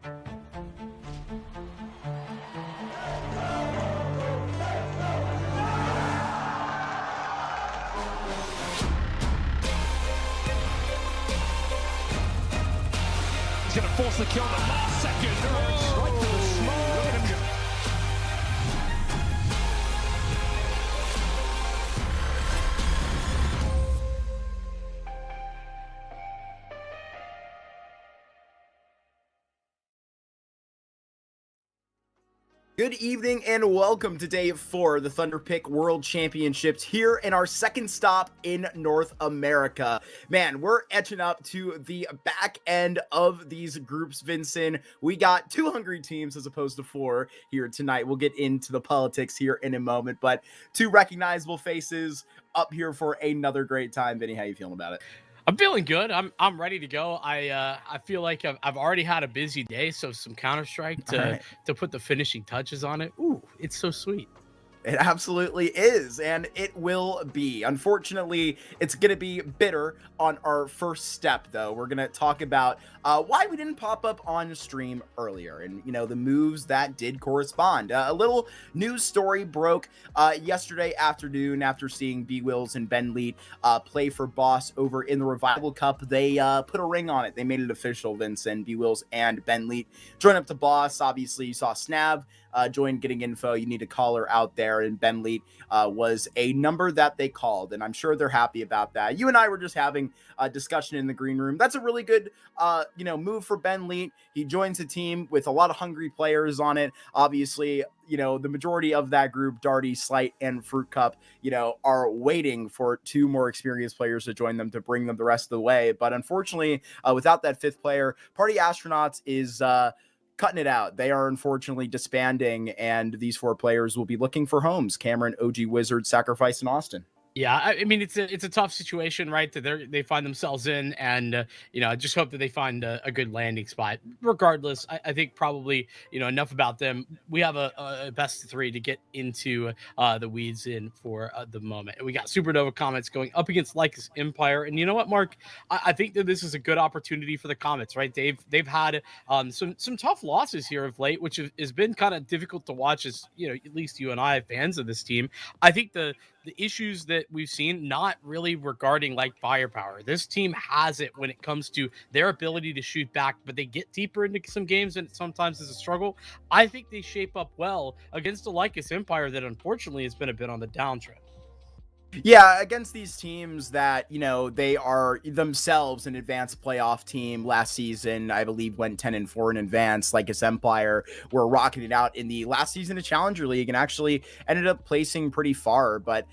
He's going to force the kill in the last second. Oh, right to the smoke. Look at him go. Good evening and welcome to day 4 of the Thunderpick World Championships here in our second stop in North America. Man, we're etching up to the back end of these groups, Vincent. We got 2 hungry teams as opposed to 4 here tonight. We'll get into the politics here in a moment, but 2 recognizable faces up here for another great time. Vinny, how you feeling about it? I'm feeling good. I'm ready to go. I feel like I've already had a busy day, so some Counter-Strike to put the finishing touches on it. Ooh, it's so sweet. It absolutely is, and it will be. Unfortunately, it's going to be bitter on our first step, though. We're going to talk about why we didn't pop up on stream earlier and, you know, the moves that did correspond. A little news story broke yesterday afternoon after seeing B-Wills and Ben Leet play for Boss over in the Revival Cup. They put a ring on it. They made it official, Vincent. B-Wills and Ben Leet join up to Boss. Obviously, you saw Snav join Getting Info. You need a caller out there, and Ben Leet was a number that they called, and I'm sure they're happy about that. You and I were just having a discussion in the green room. That's a really good move for Ben Leet. He joins a team with a lot of hungry players on it. Obviously, you know, the majority of that group, Darty, Slight, and Fruit Cup, you know, are waiting for 2 more experienced players to join them to bring them the rest of the way. But unfortunately, without that 5th player, Party Astronauts is cutting it out. They are unfortunately disbanding, and these 4 players will be looking for homes. Cameron, OG Wizard, Sacrifice, and Austin. Yeah, I mean, it's a tough situation, right, that they find themselves in, and I just hope that they find a good landing spot. Regardless, I think probably, enough about them. We have a best of 3 to get into the weeds in for the moment. And we got Supernova Comets going up against LycusEmpire, and you know what, Mark? I think that this is a good opportunity for the Comets, right? They've had some tough losses here of late, which has been kind of difficult to watch, as at least you and I, fans of this team. I think the issues that we've seen, not really regarding like firepower. This team has it when it comes to their ability to shoot back, but they get deeper into some games and it sometimes is a struggle. I think they shape up well against a LycusEmpire that unfortunately has been a bit on the downtrend. Yeah, against these teams that, they are themselves an advanced playoff team last season, I believe went 10-4 in advance. LycusEmpire were rocking it out in the last season of Challenger League and actually ended up placing pretty far. But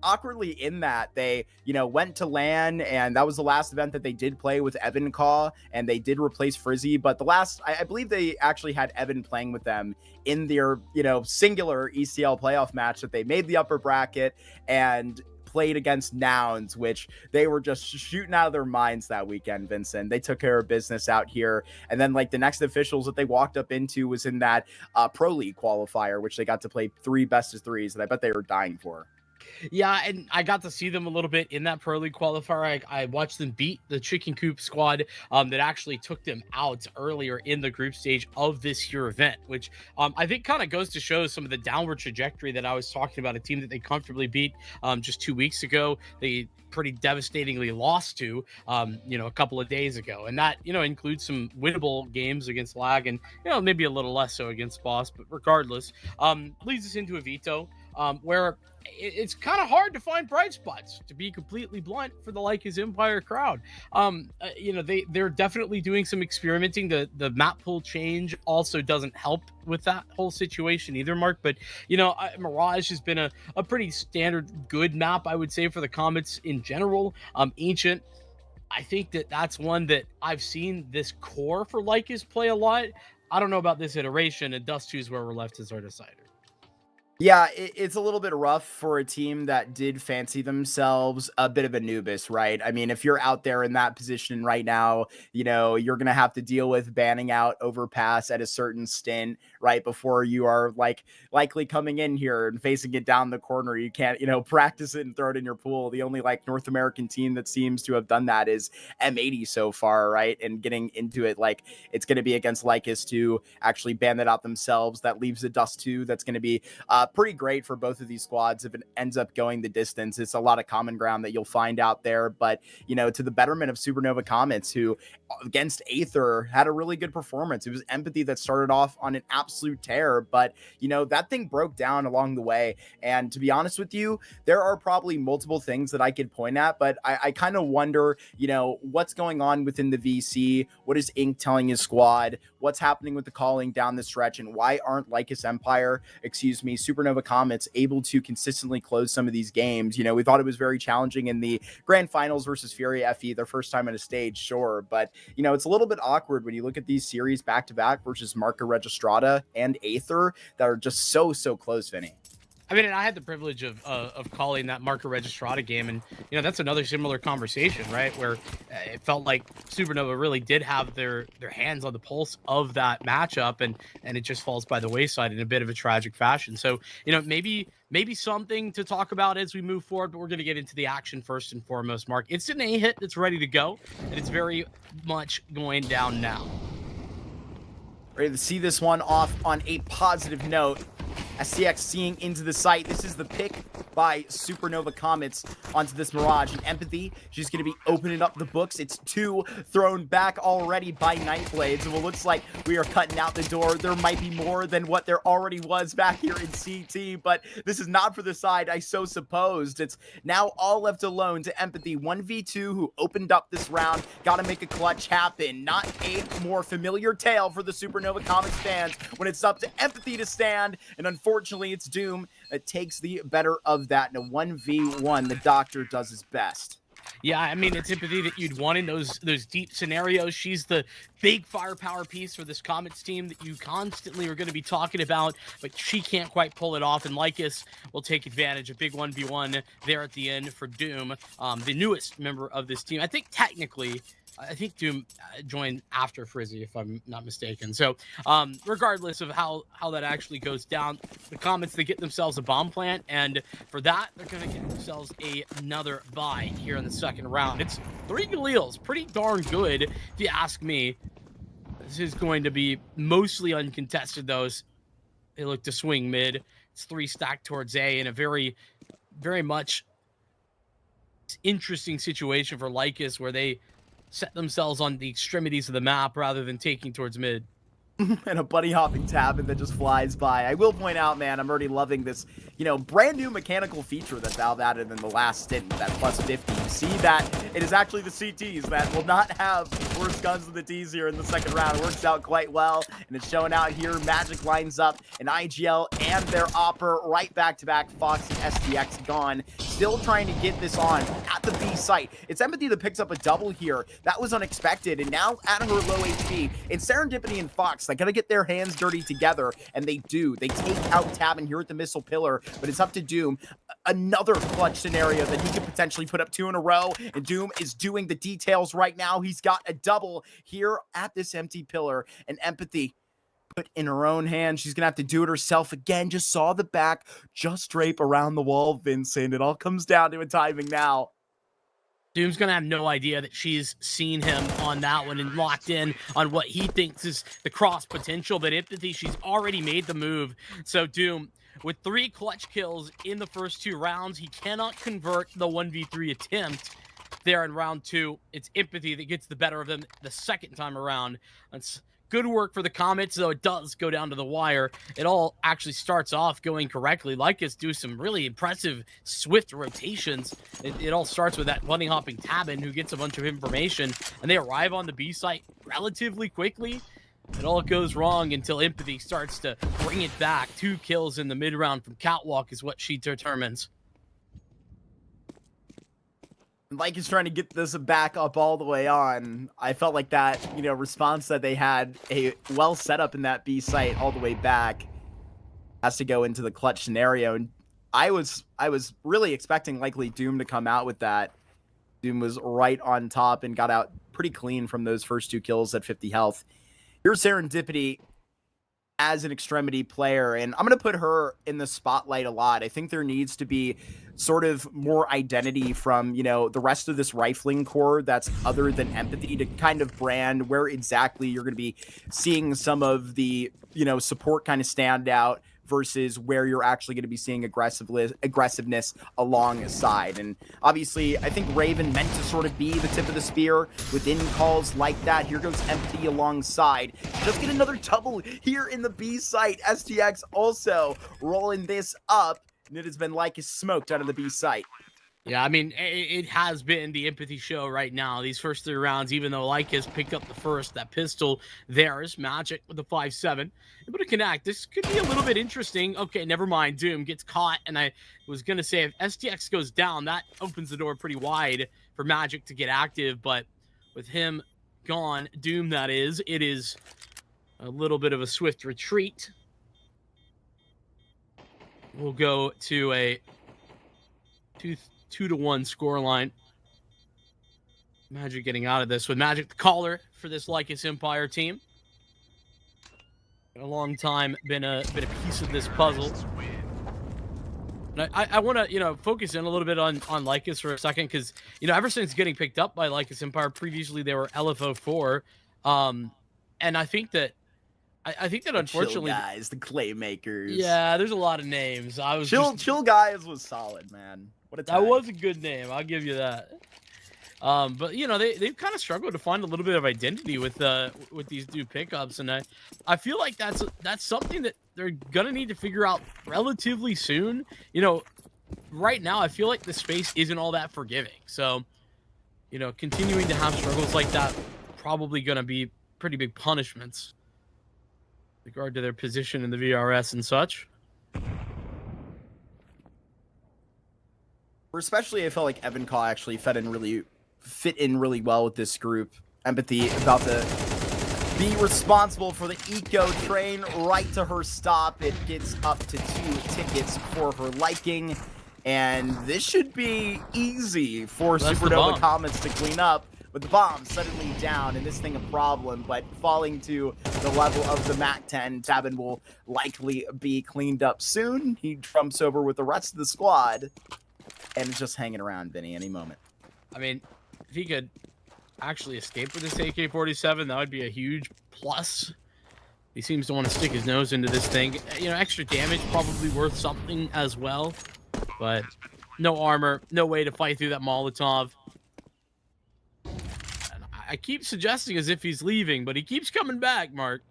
awkwardly in that, they, went to LAN, and that was the last event that they did play with Evan Caw, and they did replace Frizzy. But the last, I believe they actually had Evan playing with them in their, singular ECL playoff match that they made the upper bracket and played against Nouns, which they were just shooting out of their minds that weekend, Vincent. They took care of business out here. And then the next officials that they walked up into was in that Pro League qualifier, which they got to play 3 best of 3s that I bet they were dying for. Yeah, and I got to see them a little bit in that Pro League qualifier. I watched them beat the Chicken Coop squad that actually took them out earlier in the group stage of this year event, which I think kind of goes to show some of the downward trajectory that I was talking about, a team that they comfortably beat just 2 weeks ago. They pretty devastatingly lost to, a couple of days ago. And that, includes some winnable games against Lag and, maybe a little less so against Boss. But regardless, leads us into a veto where it's kind of hard to find bright spots, to be completely blunt, for the LycusEmpire crowd. They're definitely doing some experimenting. The map pool change also doesn't help with that whole situation either, Mark. But Mirage has been a pretty standard good map, I would say, for the Comets in general. Ancient, I think that's one that I've seen this core for Lycus play a lot. I don't know about this iteration, and Dust 2 is where we're left as our decider. Yeah, it's a little bit rough for a team that did fancy themselves a bit of a Nubis, right? I mean, if you're out there in that position right now, you're going to have to deal with banning out Overpass at a certain stint, right before you are like likely coming in here and facing it down the corner. You can't, practice it and throw it in your pool. The only like North American team that seems to have done that is M80 so far, right? And getting into it, like it's going to be against Lycus to actually ban that out themselves. That leaves the Dust 2. That's going to be pretty great for both of these squads if it ends up going the distance. It's a lot of common ground that you'll find out there, but to the betterment of Supernova Comets, who against Aether had a really good performance. It was Empathy that started off on an absolute tear, but that thing broke down along the way. And to be honest with you, there are probably multiple things that I could point at, but I kind of wonder, what's going on within the VC. What is Inc telling his squad? What's happening with the calling down the stretch, and why aren't Supernova Comets able to consistently close some of these games? We thought it was very challenging in the grand finals versus Fury FE, their first time on a stage, sure, but it's a little bit awkward when you look at these series back to back versus Marca Registrada and Aether that are just so close, Vinny. I mean, and I had the privilege of calling that Marca Registrada game, and that's another similar conversation, right? Where it felt like Supernova really did have their hands on the pulse of that matchup, and it just falls by the wayside in a bit of a tragic fashion. So maybe something to talk about as we move forward, but we're going to get into the action first and foremost. Mark, it's an A hit that's ready to go, and it's very much going down now. Ready to see this one off on a positive note. STX seeing into the site. This is the pick by Supernova Comets onto this Mirage. And Empathy, she's going to be opening up the books. It's 2 thrown back already by Nightblades. And it looks like we are cutting out the door. There might be more than what there already was back here in CT, but this is not for the side I so supposed. It's now all left alone to Empathy. 1v2 who opened up this round. Got to make a clutch happen. Not a more familiar tale for the Supernova Comets fans when it's up to Empathy to stand. And unfortunately, it's Doom that takes the better of that. In a 1v1, the Doctor does his best. Yeah, I mean, it's Empathy that you'd want in those deep scenarios. She's the big firepower piece for this Comets team that you constantly are going to be talking about, but she can't quite pull it off, and Lycus will take advantage. A big 1v1 there at the end for Doom, the newest member of this team. I think Doom joined after Frizzy, if I'm not mistaken. So regardless of how that actually goes down, the Comets, they get themselves a bomb plant, and for that, they're going to get themselves another bye here in the second round. It's 3 Galeals, pretty darn good, if you ask me. This is going to be mostly uncontested, though. They look to swing mid. It's 3 stacked towards A in a very, very much interesting situation for Lycus, where they set themselves on the extremities of the map rather than taking towards mid. And a bunny hopping tab that just flies by. I will point out, man, I'm already loving this, brand new mechanical feature that Valve added in the last stint, that plus 50. You see that it is actually the CTs that will not have worse guns than the Ts here in the second round. It works out quite well, and it's showing out here. Magic lines up, and IGL and their Opper right back-to-back. Fox and STX gone. Still trying to get this on at the B site. It's Empathy that picks up a double here. That was unexpected, and now at her low HP, it's Serendipity and Fox. They gotta get their hands dirty together, and they do. They take out Tabin here at the Missile Pillar, but it's up to Doom. Another clutch scenario that he could potentially put up 2 in a row, and Doom is doing the details right now. He's got a double here at this empty pillar, and Empathy put in her own hand. She's gonna have to do it herself again. Just saw the back just drape around the wall, Vincent. It all comes down to a timing now. Doom's going to have no idea that she's seen him on that one and locked in on what he thinks is the cross potential, but Empathy, she's already made the move. So Doom, with 3 clutch kills in the first 2 rounds, he cannot convert the 1v3 attempt there in round 2. It's Empathy that gets the better of them the second time around. That's good work for the Comets, though it does go down to the wire. It all actually starts off going correctly. Lycus do some really impressive, swift rotations. It all starts with that bunny hopping Tabin, who gets a bunch of information, and they arrive on the B site relatively quickly. It all goes wrong until Empathy starts to bring it back. 2 kills in the mid round from Catwalk is what she determines. Lycus trying to get this back up all the way on. I felt like that, response that they had a well set up in that B site all the way back has to go into the clutch scenario. And I was really expecting likely Doom to come out with that. Doom was right on top and got out pretty clean from those first 2 kills at 50 health. Here's Serendipity as an extremity player, and I'm going to put her in the spotlight a lot. I think there needs to be sort of more identity from, you know, the rest of this rifling core that's other than empathy to kind of brand where exactly you're going to be seeing some of the, you know, support kind of stand out versus where you're actually going to be seeing aggressiveness alongside. And obviously, I think Raven meant to sort of be the tip of the spear within calls like that. Here goes Empathy alongside. Just get another double here in the B site. STX also rolling this up, and it has been Lycus smoked out of the B site. Yeah, I mean, it has been the empathy show right now. These first 3 rounds, even though Lycus picked up the first, that pistol, there's Magic with the 5-7. Able to connect. This could be a little bit interesting. Okay, never mind. Doom gets caught, and I was going to say if STX goes down, that opens the door pretty wide for Magic to get active, but with him gone, Doom that is, it is a little bit of a swift retreat. We'll go to a 2-1 scoreline. Magic getting out of this with Magic the caller for this LycusEmpire team. A long time been a piece of this puzzle. And I want to, you know, focus in a little bit on Lycus for a second, because, you know, ever since getting picked up by LycusEmpire, previously they were LFO4, and I think that unfortunately, Chill Guys, the Claymakers. yeah, there's a lot of names. I was Chill Guys was solid, man. What a time. That was a good name. I'll give you that. But you know, they've kind of struggled to find a little bit of identity with these new pickups, and I feel like that's something that they're gonna need to figure out relatively soon. You know, right now I feel like the space isn't all that forgiving. So, you know, continuing to have struggles like that probably gonna be pretty big punishments with regard to their position in the VRS and such. Especially, I felt like Evan Caw actually fit in really well with this group. Empathy about to be responsible for the eco train right to her stop. It gets up to 2 tickets for her liking, and this should be easy for Supernova Comets to clean up. With the bomb suddenly down and this thing a problem, but falling to the level of the MAC-10, Tabin will likely be cleaned up soon. He trumps over with the rest of the squad. And it's just hanging around, Vinny, any moment. I mean, if he could actually escape with this AK-47, that would be a huge plus. He seems to want to stick his nose into this thing. You know, extra damage probably worth something as well. But no armor, no way to fight through that Molotov. And I keep suggesting as if he's leaving, but he keeps coming back, Mark.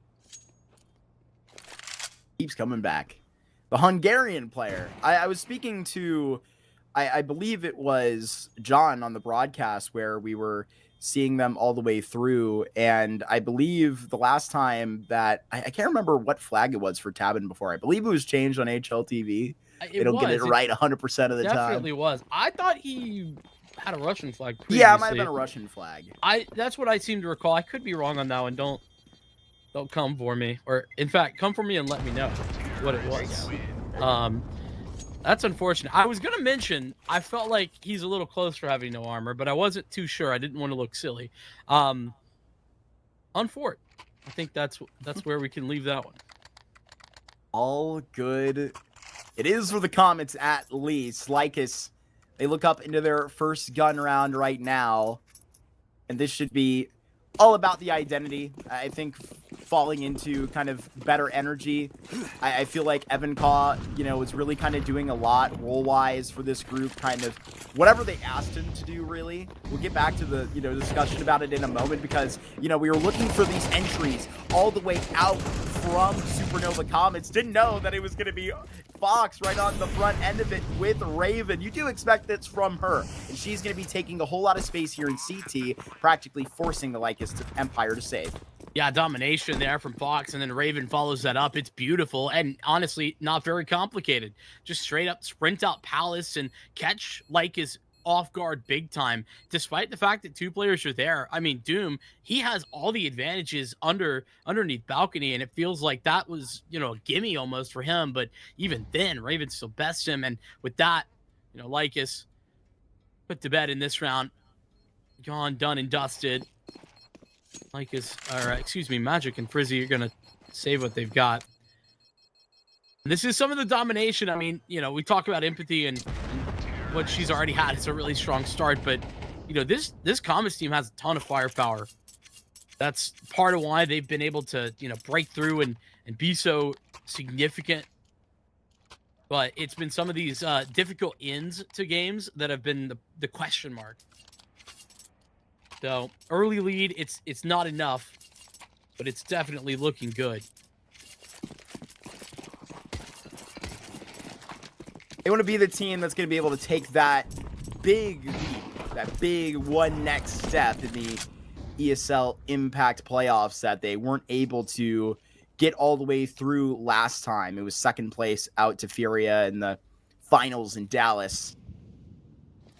Keeps coming back. The Hungarian player. I was speaking to... I believe it was John on the broadcast where we were seeing them all the way through. And I believe the last time that I can't remember what flag it was for Tabin before. I believe it was changed on HLTV. They don't get it right 100% of the time. Definitely was. I thought he had a Russian flag previously. Yeah, it might have been a Russian flag. That's what I seem to recall. I could be wrong on that one. Don't come for me. Or in fact, come for me and let me know what it was. That's unfortunate. I was going to mention, I felt like he's a little close for having no armor, but I wasn't too sure. I didn't want to look silly. On Fort. I think that's where we can leave that one. All good. It is for the Comets at least. Lycus, they look up into their first gun round right now. And this should be all about the identity. I think falling into kind of better energy. I feel like Evan Caw, you know, is really kind of doing a lot role-wise for this group, kind of whatever they asked him to do, really. We'll get back to the, you know, discussion about it in a moment because, you know, we were looking for these entries all the way out from Supernova Comets. Didn't know that it was going to be Fox right on the front end of it with Raven. You do expect this from her, and she's going to be taking a whole lot of space here in CT, practically forcing the LycusEmpire to save. Yeah, domination there from Fox, and then Raven follows that up. It's beautiful, and honestly, not very complicated. Just straight up sprint out Palace and catch Lycus off guard big time, despite the fact that 2 players are there. I mean, Doom, he has all the advantages underneath balcony, and it feels like that was, you know, a gimme almost for him. But even then, Raven still bests him, and with that, you know, Lycus put to bed in this round. Gone, done, and dusted. Lycus, or excuse me, Magic and Frizzy are gonna save what they've got. This is some of the domination. I mean, you know, we talk about empathy and what she's already had. It's a really strong start, but you know, this Comets team has a ton of firepower. That's part of why they've been able to, you know, break through and be so significant. But it's been some of these difficult ends to games that have been the question mark. So early lead, it's not enough, but it's definitely looking good. They want to be the team that's going to be able to take that big leap, that big one next step in the ESL Impact playoffs that they weren't able to get all the way through last time. It was second place out to Furia in the finals in Dallas.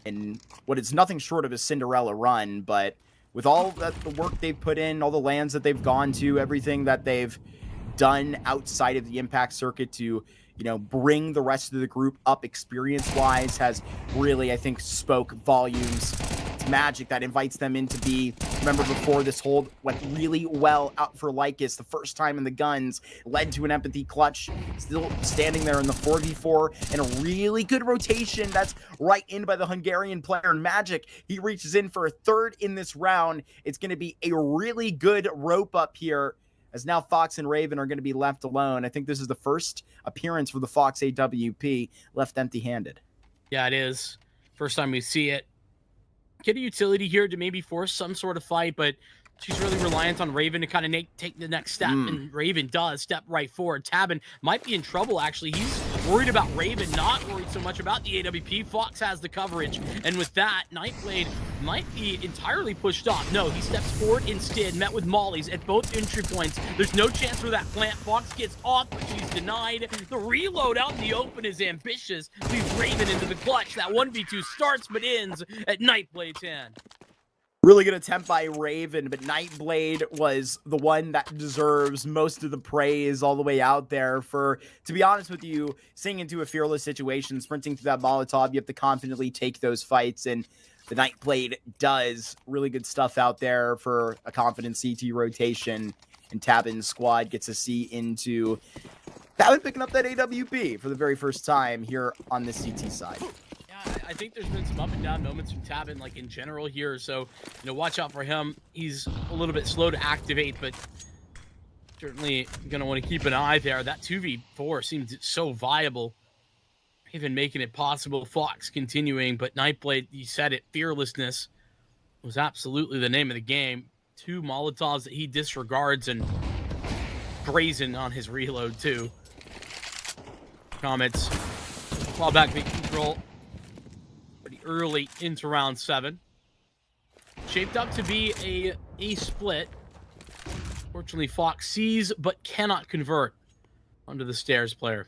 And what is nothing short of a Cinderella run, but with all that the work they've put in, all the lands that they've gone to, everything that they've done outside of the Impact circuit to, you know, bring the rest of the group up experience-wise has really, I think, spoke volumes. It's Magic that invites them in to be, remember before this hold went really well out for Lycus the first time in the guns, led to an empathy clutch, still standing there in the 4v4, and a really good rotation that's right in by the Hungarian player. And Magic, he reaches in for a third in this round. It's going to be a really good rope up here, as now Fox and Raven are going to be left alone. I think this is the first appearance for the Fox AWP left empty-handed. Yeah, it is. First time we see it. Get a utility here to maybe force some sort of fight, but she's really reliant on Raven to kind of take the next step, and Raven does step right forward. Tabin might be in trouble, actually. He's worried about Raven, not worried so much about the AWP. Fox has the coverage, and with that, Nightblade might be entirely pushed off. No, he steps forward instead, met with mollies at both entry points. There's no chance for that plant. Fox gets off, but she's denied. The reload out in the open is ambitious. Leaves Raven into the clutch. That 1v2 starts but ends at Nightblade's hand. Really good attempt by Raven, but Nightblade was the one that deserves most of the praise all the way out there for, to be honest with you, seeing into a fearless situation, sprinting through that Molotov, you have to confidently take those fights, and the Nightblade does. Really good stuff out there for a confident CT rotation, and Tabin's squad gets a see into Tabin picking up that AWP for the very first time here on the CT side. I think there's been some up and down moments from Tabin, like in general here. So, you know, watch out for him. He's a little bit slow to activate, but certainly going to want to keep an eye there. That 2v4 seemed so viable, even making it possible. Fox continuing, but Nightblade, you said it, fearlessness was absolutely the name of the game. 2 Molotovs that he disregards, and brazen on his reload too. Comets, claw back, make control. Early into round 7. Shaped up to be a split. Fortunately, Fox sees but cannot convert onto the stairs player.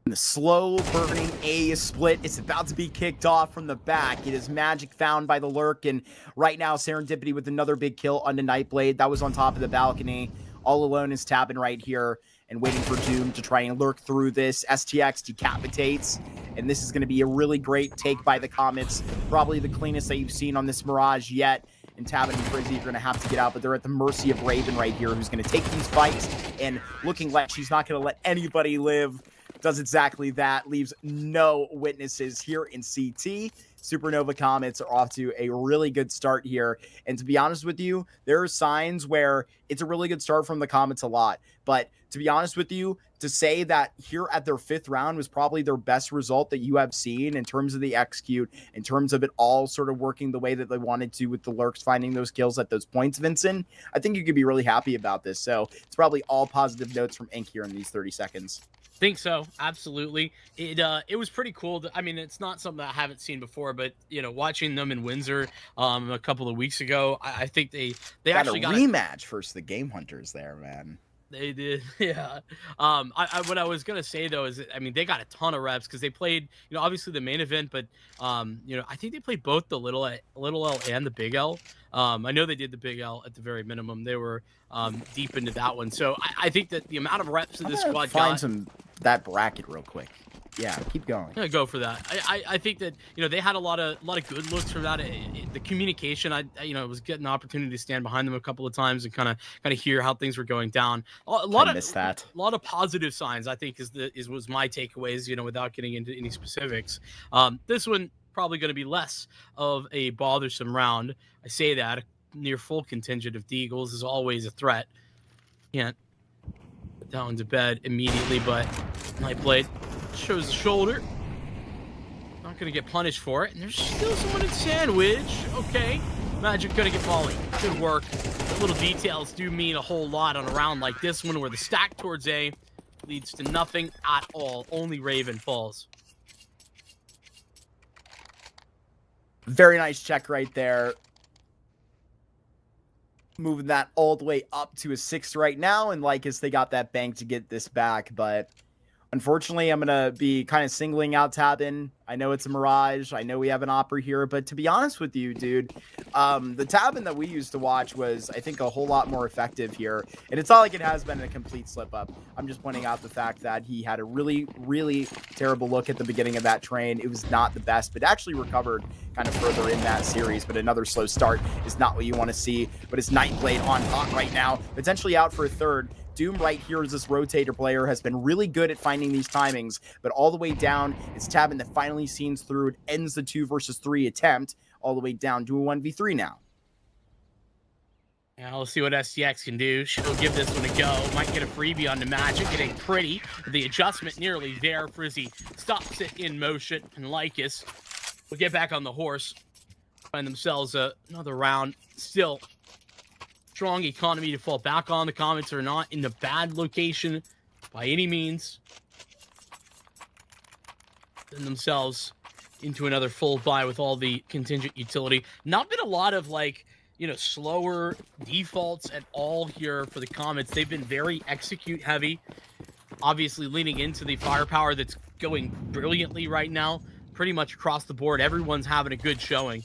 The slow burning A split. It's about to be kicked off from the back. It is Magic found by the lurk, and right now Serendipity with another big kill onto Nightblade. That was on top of the balcony. All alone is Tabin right here and waiting for Doom to try and lurk through this. STX decapitates, and this is going to be a really great take by the Comets. Probably the cleanest that you've seen on this Mirage yet. And Tabin and Frizzy are going to have to get out, but they're at the mercy of Raven right here, who's going to take these fights, and looking like she's not going to let anybody live. Does exactly that. Leaves no witnesses here in CT. Supernova Comets are off to a really good start here. And to be honest with you, there are signs where it's a really good start from the Comets a lot. But to be honest with you, to say that here at their 5th round was probably their best result that you have seen in terms of the execute, in terms of it all sort of working the way that they wanted to with the lurks, finding those kills at those points, Vincent, I think you could be really happy about this. So it's probably all positive notes from Ink here in these 30 seconds. Think so, absolutely. It was pretty cool. I mean, it's not something that I haven't seen before, but you know, watching them in Windsor a couple of weeks ago, I think they actually got a rematch versus the Game Hunters there, man. They did, yeah. What I was gonna say though is, I mean, they got a ton of reps because they played, you know, obviously the main event, but you know, I think they played both the little L and the big L. I know they did the big L at the very minimum. They were deep into that one, so I think that the amount of reps that this squad got. Find that bracket real quick. yeah, keep going. Yeah, go for that. I think that they had a lot of good looks from that. The communication, I was getting the opportunity to stand behind them a couple of times and kind of hear how things were going down. A lot of positive signs, I think, was my takeaways. Without getting into any specifics, this one probably going to be less of a bothersome round. I say that a near full contingent of Deagles is always a threat. Can't put that one to bed immediately, but Nightblade shows the shoulder. Not gonna get punished for it. And there's still someone in sandwich. Okay. Magic gonna get volleyed. Good work. The little details do mean a whole lot on a round like this one where the stack towards A leads to nothing at all. Only Raven falls. Very nice check right there. Moving that all the way up to a 6 right now. And Lycus, they got that bank to get this back, but unfortunately, I'm going to be kind of singling out Tabin. I know it's a Mirage. I know we have an Opera here, but to be honest with you, dude, the Tabin that we used to watch was, I think, a whole lot more effective here. And it's not like it has been a complete slip-up. I'm just pointing out the fact that he had a really, really terrible look at the beginning of that train. It was not the best, but actually recovered kind of further in that series. But another slow start is not what you want to see. But his Nightblade on hot right now, potentially out for a third. Doom right here as this rotator player has been really good at finding these timings, but all the way down, it's Tabin that finally sees through it, ends the 2 versus 3 attempt, all the way down to a 1v3 now. Yeah, we'll see what STX can do. She'll give this one a go. Might get a freebie on the Magic. It ain't pretty. The adjustment nearly there. Frizzy stops it in motion, and Lycus will get back on the horse. Find themselves another round. Still strong economy to fall back on. The Comets are not in the bad location by any means. Send themselves into another full buy with all the contingent utility. Not been a lot of slower defaults at all here for the Comets. They've been very execute heavy, obviously leaning into the firepower that's going brilliantly right now. Pretty much across the board, everyone's having a good showing.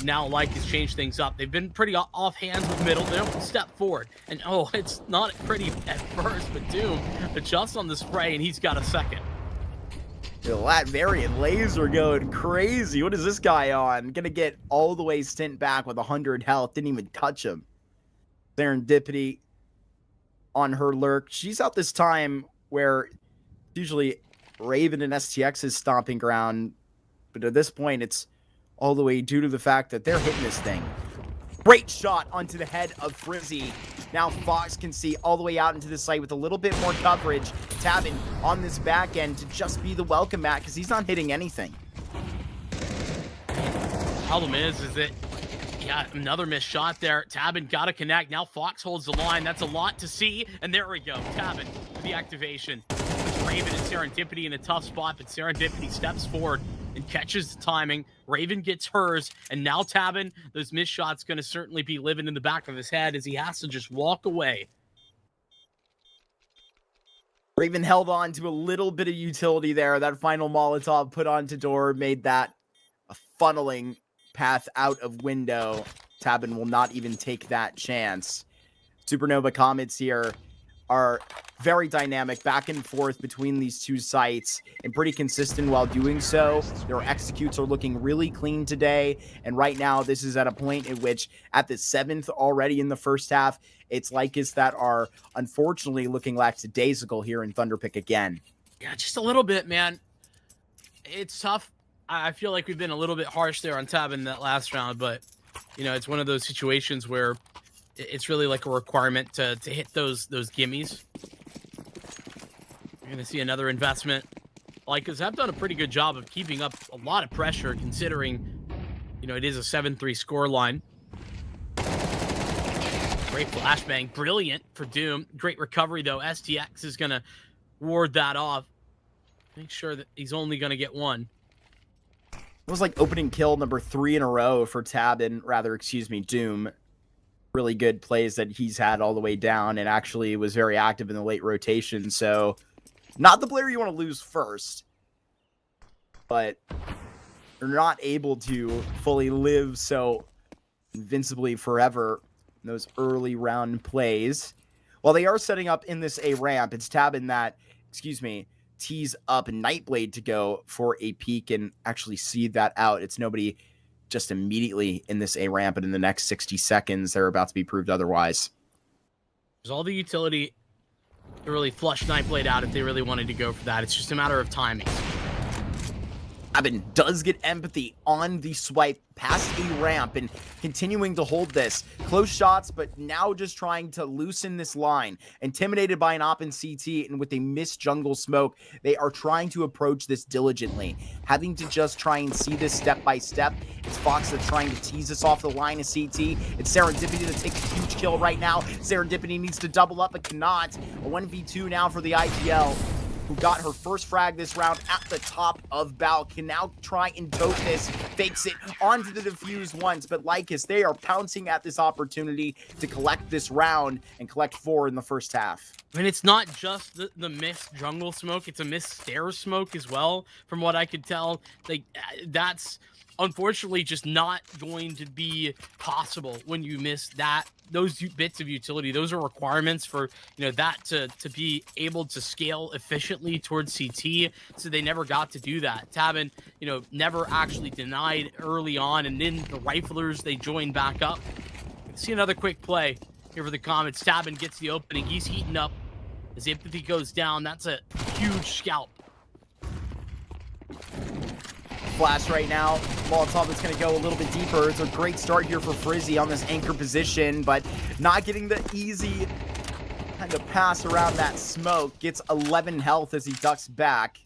Now Lycus changed things up. They've been pretty off hands with middle. They don't step forward. And it's not pretty at first, but Doom adjusts on the spray and he's got a second. The Latvarian laser going crazy. What is this guy on? Gonna get all the way stint back with 100 health. Didn't even touch him. Serendipity on her lurk. She's out this time where usually Raven and STX's stomping ground. But at this point, it's all the way due to the fact that they're hitting this thing. Great shot onto the head of Frizzy. Now Fox can see all the way out into the site with a little bit more coverage. Tabin on this back end to just be the welcome mat because he's not hitting anything. Problem is that another missed shot there. Tabin got to connect. Now Fox holds the line. That's a lot to see. And there we go. Tabin with the activation. Raven and Serendipity in a tough spot, but Serendipity steps forward and catches the timing. Raven gets hers, and now Tabin, those missed shots going to certainly be living in the back of his head as he has to just walk away. Raven held on to a little bit of utility there. That final Molotov put onto door made that a funneling path out of window. Tabin will not even take that chance. Supernova Comets here are very dynamic, back and forth between these two sites, and pretty consistent while doing so. Their executes are looking really clean today, and right now this is at a point at which, at the 7th already in the first half, it's Lycus that are unfortunately looking lackadaisical here in Thunderpick again. Yeah, just a little bit, man. It's tough. I feel like we've been a little bit harsh there on Tab in that last round, but it's one of those situations where it's really like a requirement to hit those gimmies. You're going to see another investment. Lycus have done a pretty good job of keeping up a lot of pressure considering, it is a 7-3 score line. Great flashbang. Brilliant for Doom. Great recovery, though. STX is going to ward that off. Make sure that he's only going to get one. It was like opening kill number 3 in a row for Doom. Really good plays that he's had all the way down and actually was very active in the late rotation. So not the player you want to lose first, but you're not able to fully live so invincibly forever in those early round plays. While they are setting up in this A ramp, it's Tabin that, tease up Nightblade to go for a peek and actually see that out. It's nobody just immediately in this A ramp, and in the next 60 seconds, they're about to be proved otherwise. There's all the utility to really flush Nightblade out if they really wanted to go for that. It's just a matter of timing. Abin does get empathy on the swipe past a ramp and continuing to hold this. Close shots, but now just trying to loosen this line. Intimidated by an op in CT and with a missed jungle smoke, they are trying to approach this diligently. Having to just try and see this step by step. It's Fox that's trying to tease us off the line of CT. It's Serendipity to take a huge kill right now. Serendipity needs to double up but cannot. A 1v2 now for the IGL, who got her first frag this round at the top of Bow, can now try and tote this, fakes it onto the defuse once, but Lycus, they are pouncing at this opportunity to collect this round and collect 4 in the first half. And it's not just the missed jungle smoke, it's a missed stairs smoke as well, from what I could tell. Like, that's unfortunately just not going to be possible when you miss those bits of utility. Those are requirements for, that to be able to scale efficiently towards CT. So they never got to do that. Tabin, never actually denied early on. And then the Riflers, they joined back up. See another quick play here for the Comets. Tabin gets the opening. He's heating up as empathy goes down. That's a huge scalp. Flash right now. Molotov is going to go a little bit deeper. It's a great start here for Frizzy on this anchor position, but not getting the easy kind of pass around that smoke. Gets 11 health as he ducks back.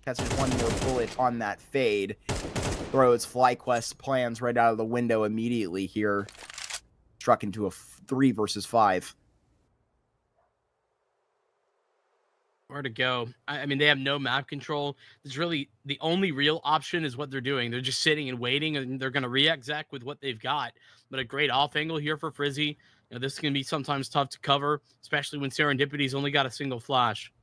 Catches one more bullet on that fade. Throws FlyQuest plans right out of the window immediately here. Struck into a 3 versus 5. Where to go? I mean, they have no map control. There's really the only real option is what they're doing. They're just sitting and waiting, and they're going to re-exec with what they've got. But a great off angle here for Frizzy. This is going to be sometimes tough to cover, especially when Serendipity's only got a single flash.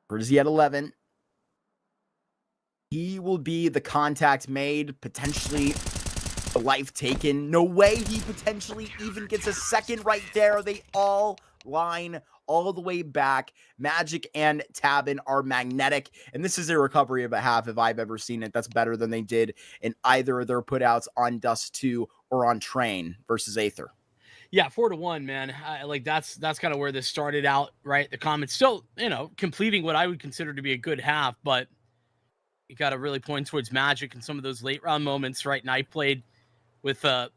Frizzy at 11. He will be the contact made, potentially a life taken. No way he potentially even gets a second right there. They all line all the way back. Magic and Tabin are magnetic, and this is a recovery of a half if I've ever seen it. That's better than they did in either of their putouts on Dust 2 or on Train versus Aether. Yeah, 4-1, man. That's kind of where this started out, right? The Comets still, completing what I would consider to be a good half, but you got to really point towards Magic and some of those late round moments, right? Night played with a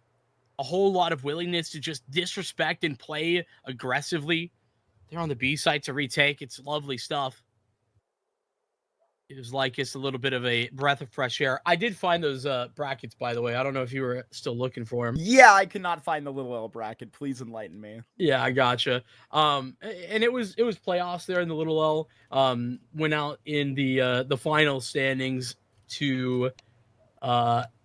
whole lot of willingness to just disrespect and play aggressively. They're on the B side to retake. It's lovely stuff. It was like it's a little bit of a breath of fresh air. I did find those brackets, by the way. I don't know if you were still looking for them. Yeah, I could not find the little L bracket. Please enlighten me. Yeah, I gotcha. And it was playoffs there in the little L. Went out in the final standings to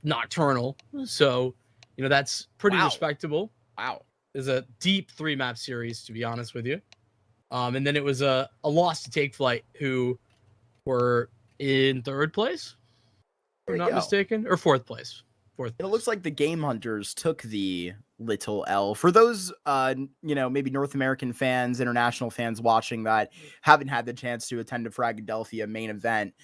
Nocturnal. So, that's pretty respectable. Wow. It's a deep 3-map series, to be honest with you. And then it was a loss to Take Flight, who were in 3rd place, if I'm not mistaken, or 4th place. It looks like the Game Hunters took the little L. For those, maybe North American fans, international fans watching that haven't had the chance to attend a Fragadelphia main event,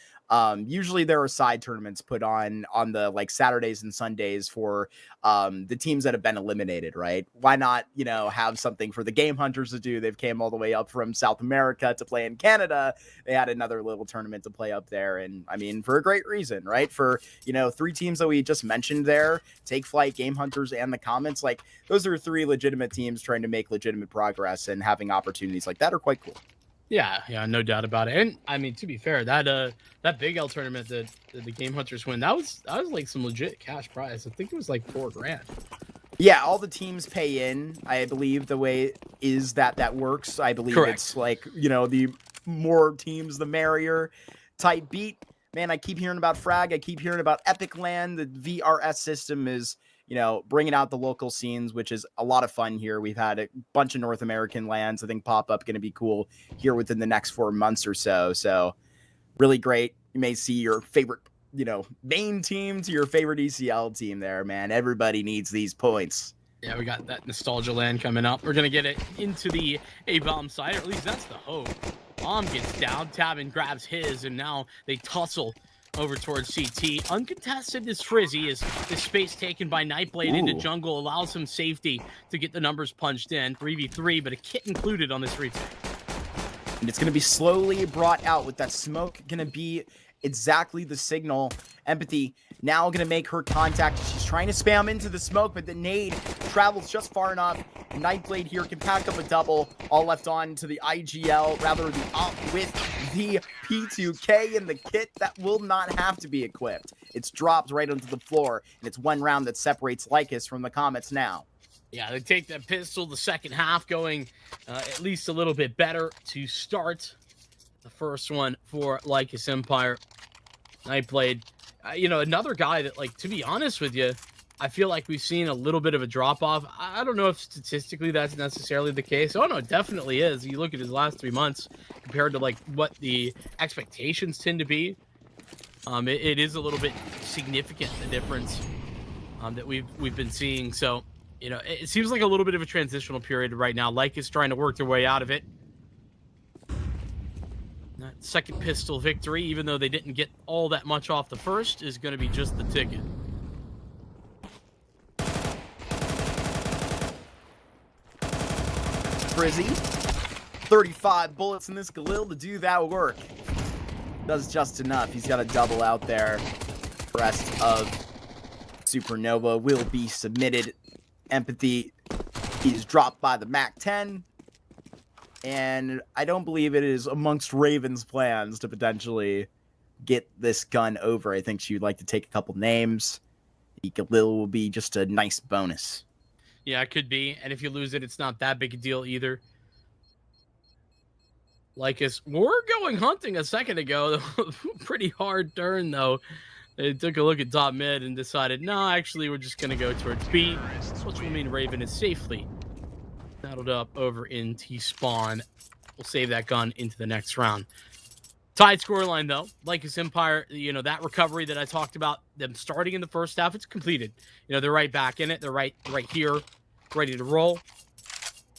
usually there are side tournaments put on the Saturdays and Sundays for the teams that have been eliminated, right? Why not, have something for the Game Hunters to do? They've came all the way up from South America to play in Canada. They had another little tournament to play up there. And I mean, for a great reason, right? For, 3 teams that we just mentioned there, Take Flight, Game Hunters, and the Comets, those are 3 legitimate teams trying to make legitimate progress, and having opportunities like that are quite cool. Yeah, no doubt about it. And I mean, to be fair, that Big L tournament that the Game Hunters win, that was some legit cash prize. I think it was $4,000. Yeah, all the teams pay in. I believe the way is that works. I believe Correct. It's the more teams, the merrier type beat. Man, I keep hearing about Frag. I keep hearing about Epic Land. The VRS system is, bringing out the local scenes, which is a lot of fun here. We've had a bunch of North American lands, I think, pop up, going to be cool here within the next 4 months or so. So really great. You may see your favorite, main team to your favorite ECL team there, man. Everybody needs these points. Yeah, we got that nostalgia land coming up. We're gonna get it into the A-bomb side, or at least that's the hope. Bomb gets down, Tabin grabs his, and now they tussle over towards CT. Uncontested is Frizzy, as this space taken by Nightblade into jungle allows him safety to get the numbers punched in. 3v3, but a kit included on this retake. And it's going to be slowly brought out with that smoke going to be exactly the signal. Empathy now going to make her contact. She's trying to spam into the smoke, but the nade travels just far enough. Nightblade here can pack up a double, all left on to the IGL, rather the up with the P2K and the kit that will not have to be equipped. It's dropped right onto the floor, and it's one round that separates Lycus from the Comets now. Yeah, they take that pistol, the second half going at least a little bit better to start the first one for LycusEmpire. Nightblade, another guy that, like, to be honest with you, I feel like we've seen a little bit of a drop-off. I don't know if statistically that's necessarily the case. Oh, no, it definitely is. You look at his last 3 months compared to, like, what the expectations tend to be. It is a little bit significant, the difference that we've been seeing. So, it seems like a little bit of a transitional period right now. Lycus trying to work their way out of it. That second pistol victory, even though they didn't get all that much off the first, is going to be just the ticket. Frizzy, 35 bullets in this Galil to do that work. Does just enough. He's got a double out there. The rest of Supernova will be submitted. Empathy is dropped by the MAC-10. And I don't believe it is amongst Raven's plans to potentially get this gun over. I think she would like to take a couple names. The Galil will be just a nice bonus. Yeah, it could be. And if you lose it, it's not that big a deal either. Lycus were going hunting a second ago. Pretty hard turn, though. They took a look at top mid and decided, no, actually, we're just going to go towards B, which will mean Raven is safely saddled up over in T-spawn. We'll save that gun into the next round. Tied scoreline, though. LycusEmpire, that recovery that I talked about, them starting in the first half, it's completed. They're right back in it. They're right here, ready to roll.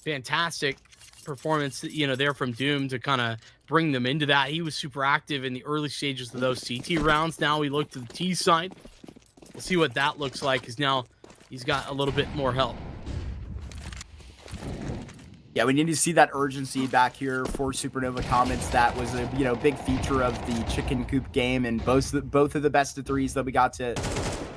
Fantastic performance, there from Doom to kind of bring them into that. He was super active in the early stages of those CT rounds. Now we look to the T side. We'll see what that looks like, because now he's got a little bit more help. Yeah, we need to see that urgency back here for Supernova Comets. That was a big feature of the Chicken Coop game, and both of the best of threes that we got to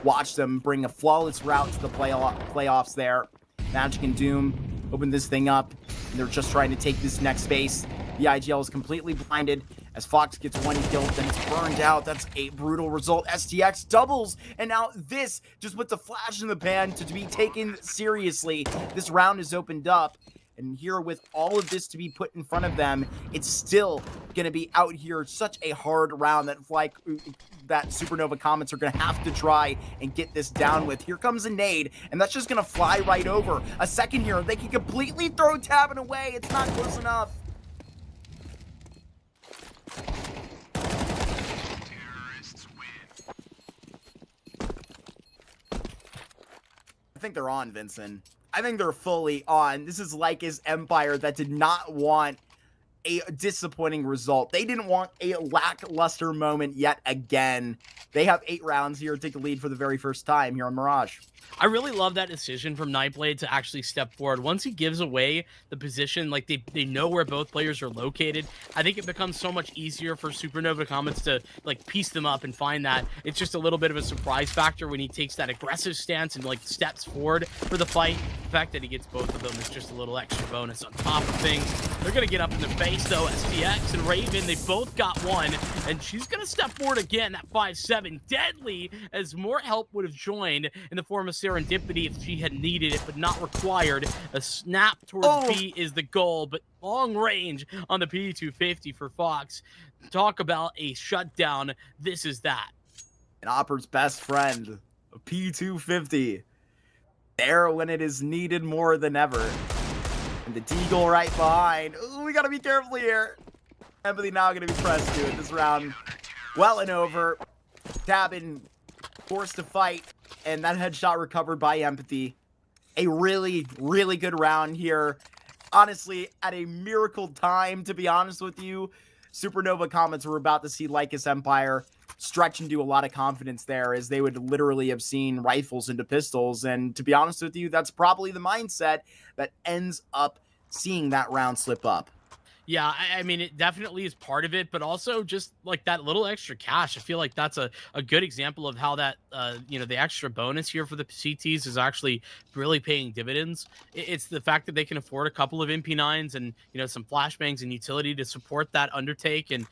watch them bring a flawless route to the playoffs there. Magic and Doom open this thing up, and they're just trying to take this next space. The IGL is completely blinded as Fox gets one kill, then it's burned out. That's a brutal result. STX doubles, and now this just puts a flash in the pan to be taken seriously. This round is opened up, and here with all of this to be put in front of them, it's still going to be out here such a hard round that Supernova Comets are going to have to try and get this down with. Here comes a nade, and that's just going to fly right over. A second here, they can completely throw Tabin away. It's not close enough. I think they're on, Vincent. I think they're fully on. This is LycusEmpire that did not want a disappointing result. They didn't want a lackluster moment yet again. They have 8 rounds here, take a lead for the very first time here on Mirage. I really love that decision from Nightblade to actually step forward. Once he gives away the position, like they know where both players are located, I think it becomes so much easier for Supernova Comets to piece them up and find that. It's just a little bit of a surprise factor when he takes that aggressive stance and steps forward for the fight. The fact that he gets both of them is just a little extra bonus on top of things. They're going to get up in the face, though. STX and Raven, they both got one, and she's going to step forward again at 5-7. Deadly, as more help would have joined in the form of serendipity if she had needed it, but not required. A snap towards B is the goal, but long range on the P250 for Fox. Talk about a shutdown. This is that. And Opper's best friend, a P250. There when it is needed more than ever. And the Deagle right behind. Ooh, we gotta be careful here. Empathy now gonna be pressed to it this round. Well and over. Tabin forced to fight, and that headshot recovered by Empathy. a really, really good round here. Honestly, at a miracle time, to be honest with you, Supernova Comets were about to see LycusEmpire stretch into a lot of confidence there, as they would literally have seen rifles into pistols. And to be honest with you, that's probably the mindset that ends up seeing that round slip up. Yeah, I mean, it definitely is part of it, but also just like that little extra cash. I feel like that's a good example of how that, the extra bonus here for the CTs is actually really paying dividends. It's the fact that they can afford a couple of MP9s and, some flashbangs and utility to support that undertake. And,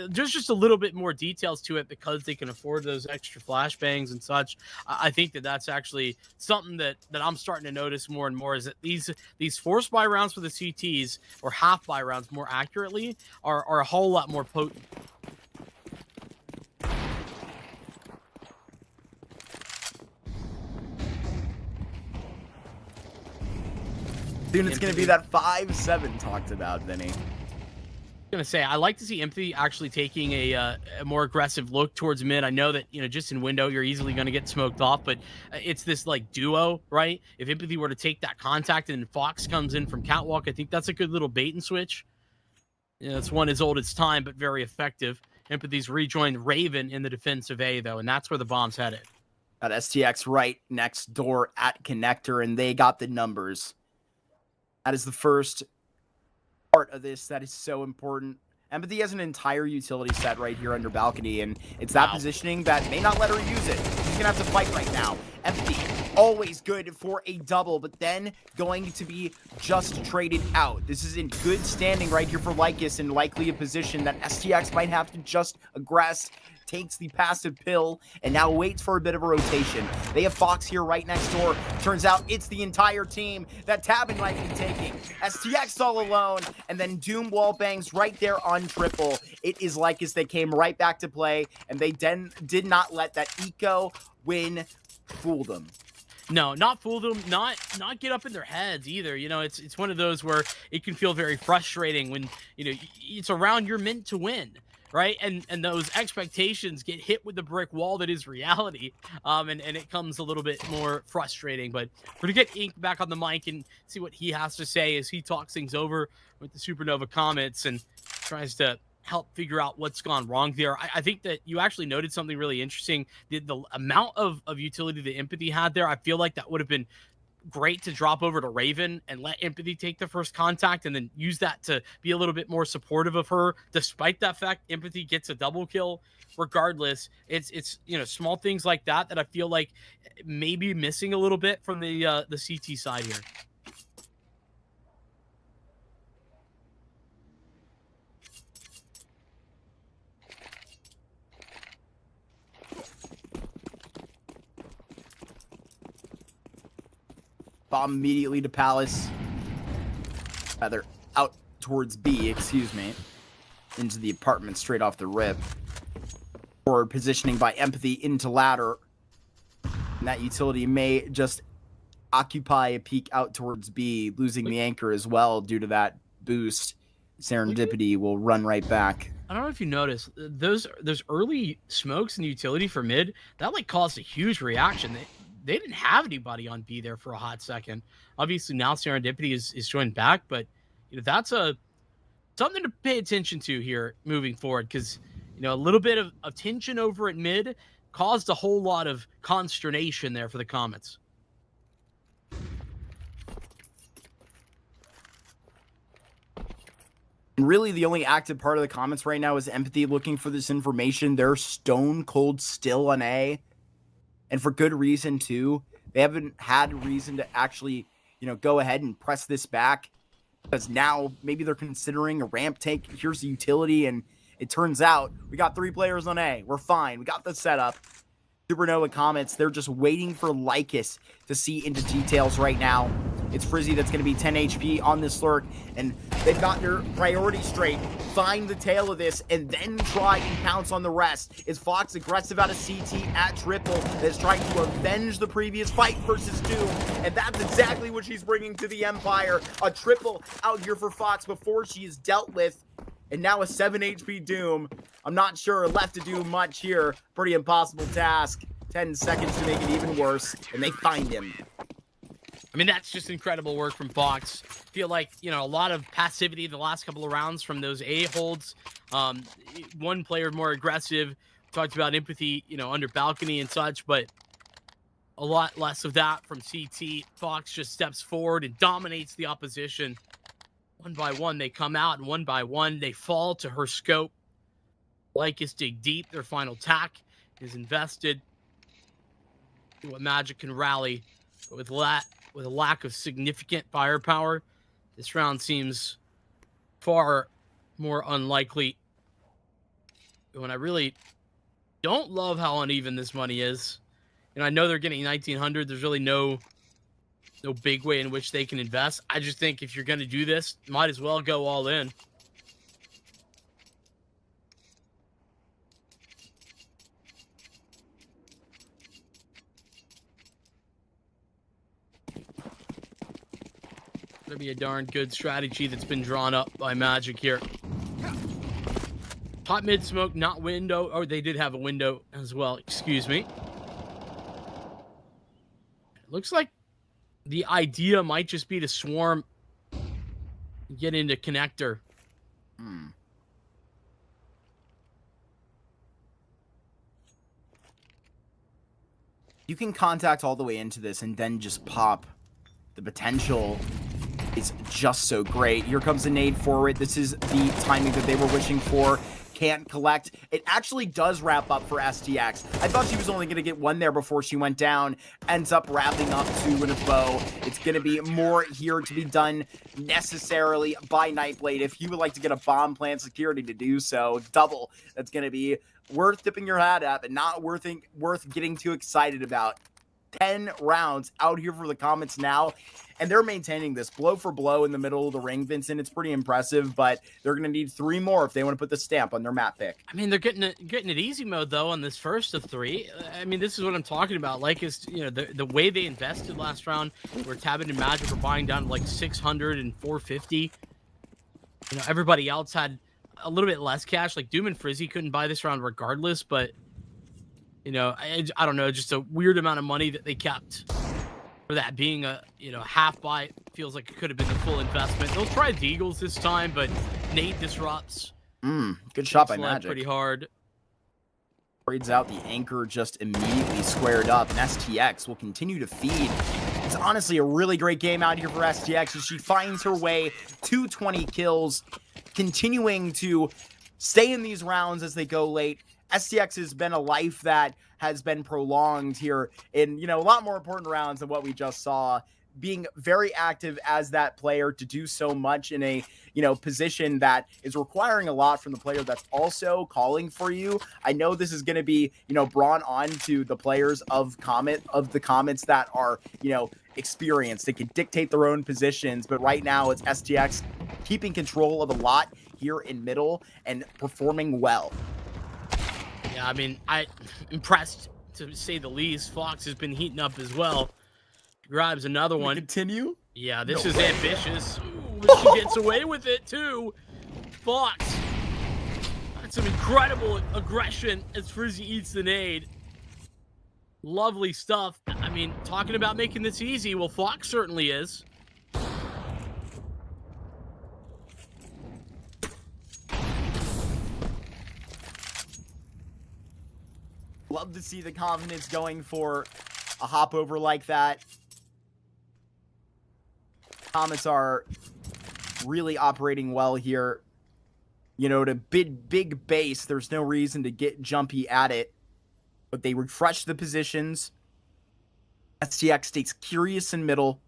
there's just a little bit more details to it because they can afford those extra flashbangs and such. I think that that's actually something that I'm starting to notice more and more, is that these force buy rounds for the CTs, or half buy rounds more accurately, are a whole lot more potent. Soon it's going to be that 5-7 talked about, Vinny. I'm gonna say I like to see Empathy actually taking a more aggressive look towards mid. I know that just in window you're easily gonna get smoked off, but it's this like duo, right? If Empathy were to take that contact and then Fox comes in from catwalk, I think that's a good little bait and switch. It's one as old as time, but very effective. Empathy's rejoined Raven in the defensive A though, and that's where the bomb's headed. Got STX right next door at connector, and they got the numbers. That is the first part of this that is so important. Empathy has an entire utility set right here under balcony, and it's that positioning that may not let her use it. She's gonna have to fight right now. Empathy, always good for a double, but then going to be just traded out. This is in good standing right here for Lycus, and likely a position that STX might have to just aggress. Takes the passive pill and now waits for a bit of a rotation. They have Fox here right next door. Turns out it's the entire team that Tabin might be taking. STX all alone, and then Doom wall bangs right there on triple. It is Lycus that came right back to play, and they did not let that eco win fool them. No, not fool them, not get up in their heads either. It's one of those where it can feel very frustrating when, it's a round you're meant to win. Right, and those expectations get hit with the brick wall that is reality, and it comes a little bit more frustrating. But we're gonna get Ink back on the mic and see what he has to say as he talks things over with the Supernova Comets and tries to help figure out what's gone wrong there. I think that you actually noted something really interesting. The amount of utility that Empathy had there, I feel like that would have been great to drop over to Raven and let Empathy take the first contact and then use that to be a little bit more supportive of her. Despite that fact, Empathy gets a double kill. Regardless, it's small things like that I feel like maybe missing a little bit from the CT side here. Bomb immediately to Palace. Rather, out towards B, excuse me. Into the apartment straight off the rip. Forward positioning by Empathy into ladder. And that utility may just occupy a peek out towards B, losing the anchor as well due to that boost. Serendipity will run right back. I don't know if you noticed, those early smokes in utility for mid, that like caused a huge reaction. They didn't have anybody on B there for a hot second. Obviously now Serendipity is joined back, but that's something to pay attention to here moving forward, because a little bit of tension over at mid caused a whole lot of consternation there for the Comets. And really the only active part of the Comets right now is Empathy looking for this information. They're stone cold still on A. And for good reason, too. They haven't had reason to actually, go ahead and press this back. Because now maybe they're considering a ramp take. Here's the utility. And it turns out we got 3 players on A. We're fine. We got the setup. Supernova Comets, they're just waiting for Lycus to see into details right now. It's Frizzy that's going to be 10 HP on this lurk, and they've got their priorities straight. Find the tail of this, and then try and pounce on the rest. Is Fox aggressive out of CT at triple that's trying to avenge the previous fight versus Doom, and that's exactly what she's bringing to the Empire. A triple out here for Fox before she is dealt with. And now a 7 HP Doom. I'm not sure left to do much here. Pretty impossible task. 10 seconds to make it even worse. And they find him. I mean, that's just incredible work from Fox. Feel like, you know, a lot of passivity the last couple of rounds from those A holds. One player more aggressive. Talked about empathy, you know, under balcony and such, but a lot less of that from CT. Fox just steps forward and dominates the opposition. One by one, they come out, and one by one, they fall to her scope. Lycus dig deep. Their final tack is invested. See what Magic can rally. But with a lack of significant firepower, this round seems far more unlikely. When I really don't love how uneven this money is. You know, I know they're getting 1,900. There's really no big way in which they can invest. I just think if you're going to do this, might as well go all in. Gonna be a darn good strategy that's been drawn up by Magic here. Top mid smoke, not window. Oh, they did have a window as well. Excuse me. It looks like the idea might just be to swarm, get into connector. You can contact all the way into this and then just pop. The potential is just so great. Here comes a nade forward. This is the timing that they were wishing for. Can't collect. It actually does wrap up for STX. I thought she was only going to get one there before she went down. Ends up wrapping up two with a bow. It's going to be more here to be done necessarily by Nightblade. If you would like to get a bomb plant security to do so, double. That's going to be worth tipping your hat at, but not worth getting too excited about. 10 rounds out here for the Comets now, and they're maintaining this blow for blow in the middle of the ring, Vincent. It's pretty impressive, but they're going to need 3 more if they want to put the stamp on their map pick. I mean, they're getting it easy mode, though, on this first of 3. I mean, this is what I'm talking about. Like, it's, you know, the way they invested last round, where Tabit and Magic were buying down to like 600 and 450. You know, everybody else had a little bit less cash. Like, Doom and Frizzy couldn't buy this round regardless, but you know, I don't know, just a weird amount of money that they kept for that being a, you know, half buy. Feels like it could have been the full investment. They'll try the Eagles this time, but Nate disrupts. Good shot by Magic. Pretty hard. Trades out the anchor, just immediately squared up, and STX will continue to feed. It's honestly a really great game out here for STX as she finds her way to 20 kills, continuing to stay in these rounds as they go late. STX has been a life that has been prolonged here in, you know, a lot more important rounds than what we just saw. Being very active as that player to do so much in a, you know, position that is requiring a lot from the player that's also calling for you. I know this is going to be, you know, brought on to the players of the Comets that are, you know, experienced. They can dictate their own positions, but right now it's STX keeping control of a lot here in middle and performing well. Yeah, I mean, I'm impressed to say the least. Fox has been heating up as well. Grabs another one. Continue? Yeah, this is ambitious. Ooh, but she gets away with it too. Fox. That's some incredible aggression as Frizzy eats the nade. Lovely stuff. I mean, talking about making this easy, well, Fox certainly is. Love to see the confidence going for a hop over like that. Comets are really operating well here. You know, to big base, there's no reason to get jumpy at it. But they refresh the positions. STX stays curious in middle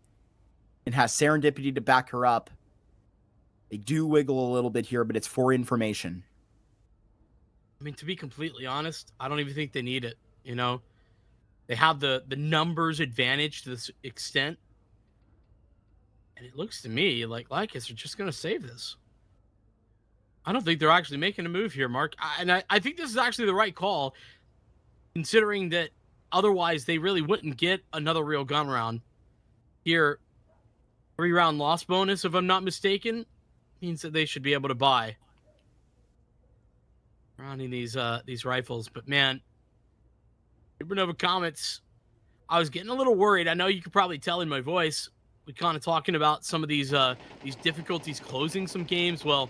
and has serendipity to back her up. They do wiggle a little bit here, but it's for information. I mean, to be completely honest, I don't even think they need it. You know, they have the numbers advantage to this extent. And it looks to me like Lycus are just going to save this. I don't think they're actually making a move here, Mark. I think this is actually the right call, considering that otherwise they really wouldn't get another real gun round. Here, 3-round loss bonus, if I'm not mistaken, means that they should be able to buy. Rounding these rifles, but man, Supernova Comets, I was getting a little worried. I know you could probably tell in my voice. we kind of talking about some of these difficulties closing some games. Well,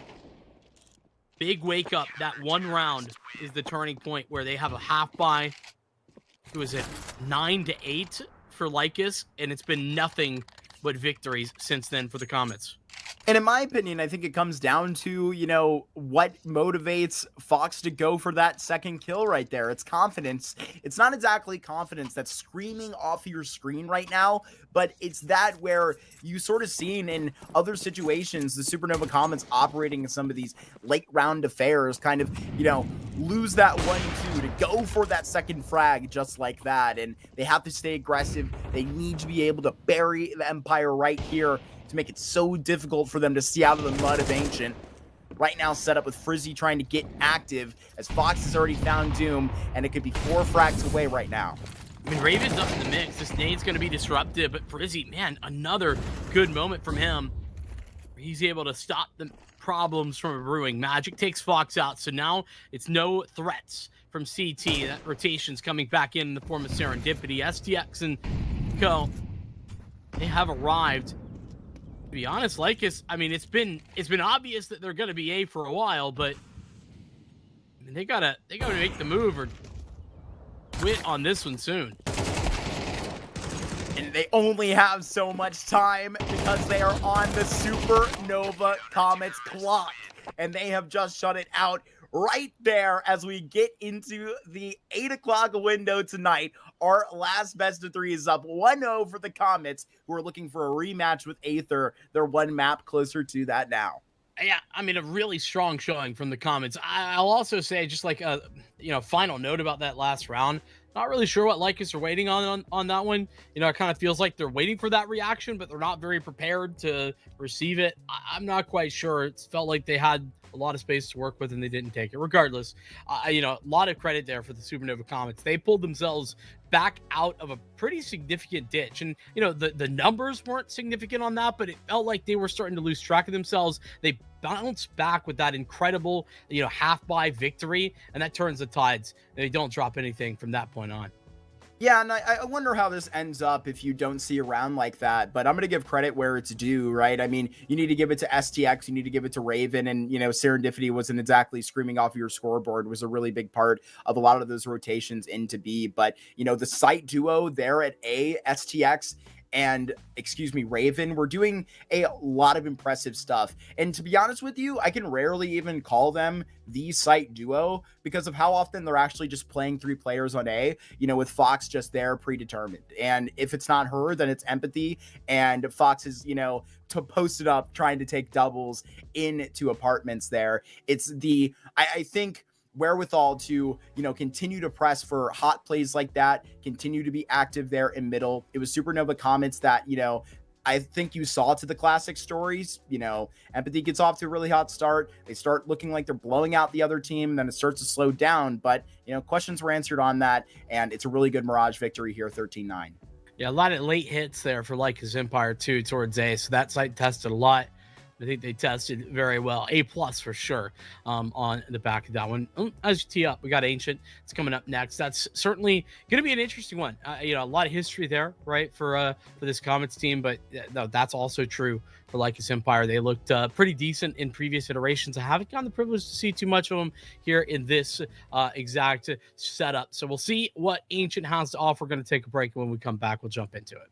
big wake up. That one round is the turning point where they have a half buy. It was at 9-8 for Lycus, and it's been nothing but victories since then for the Comets. And in my opinion, I think it comes down to, you know, what motivates Fox to go for that second kill right there. It's confidence. It's not exactly confidence that's screaming off your screen right now, but it's that where you sort of seen in other situations, the Supernova Comets operating in some of these late round affairs kind of, you know, lose that 1-2 to go for that second frag just like that. And they have to stay aggressive. They need to be able to bury the Empire right here to make it so difficult for them to see out of the mud of Ancient. Right now set up with Frizzy trying to get active as Fox has already found Doom, and it could be 4 frags away right now. I mean, Raven's up in the mix. This nade's going to be disruptive, but Frizzy, man, another good moment from him. He's able to stop the problems from brewing. Magic takes Fox out, so now it's no threats from CT. That rotation's coming back in the form of Serendipity. STX and Co, they have arrived. To be honest, Lycus, I mean, it's been obvious that they're going to be A for a while, but I mean, they gotta make the move or quit on this one soon. And they only have so much time because they are on the Supernova Comets clock, and they have just shut it out right there as we get into the 8 o'clock window tonight. Our last best of 3 is up 1-0 for the Comets, who are looking for a rematch with Aether. They're one map closer to that now. Yeah, I mean, a really strong showing from the Comets. I'll also say, just like a final note about that last round. Not really sure what Lycus are waiting on that one. You know, it kind of feels like they're waiting for that reaction, but they're not very prepared to receive it. I'm not quite sure. It felt like they had a lot of space to work with and they didn't take it. Regardless, a lot of credit there for the Supernova Comets. They pulled themselves back out of a pretty significant ditch, and the numbers weren't significant on that, but it felt like they were starting to lose track of themselves. They bounced back with that incredible half buy victory, and that turns the tides. They don't drop anything from that point on. Yeah, and I wonder how this ends up if you don't see a round like that, but I'm going to give credit where it's due, right? I mean, you need to give it to STX, you need to give it to Raven, and, Serendipity wasn't exactly screaming off your scoreboard, was a really big part of a lot of those rotations into B, but, the site duo there at A, STX, and Raven, we're doing a lot of impressive stuff. And to be honest with you, I can rarely even call them the site duo because of how often they're actually just playing 3 players on A, with Fox just there predetermined. And if it's not her, then it's Empathy. And Fox is, to post it up, trying to take doubles into apartments there. It's I think, wherewithal to continue to press for hot plays like that, continue to be active there in middle. It was Supernova Comets that I think you saw to the classic stories. Empathy gets off to a really hot start, they start looking like they're blowing out the other team, and then it starts to slow down, but questions were answered on that, and it's a really good Mirage victory here, 13-9. Yeah, a lot of late hits there for LycusEmpire too towards A, so that site tested a lot. I think they tested very well. A+ for sure on the back of that one. As you tee up, we got Ancient. It's coming up next. That's certainly going to be an interesting one. A lot of history there, right, for this Comets team, but no, that's also true for LycusEmpire. They looked pretty decent in previous iterations. I haven't gotten the privilege to see too much of them here in this exact setup. So we'll see what Ancient has to offer. We're going to take a break, and when we come back, we'll jump into it.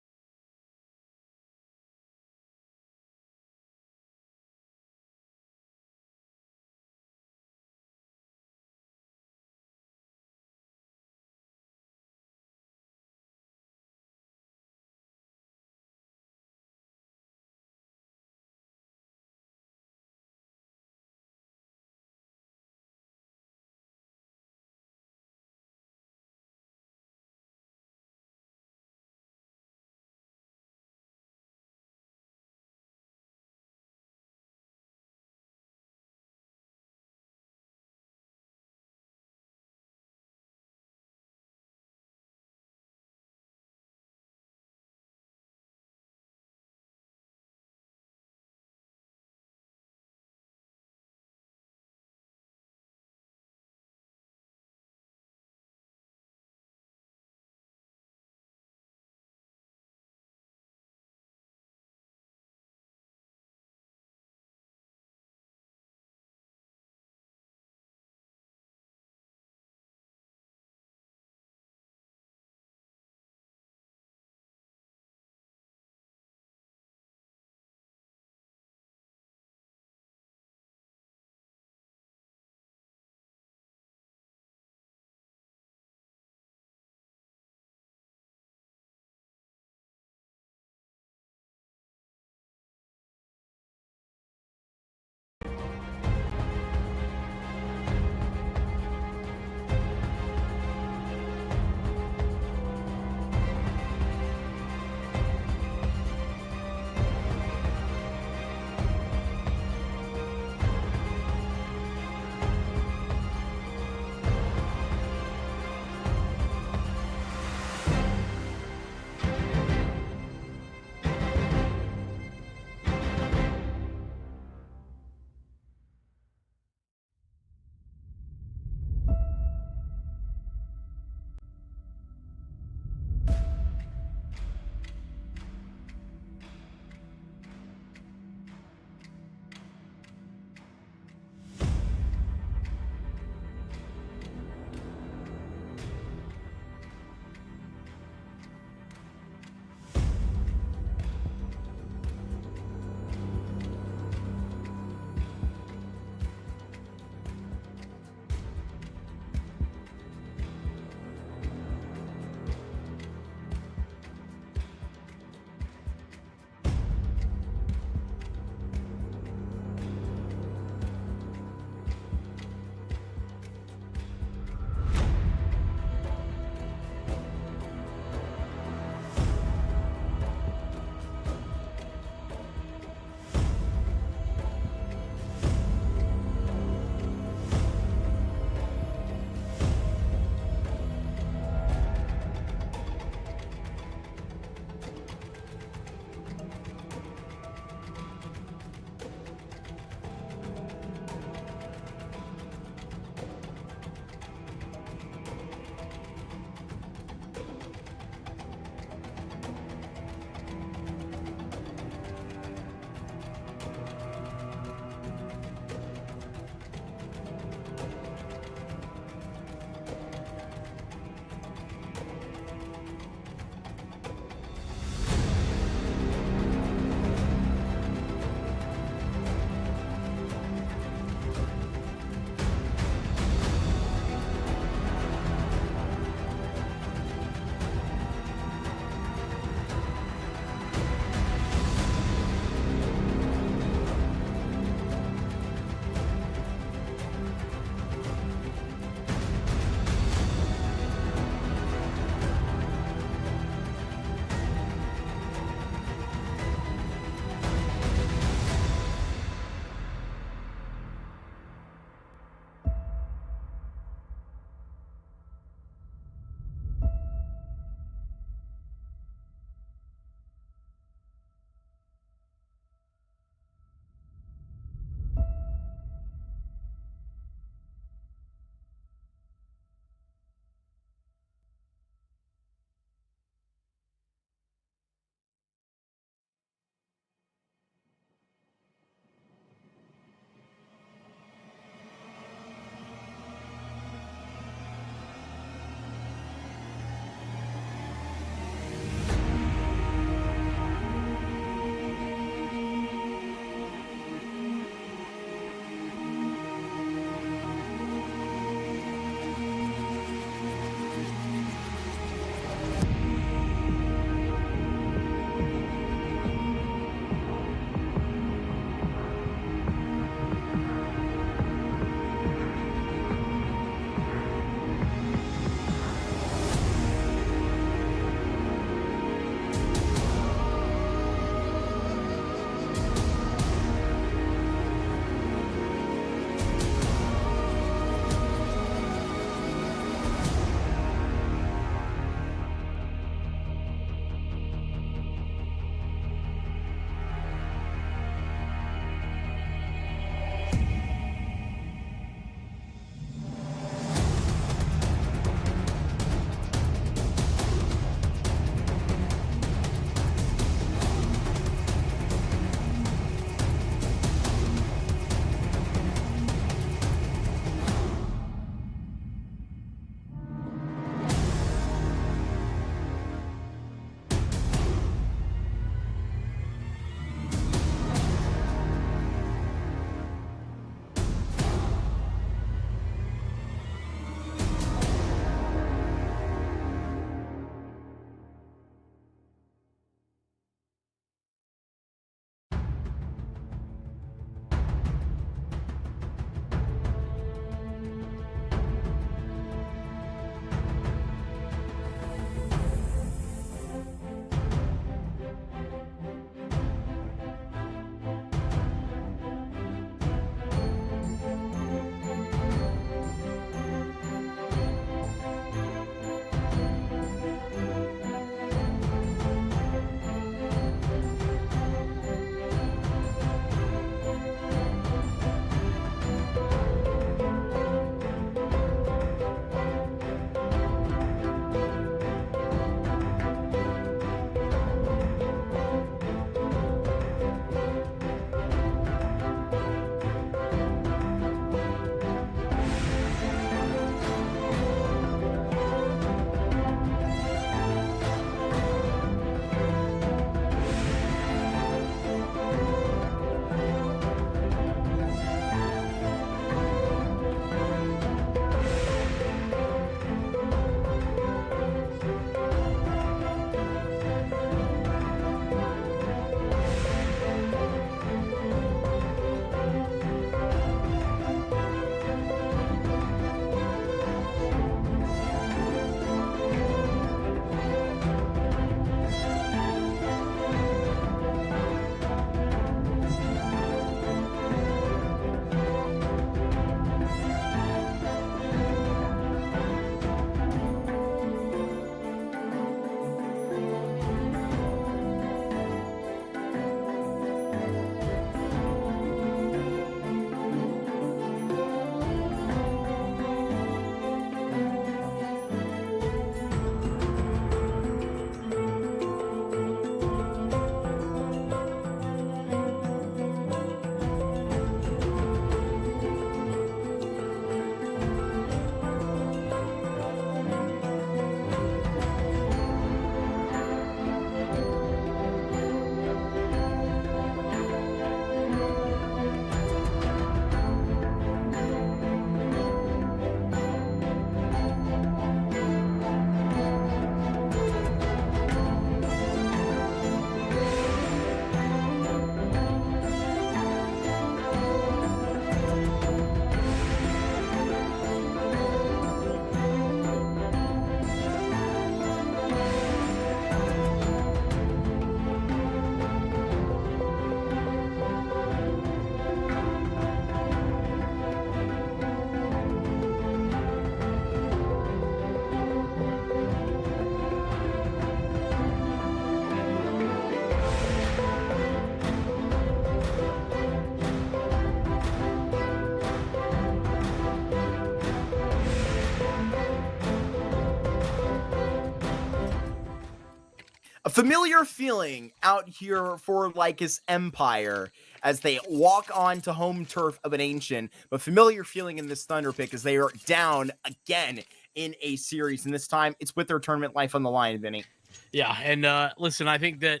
familiar feeling out here for LycusEmpire as they walk onto home turf of an Ancient, but familiar feeling in this Thunderpick as they are down again in a series, and this time it's with their tournament life on the line, Vinny. Yeah, and listen, I think that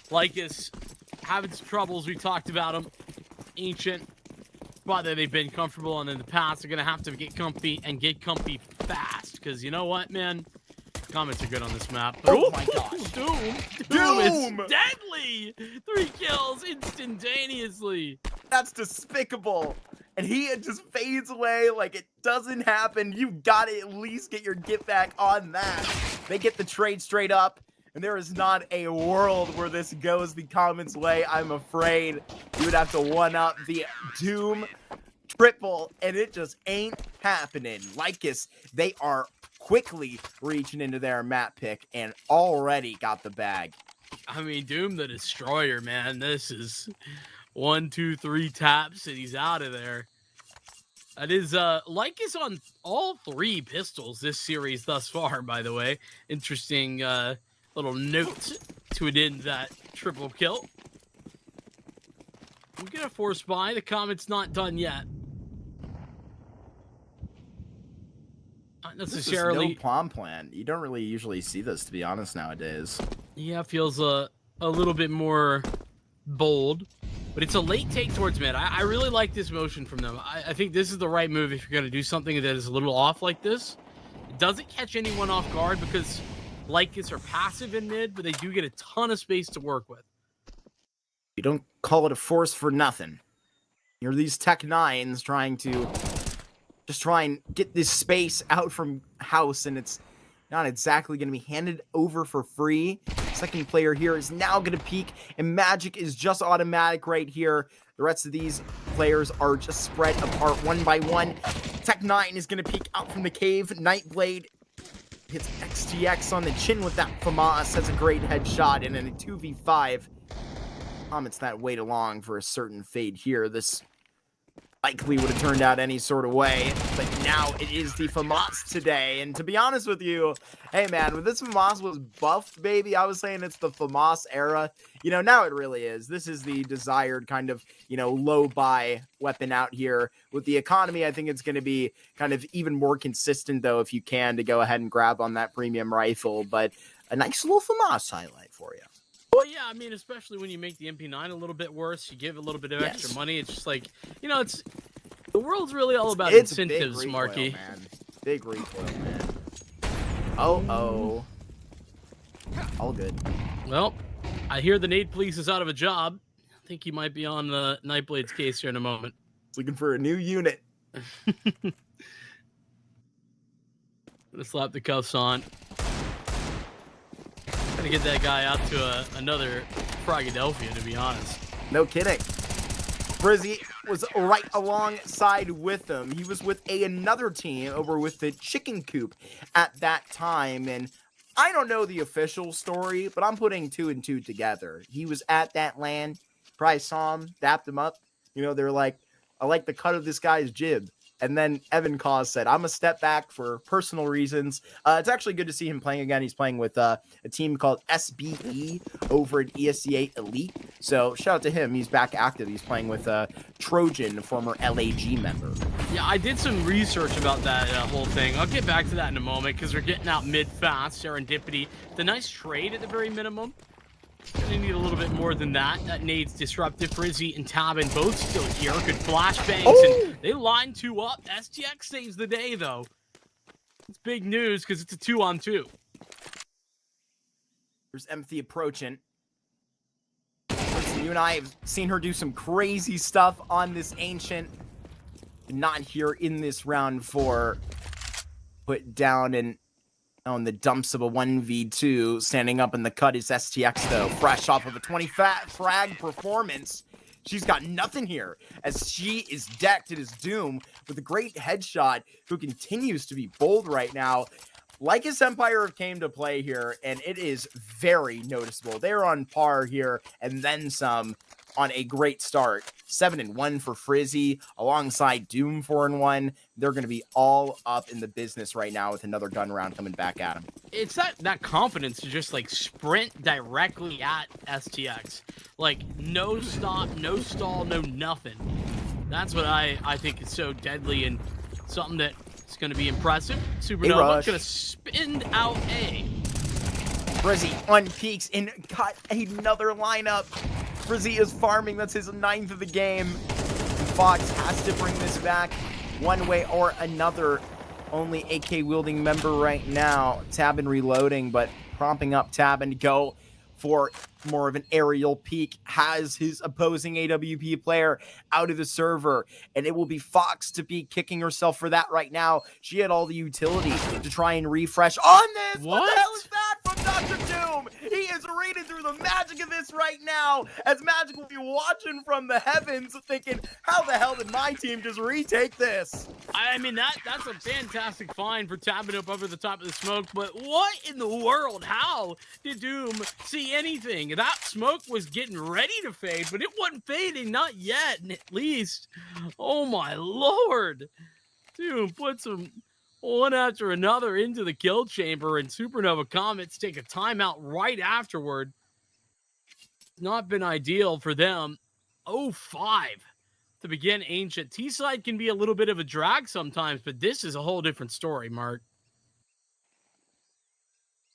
Lycus having some troubles. We talked about them. Ancient, whether they've been comfortable and in the past, they're going to have to get comfy and get comfy fast, because you know what, man? Comets are good on this map. But, Oh my gosh. Doom is deadly! 3 kills instantaneously. That's despicable. And he just fades away like it doesn't happen. You gotta at least get your get back on that. They get the trade straight up, and there is not a world where this goes the Comets' way. I'm afraid you would have to one-up the Doom triple, and it just ain't happening. Lycus, they are quickly reaching into their map pick and already got the bag. I mean, Doom the Destroyer, man. This is 1, 2, 3 taps, and he's out of there. That is Lycus on all 3 pistols this series thus far, by the way. Interesting little note to end that triple kill. We get a force buy. The Comet's not done yet. Not necessarily. This is no palm plan. You don't really usually see this, to be honest, nowadays. Yeah, feels a little bit more bold. But it's a late take towards mid. I really like this motion from them. I think this is the right move if you're going to do something that is a little off like this. It doesn't catch anyone off guard because Lycus are passive in mid, but they do get a ton of space to work with. You don't call it a force for nothing. You're these Tech 9s trying to just try and get this space out from house, and it's not exactly going to be handed over for free. Second player here is now going to peek, and Magic is just automatic right here. The rest of these players are just spread apart one by one. Tech 9 is going to peek out from the cave. Nightblade hits XTX on the chin with that FAMAS. Has a great headshot, and in a 2v5, Comets that wait along for a certain fate here. This likely would have turned out any sort of way, but now it is the FAMAS today. And to be honest with you, hey man, when this FAMAS was buffed, baby, I was saying it's the FAMAS era. You know, now it really is. This is the desired kind of, you know, low buy weapon out here. With the economy, I think it's going to be kind of even more consistent, though, if you can, to go ahead and grab on that premium rifle. But a nice little FAMAS highlight for you. Well, yeah, I mean, especially when you make the MP9 a little bit worse, you give a little bit of extra money. It's just like, you know, it's the world's really all about incentives, recoil, Marky. Man. Big recoil, man. Oh. All good. Well, I hear the nade police is out of a job. I think he might be on the Nightblade's case here in a moment. Looking for a new unit. Gonna slap the cuffs on. Gonna get that guy out to another Fragadelphia, to be honest. No kidding. Brizzy was right alongside with him. He was with another team over with the Chicken Coop at that time. And I don't know the official story, but I'm putting 2 and 2 together. He was at that LAN. Probably saw him, dapped him up. You know, they're like, I like the cut of this guy's jib. And then Evan Cause said, I'm a step back for personal reasons. It's actually good to see him playing again. He's playing with a team called SBE over at ESC8 Elite. So shout out to him. He's back active. He's playing with Trojan, a former LAG member. Yeah, I did some research about that whole thing. I'll get back to that in a moment because we're getting out mid-fast. Serendipity. The nice trade at the very minimum. Gonna need a little bit more than that. That nade's disruptive. Brizzy and Tabin both still here. Good flashbangs, and they line 2 up. STX saves the day, though. It's big news because it's a 2-on-2. There's Empathy approaching. Listen, you and I have seen her do some crazy stuff on this Ancient. Not here in this round 4. Put down and on the dumps of a 1v2. Standing up in the cut is STX, though. Fresh off of a 20 frag performance. She's got nothing here as she is decked. It is Doom with a great headshot who continues to be bold right now. LycusEmpire came to play here, and it is very noticeable. They're on par here and then some. on a great start. 7-1 for Frizzy alongside Doom 4-1. They're going to be all up in the business right now with another gun round coming back at them. It's that confidence to just like sprint directly at STX. Like no stop, no stall, no nothing. That's what I think is so deadly and something that's going to be impressive. Supernova going to spin out A. Frizzy on peaks and got another lineup. Frizzy is farming. That's his 9th of the game. Fox has to bring this back one way or another. Only AK wielding member right now. Tabin reloading, but prompting up Tabin to go for more of an aerial peek. Has his opposing AWP player out of the server, and it will be Fox to be kicking herself for that right now. She had all the utility to try and refresh on this. What the hell is that from Dr. Doom? He is reading through the magic of this right now, as Magic will be watching from the heavens thinking, how the hell did my team just retake this? I mean, that's a fantastic find for tapping up over the top of the smoke, but what in the world? How did Doom see anything? That smoke was getting ready to fade, but it wasn't fading, not yet, at least. Oh my lord. Doom put some one after another into the kill chamber, and Supernova Comets take a timeout right afterward. Not been ideal for them. 0-5 to begin Ancient. T-side can be a little bit of a drag sometimes, but this is a whole different story, Mark.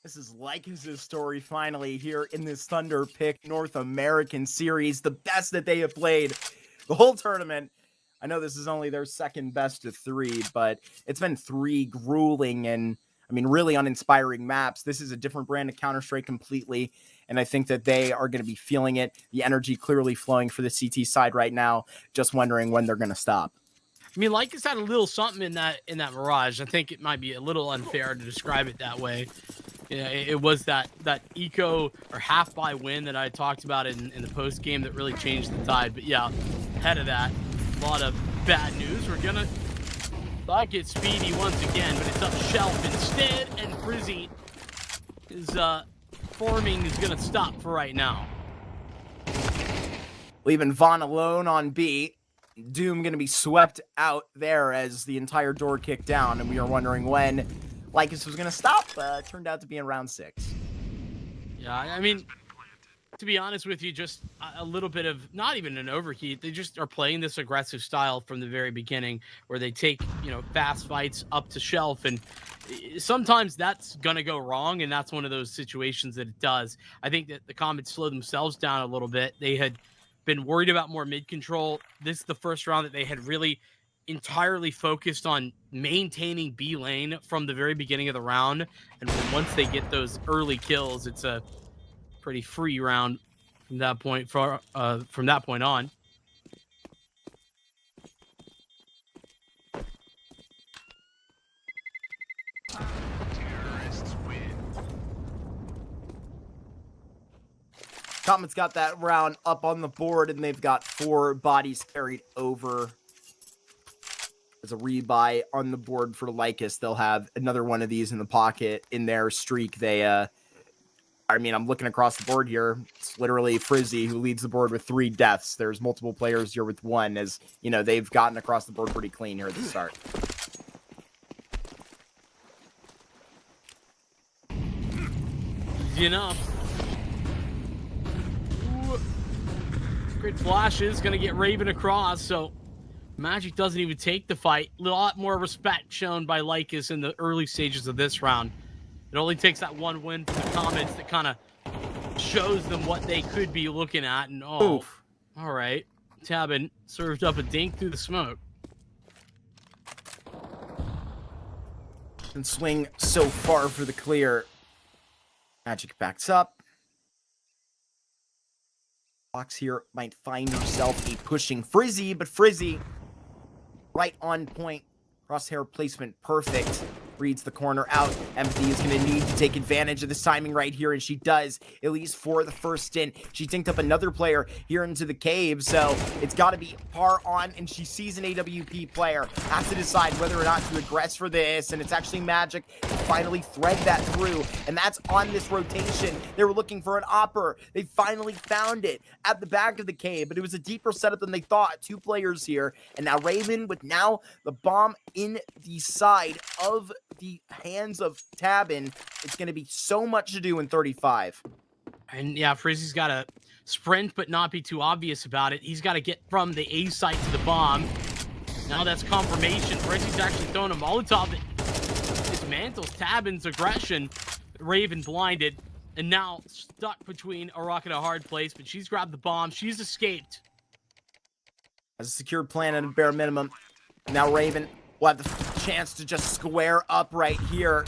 This is Lycus' story finally here in this Thunderpick North American series. The best that they have played the whole tournament. I know this is only their second best of 3, but it's been 3 grueling and, I mean, really uninspiring maps. This is a different brand of Counter-Strike completely, and I think that they are going to be feeling it. The energy clearly flowing for the CT side right now, just wondering when they're going to stop. I mean, Lycus had a little something in that Mirage. I think it might be a little unfair to describe it that way. Yeah, it was that eco or half buy win that I talked about in the post game that really changed the tide. But yeah, ahead of that, a lot of bad news. We're gonna get Speedy once again, but it's up Shelf instead, and Frizzy is forming is gonna stop for right now. Leaving Vaughn alone on B. Doom gonna be swept out there as the entire door kicked down, and we are wondering when Lycus was going to stop. Turned out to be in round 6. Yeah, I mean, to be honest with you, just a little bit of, not even an overheat. They just are playing this aggressive style from the very beginning where they take, fast fights up to Shelf. And sometimes that's going to go wrong, and that's one of those situations that it does. I think that the Comets slowed themselves down a little bit. They had been worried about more mid-control. This is the first round that they had really entirely focused on maintaining B lane from the very beginning of the round, and once they get those early kills, it's a pretty free round from that point on. Comets got that round up on the board, and they've got 4 bodies carried over. As a rebuy on the board for Lycus. They'll have another one of these in the pocket in their streak. I'm looking across the board here. It's literally Frizzy who leads the board with 3 deaths. There's multiple players here with 1, as they've gotten across the board pretty clean here at the start. Easy enough. Ooh. Great flashes, gonna get Raven across, so Magic doesn't even take the fight. A lot more respect shown by Lycus in the early stages of this round. It only takes that one win for the Comets that kind of shows them what they could be looking at. And all right. Tabin served up a dink through the smoke. And swing so far for the clear. Magic backs up. Fox here might find herself a pushing Frizzy, but Frizzy right on point. Crosshair placement perfect. reads the corner out. Empathy is going to need to take advantage of this timing right here, and she does, at least for the first stint. She tinked up another player here into the cave, so it's got to be par on, and she sees an AWP player. Has to decide whether or not to aggress for this, and it's actually Magic to finally thread that through, and that's on this rotation. They were looking for an opper. They finally found it at the back of the cave, but it was a deeper setup than they thought. 2 players here, and now Raven with now the bomb in the side of the hands of Tabin. It's going to be so much to do in 35. And yeah, Frizzy's got to sprint, but not be too obvious about it. He's got to get from the A site to the bomb. Now that's confirmation. Frizzy's actually throwing a Molotov that dismantles Tabin's aggression. Raven blinded, and now stuck between a rock and a hard place, but she's grabbed the bomb. She's escaped. As a secured plan at a bare minimum. Now Raven will have the chance to just square up right here.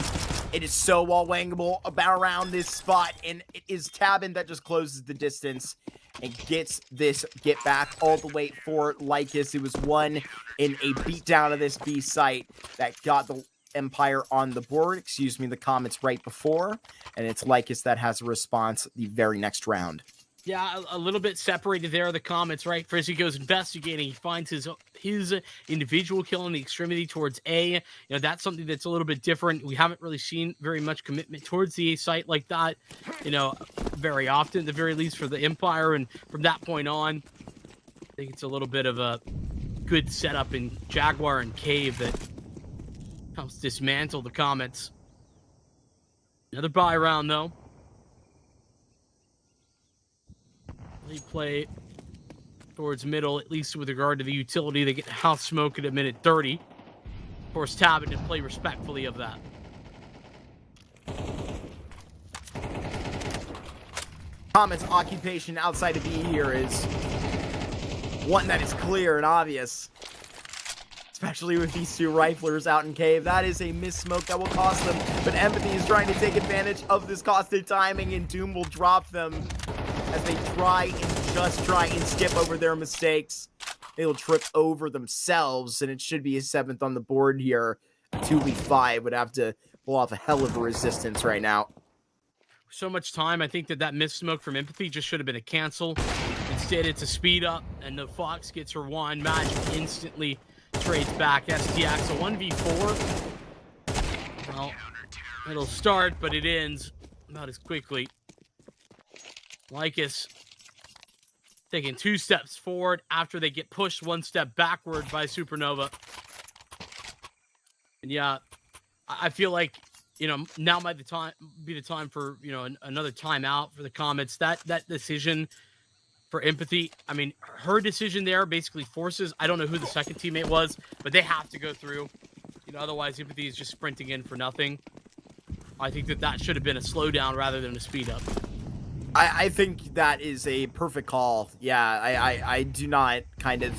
It is so wall-wangable about around this spot, and it is Tabin that just closes the distance and gets this get back all the way for Lycus. It was one in a beatdown of this B site that got the Empire on the board, the Comets right before, and it's Lycus that has a response the very next round. Yeah, a little bit separated there, the Comets, right? Frizzy goes investigating. He finds his individual kill in the extremity towards A. You know, that's something that's a little bit different. We haven't really seen very much commitment towards the A site like that, you know, very often, at the very least for the Empire. And from that point on, I think it's a little bit of a good setup in Jaguar and Cave that helps dismantle the Comets. Another buy round, though. They play towards middle, at least with regard to the utility. They get house smoke at a minute 30. Of course, Tabin to play respectfully of that. Comets' occupation outside of B here is one that is clear and obvious. Especially with these 2 riflers out in cave. That is a miss smoke that will cost them. But Empathy is trying to take advantage of this costed timing, and Doom will drop them as they try and skip over their mistakes. They will trip over themselves, and it should be a 7th on the board here. 2v5 would have to pull off a hell of a resistance right now. So much time. I think that miss smoke from Empathy just should have been a cancel. Instead, it's a speed up, and the Fox gets her one. Magic instantly trades back. STX, a 1v4. Well, it'll start, but it ends not as quickly. Lycus taking 2 steps forward after they get pushed 1 step backward by Supernova. And yeah, I feel like, you know, now might be the time for, you know, another timeout for the Comets. That decision for Empathy, I mean, her decision there basically forces, I don't know who the second teammate was, but they have to go through. You know, otherwise Empathy is just sprinting in for nothing. I think that should have been a slowdown rather than a speed up. I think that is a perfect call. Yeah, I do not kind of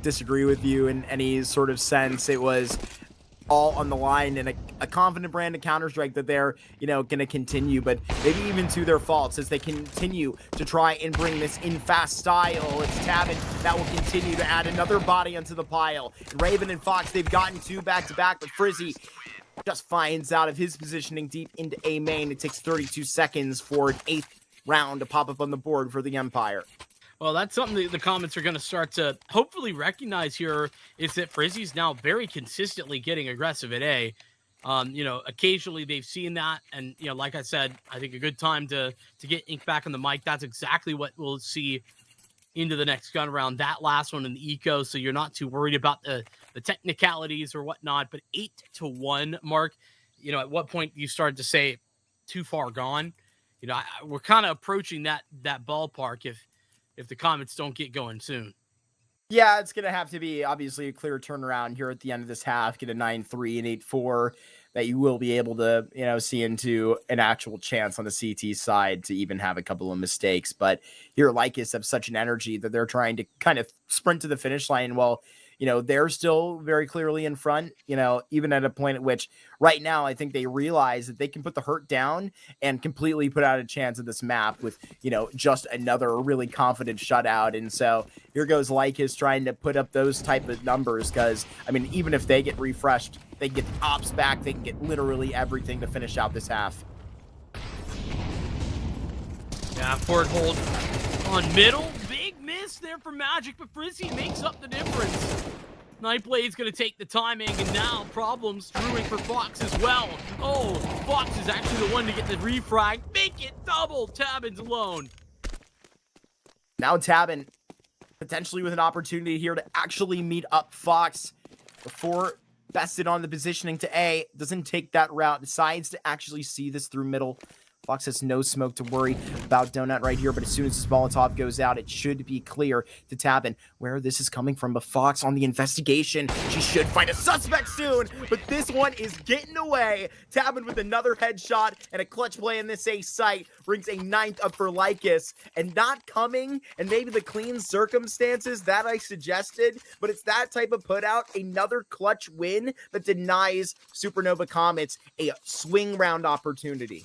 disagree with you in any sort of sense. It was all on the line, and a confident brand of Counter-Strike that they're, you know, going to continue, but maybe even to their faults as they continue to try and bring this in fast style. It's Tabin that will continue to add another body onto the pile. And Raven and Fox, they've gotten 2 back-to-back, but Frizzy just finds out of his positioning deep into A main. It takes 32 seconds for an 8th round to pop up on the board for the Empire. Well, that's something that the Comets are going to start to hopefully recognize here, is that Frizzy's now very consistently getting aggressive at A. You know, occasionally they've seen that, and, you know, like I said, I think a good time to get ink back on the mic. That's exactly what we'll see into the next gun round, that last one in the eco, so you're not too worried about the technicalities or whatnot. But 8-1, Mark, you know, at what point you started to say too far gone? You know, we're kind of approaching that ballpark if the Comets don't get going soon. Yeah, it's going to have to be obviously a clear turnaround here at the end of this half, get a 9-3 and 8-4 that you will be able to, you know, see into an actual chance on the CT side to even have a couple of mistakes. But here, Lycus have such an energy that they're trying to kind of sprint to the finish line while, you know, they're still very clearly in front, you know, even at a point at which right now I think they realize that they can put the hurt down and completely put out a chance of this map with, you know, just another really confident shutout. And so here goes Lycus trying to put up those type of numbers because, I mean, even if they get refreshed They can get the ops back. They can get literally everything to finish out this half. Yeah, forward hold on middle. Big miss there for Magic, but Frizzy makes up the difference. Nightblade's going to take the timing, and now problems brewing for Fox as well. Oh, Fox is actually the one to get the refrag. Make it double. Tabin's alone. Now Tabin potentially with an opportunity here to actually meet up Fox before bested on the positioning to A. Doesn't take that route. Decides to actually see this through middle. Fox has no smoke to worry about Donut right here, but as soon as this Molotov goes out, it should be clear to Tabin where this is coming from. But Fox on the investigation, she should find a suspect soon, but this one is getting away. Tabin with another headshot and a clutch play in this A site brings a 9th up for Lycus, and not coming, and maybe the clean circumstances that I suggested, but it's that type of put out, another clutch win that denies Supernova Comets a swing round opportunity.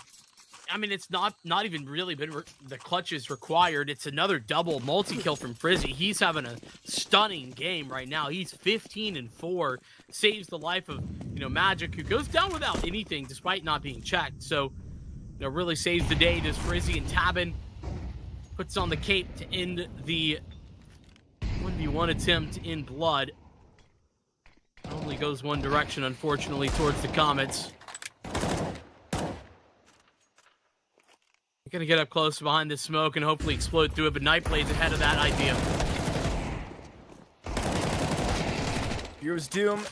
I mean, it's not even really been the clutches required. It's another double multi-kill from Frizzy. He's having a stunning game right now. He's 15-4, saves the life of, Magic, who goes down without anything despite not being checked. So, really saves the day. Does Frizzy, and Tabin puts on the cape to end the 1v1 attempt in blood. Only goes one direction, unfortunately, towards the Comets. Gonna get up close behind this smoke and hopefully explode through it, but Nightblade's ahead of that idea. Here's Doom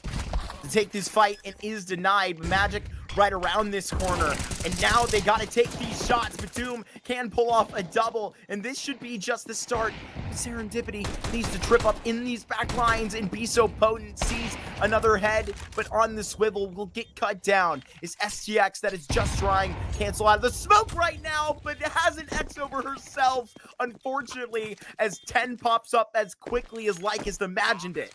to take this fight and is denied, but Magic right around this corner, and now they gotta take these shots, but Doom can pull off a double, and this should be just the start. Serendipity needs to trip up in these back lines and be so potent. Sees another head, but on the swivel will get cut down. It's STX that is just trying to cancel out of the smoke right now, but has an X over herself, unfortunately, as 10 pops up as quickly as Lycus imagined it.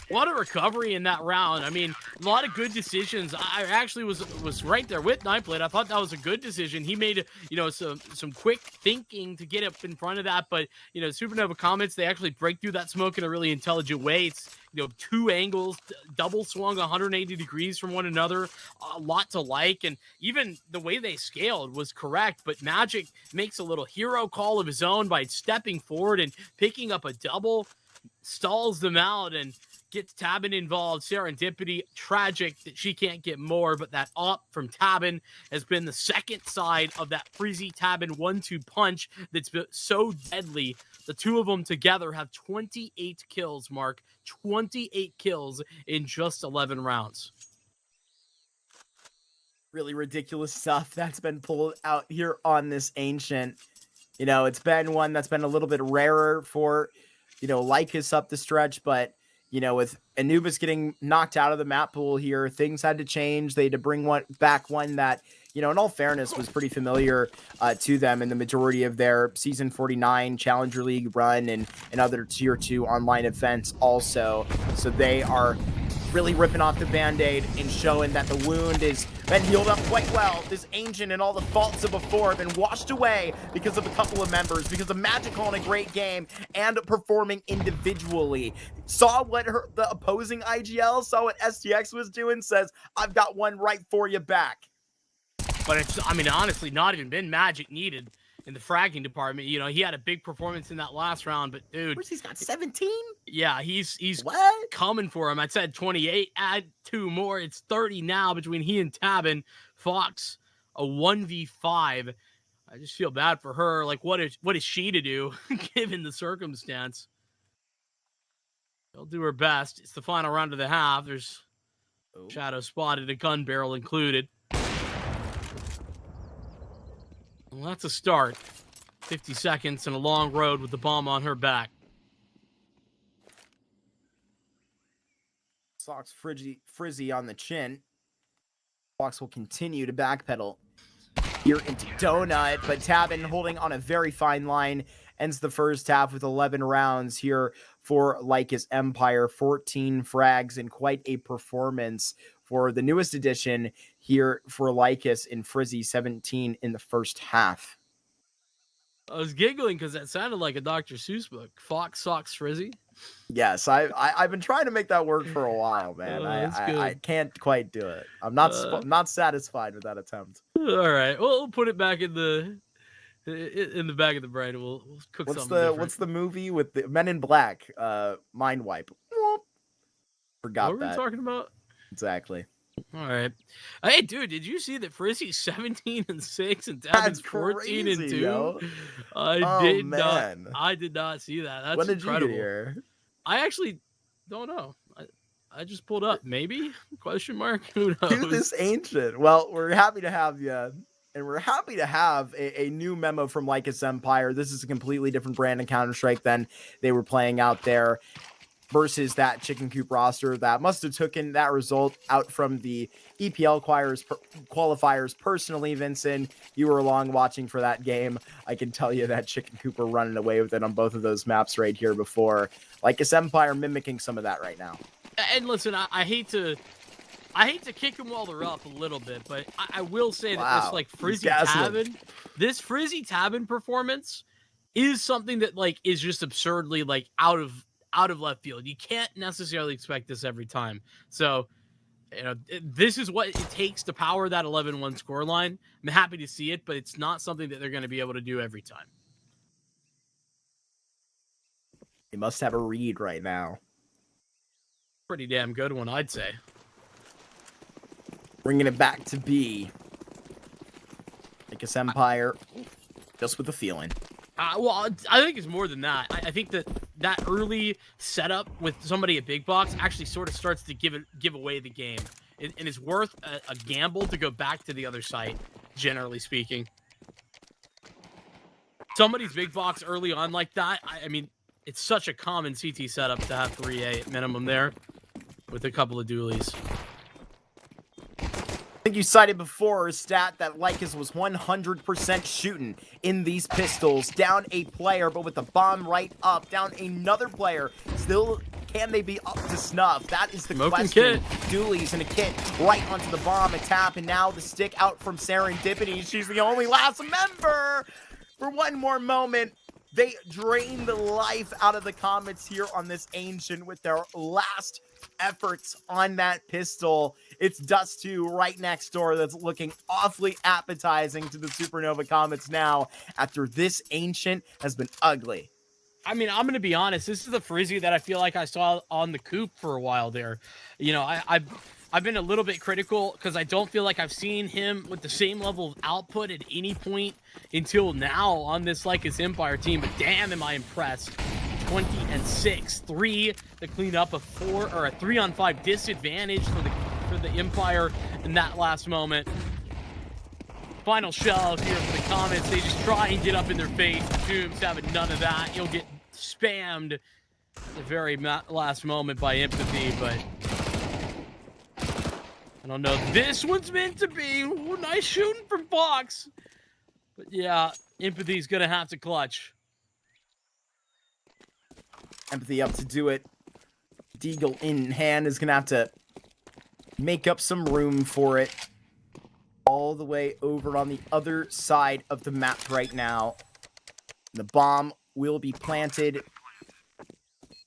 What a recovery in that round. I mean, a lot of good decisions. I actually was right there with Nightblade. I thought that was a good decision. He made, some quick thinking to get up in front of that, but, Supernova Comets, they actually break through that smoke in a really intelligent way. It's, two angles, double swung 180 degrees from one another, a lot to like, and even the way they scaled was correct, but Magic makes a little hero call of his own by stepping forward and picking up a double, stalls them out, and gets Tabin involved. Serendipity, tragic that she can't get more, but that op from Tabin has been the second side of that Frizzy Tabin 1-2 punch that's been so deadly. The two of them together have 28 kills, Mark. 28 kills in just 11 rounds. Really ridiculous stuff that's been pulled out here on this Ancient. It's been one that's been a little bit rarer for, Lycus up the stretch, but with Anubis getting knocked out of the map pool here, things had to change. They had to bring back one that, in all fairness, was pretty familiar to them in the majority of their Season 49 Challenger League run and other Tier 2 online events also. So they are really ripping off the Band-Aid and showing that the wound has been healed up quite well. This Ancient and all the faults of before have been washed away because of a couple of members, because of Magic calling a great game and performing individually. Saw what the opposing IGL, saw what STX was doing, says, I've got one right for you back. But it's, honestly, not even been Magic needed in the fragging department. He had a big performance in that last round, but dude, He's got 17? Yeah, he's What? coming for him. I said 28, add 2 more. It's 30 now between he and Tabin. Fox, a 1v5. I just feel bad for her. Like, what is she to do given the circumstance? She'll do her best. It's the final round of the half. There's shadow spotted, a gun barrel included. Well, that's a start. 50 seconds and a long road with the bomb on her back. Fox frizzy on the chin. Fox will continue to backpedal here into Donut, but Tabin holding on a very fine line. Ends the first half with 11 rounds here for LycusEmpire. 14 frags and quite a performance for the newest addition here for Lycus in Frizzy, 17 in the first half. I was giggling because that sounded like a Dr. Seuss book. Fox, Socks, Frizzy. Yes, I've been trying to make that work for a while, man. That's good. I can't quite do it. I'm not satisfied with that attempt. All right, well, we'll put it back in the back of the brain. We'll cook something different. What's the movie with the Men in Black? Mind wipe. Whoop. Forgot what were we talking about? Exactly. All right. Hey, dude, did you see that Frizzy's 17-6 and That's Tabin's 14-2? yo. I did not see that. That's when did incredible. you get here? I actually don't know. I just pulled up. Maybe? Question mark? Who knows? Do this ancient. Well, we're happy to have you. And we're happy to have a new memo from LycusEmpire. This is a completely different brand of Counter-Strike than they were playing out there versus that Chicken Coop roster that must have taken that result out from the EPL qualifiers personally. Vincent, you were along watching for that game. I can tell you that Chicken Coop were running away with it on both of those maps right here before. LycusEmpire mimiccing some of that right now. And listen, I hate to kick them while they're up a little bit, but I will say that this like Frizzy Tabin performance is something that like is just absurdly like out of left field. You can't necessarily expect this every time. So, you know, this is what it takes to power that 11-1 scoreline. I'm happy to see it, but it's not something that they're going to be able to do every time. They must have a read right now. Pretty damn good one, I'd say. Bringing it back to B. LycusEmpire, just with a feeling. Well, I think it's more than that. I think that early setup with somebody at Big Box actually sort of starts to give away the game. And it's worth a gamble to go back to the other site, generally speaking. Somebody's Big Box early on like that, I mean, it's such a common CT setup to have 3A at minimum there with a couple of dualies. I think you cited before a stat that Lycus was 100% shooting in these pistols. Down a player, but with the bomb right up. Down another player. Still, can they be up to snuff? That is the question. Dualies and a kit right onto the bomb. A tap, and now the stick out from Serendipity. She's the only last member. For one more moment, they drain the life out of the Comets here on this Ancient with their last efforts on that pistol. It's Dust 2 right next door that's looking awfully appetizing to the Supernova Comets now after this Ancient has been ugly. I mean, I'm going to be honest. This is the Frizzy that I feel like I saw on the Coop for a while there. You know, I've been a little bit critical because I don't feel like I've seen him with the same level of output at any point until now on this LycusEmpire team. But damn, am I impressed. 20-6, 3 to clean up a 3-on-5 disadvantage for the Empire in that last moment. Final shove here for the Comets. They just try and get up in their face. Tombs having none of that. He'll get spammed at the very last moment by Empathy, but I don't know. This one's meant to be. Ooh, nice shooting from Fox. But yeah, Empathy's going to have to clutch. Empathy up to do it. Deagle in hand is going to have to make up some room for it. All the way over on the other side of the map right now. The bomb will be planted.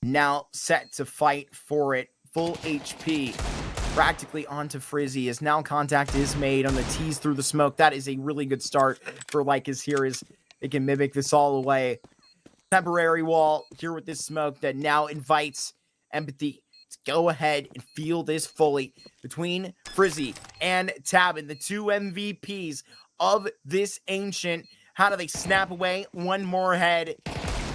Now set to fight for it. Full HP. Practically onto Frizzy as now contact is made on the tease through the smoke. That is a really good start for Lycus here as they can mimic this all away. Temporary wall here with this smoke that now invites Empathy to go ahead and feel this fully between Frizzy and Tabin, the two MVPs of this Ancient. How do they snap away one more head?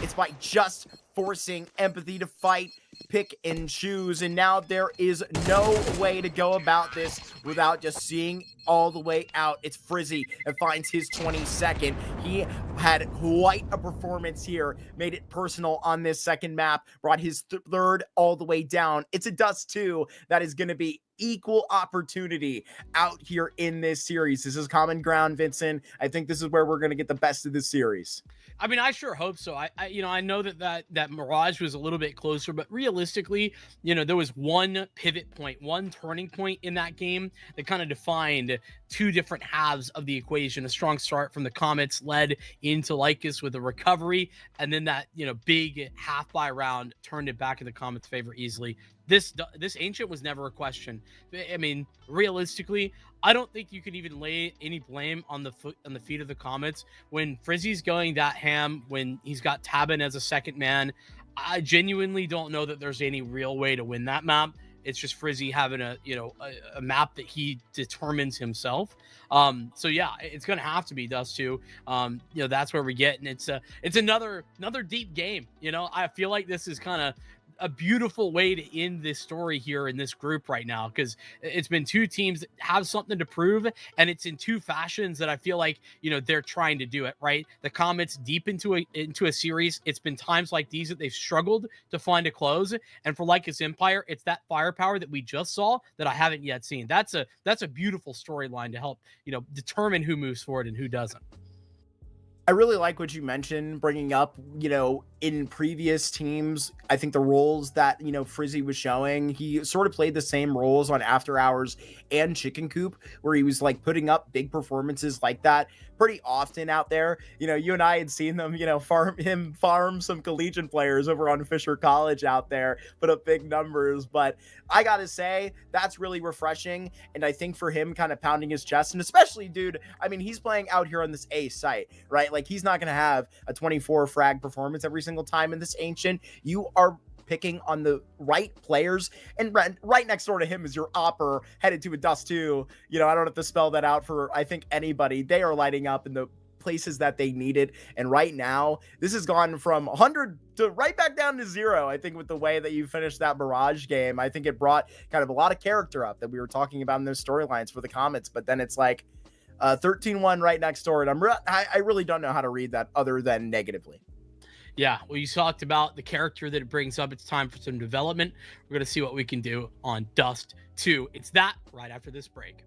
It's by just forcing Empathy to fight, pick and choose, and now there is no way to go about this without just seeing all the way out. It's Frizzy that finds his 22nd. He had quite a performance here, made it personal on this second map, brought his third all the way down. It's a Dust 2 that is going to be equal opportunity out here in this series. This is common ground, Vincent. I think this is where we're going to get the best of this series. I mean, I sure hope so. I know that Mirage was a little bit closer, but realistically, there was one pivot point, one turning point in that game that kind of defined two different halves of the equation. A strong start from the Comets led into Lycus with a recovery, and then that, big half buy round turned it back in the Comets' favor easily. This Ancient was never a question. I mean, realistically, I don't think you could even lay any blame on the feet of the Comets when Frizzy's going that ham, when he's got Tabin as a second man. I genuinely don't know that there's any real way to win that map. It's just Frizzy having a map that he determines himself. So yeah, it's gonna have to be Dust 2. That's where we get, and it's another deep game. I feel like this is kind of a beautiful way to end this story here in this group right now, because it's been two teams that have something to prove, and it's in two fashions that I feel like they're trying to do it right. The Comets deep into a series, it's been times like these that they've struggled to find a close, and for LycusEmpire, it's that firepower that we just saw that I haven't yet seen. That's a beautiful storyline to help determine who moves forward and who doesn't. I really like what you mentioned, bringing up, in previous teams, I think the roles that, Frizzy was showing, he sort of played the same roles on After Hours and Chicken Coop, where he was like putting up big performances like that pretty often out there. You and I had seen them, farm some collegiate players over on Fisher College out there, put up big numbers. But I gotta say, that's really refreshing. And I think for him kind of pounding his chest, and especially, dude, I mean, he's playing out here on this A site, right? Like, he's not going to have a 24 frag performance every single time in this Ancient. You are picking on the right players, and right next door to him is your Opper headed to a Dust 2. I don't have to spell that out for, I think, anybody. They are lighting up in the places that they needed, and right now this has gone from 100 to right back down to 0. I think with the way that you finished that Mirage game, I think it brought kind of a lot of character up that we were talking about in those storylines for the Comets. But then it's like 13-1 right next door, and I really don't know how to read that other than negatively. Yeah, well, you talked about the character that it brings up. It's time for some development. We're going to see what we can do on Dust 2. It's that right after this break.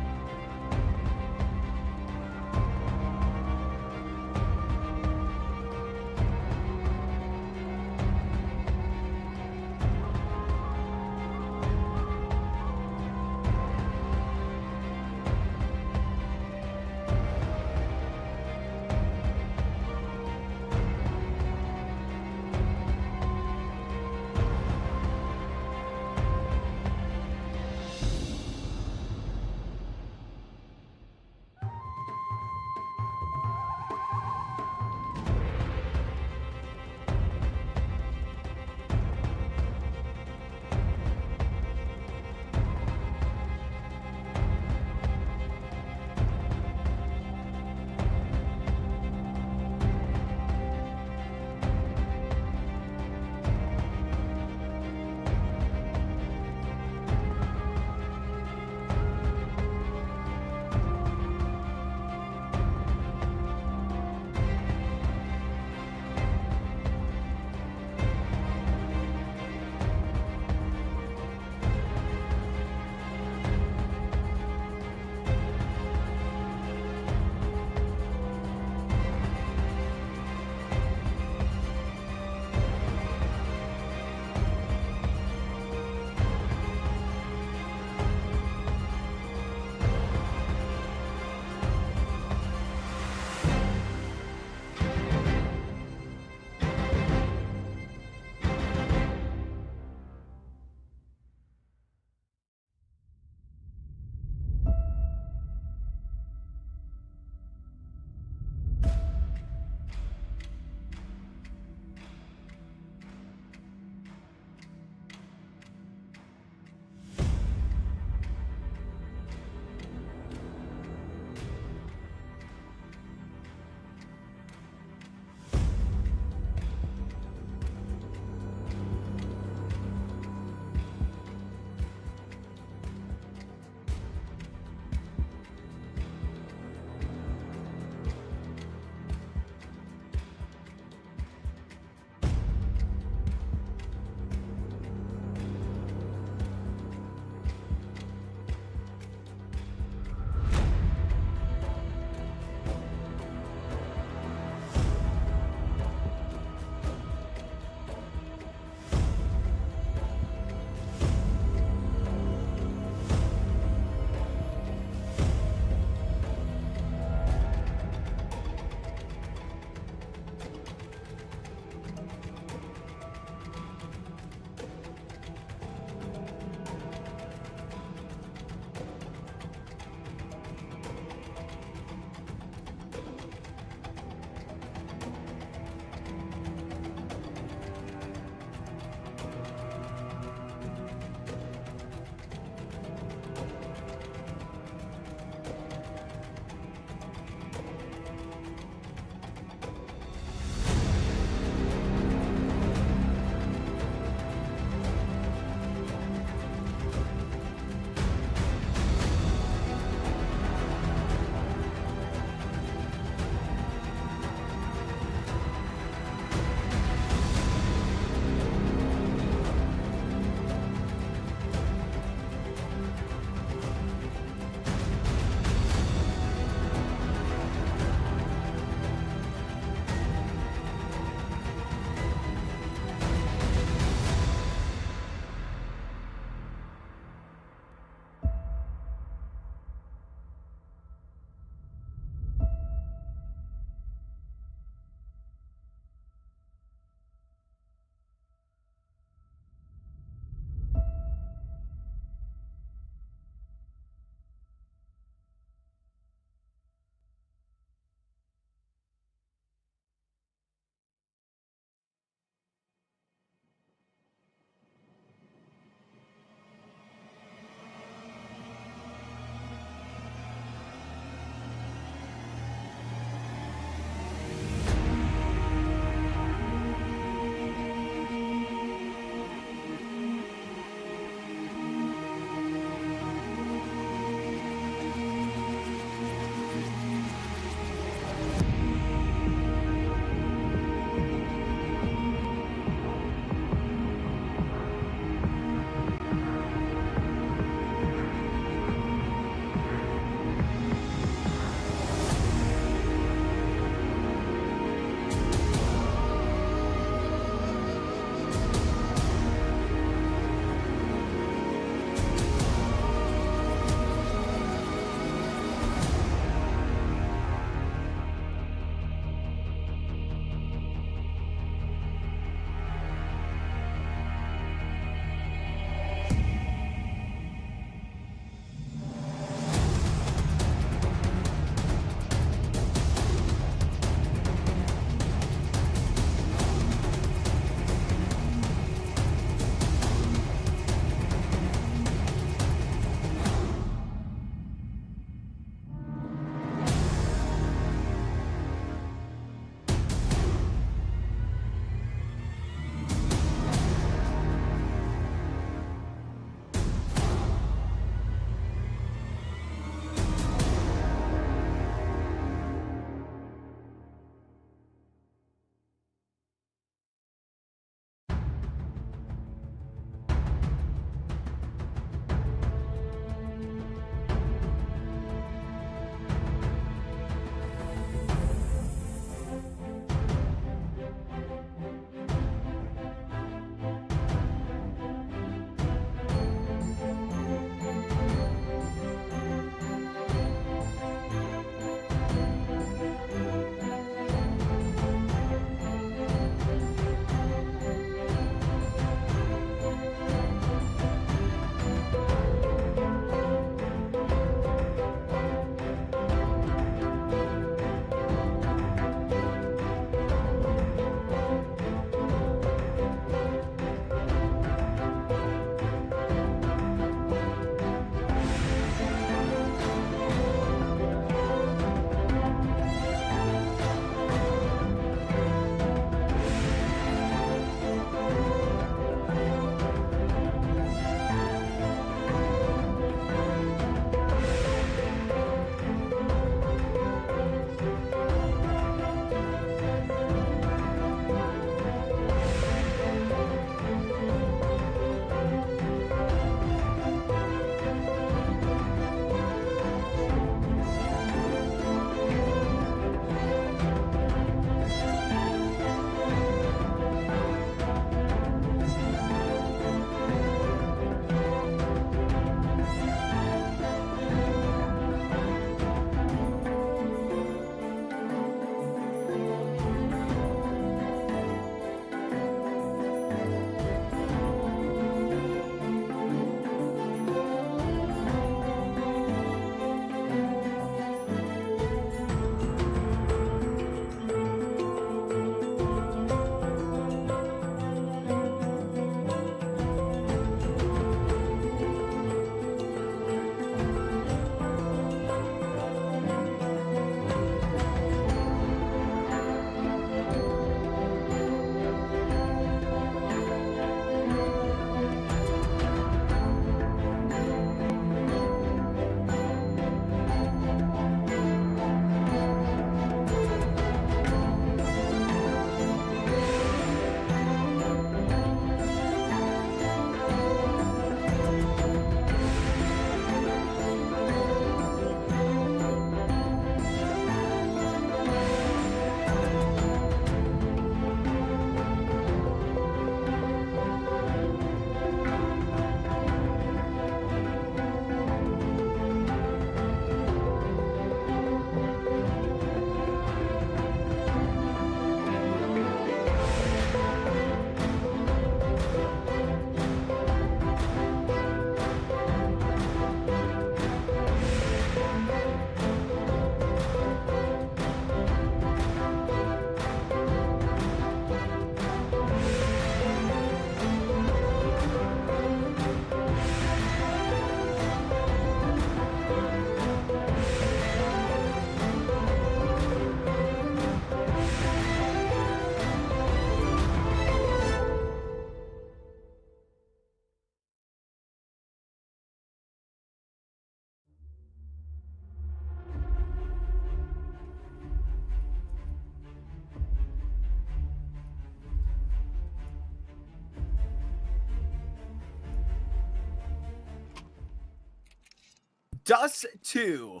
Dust 2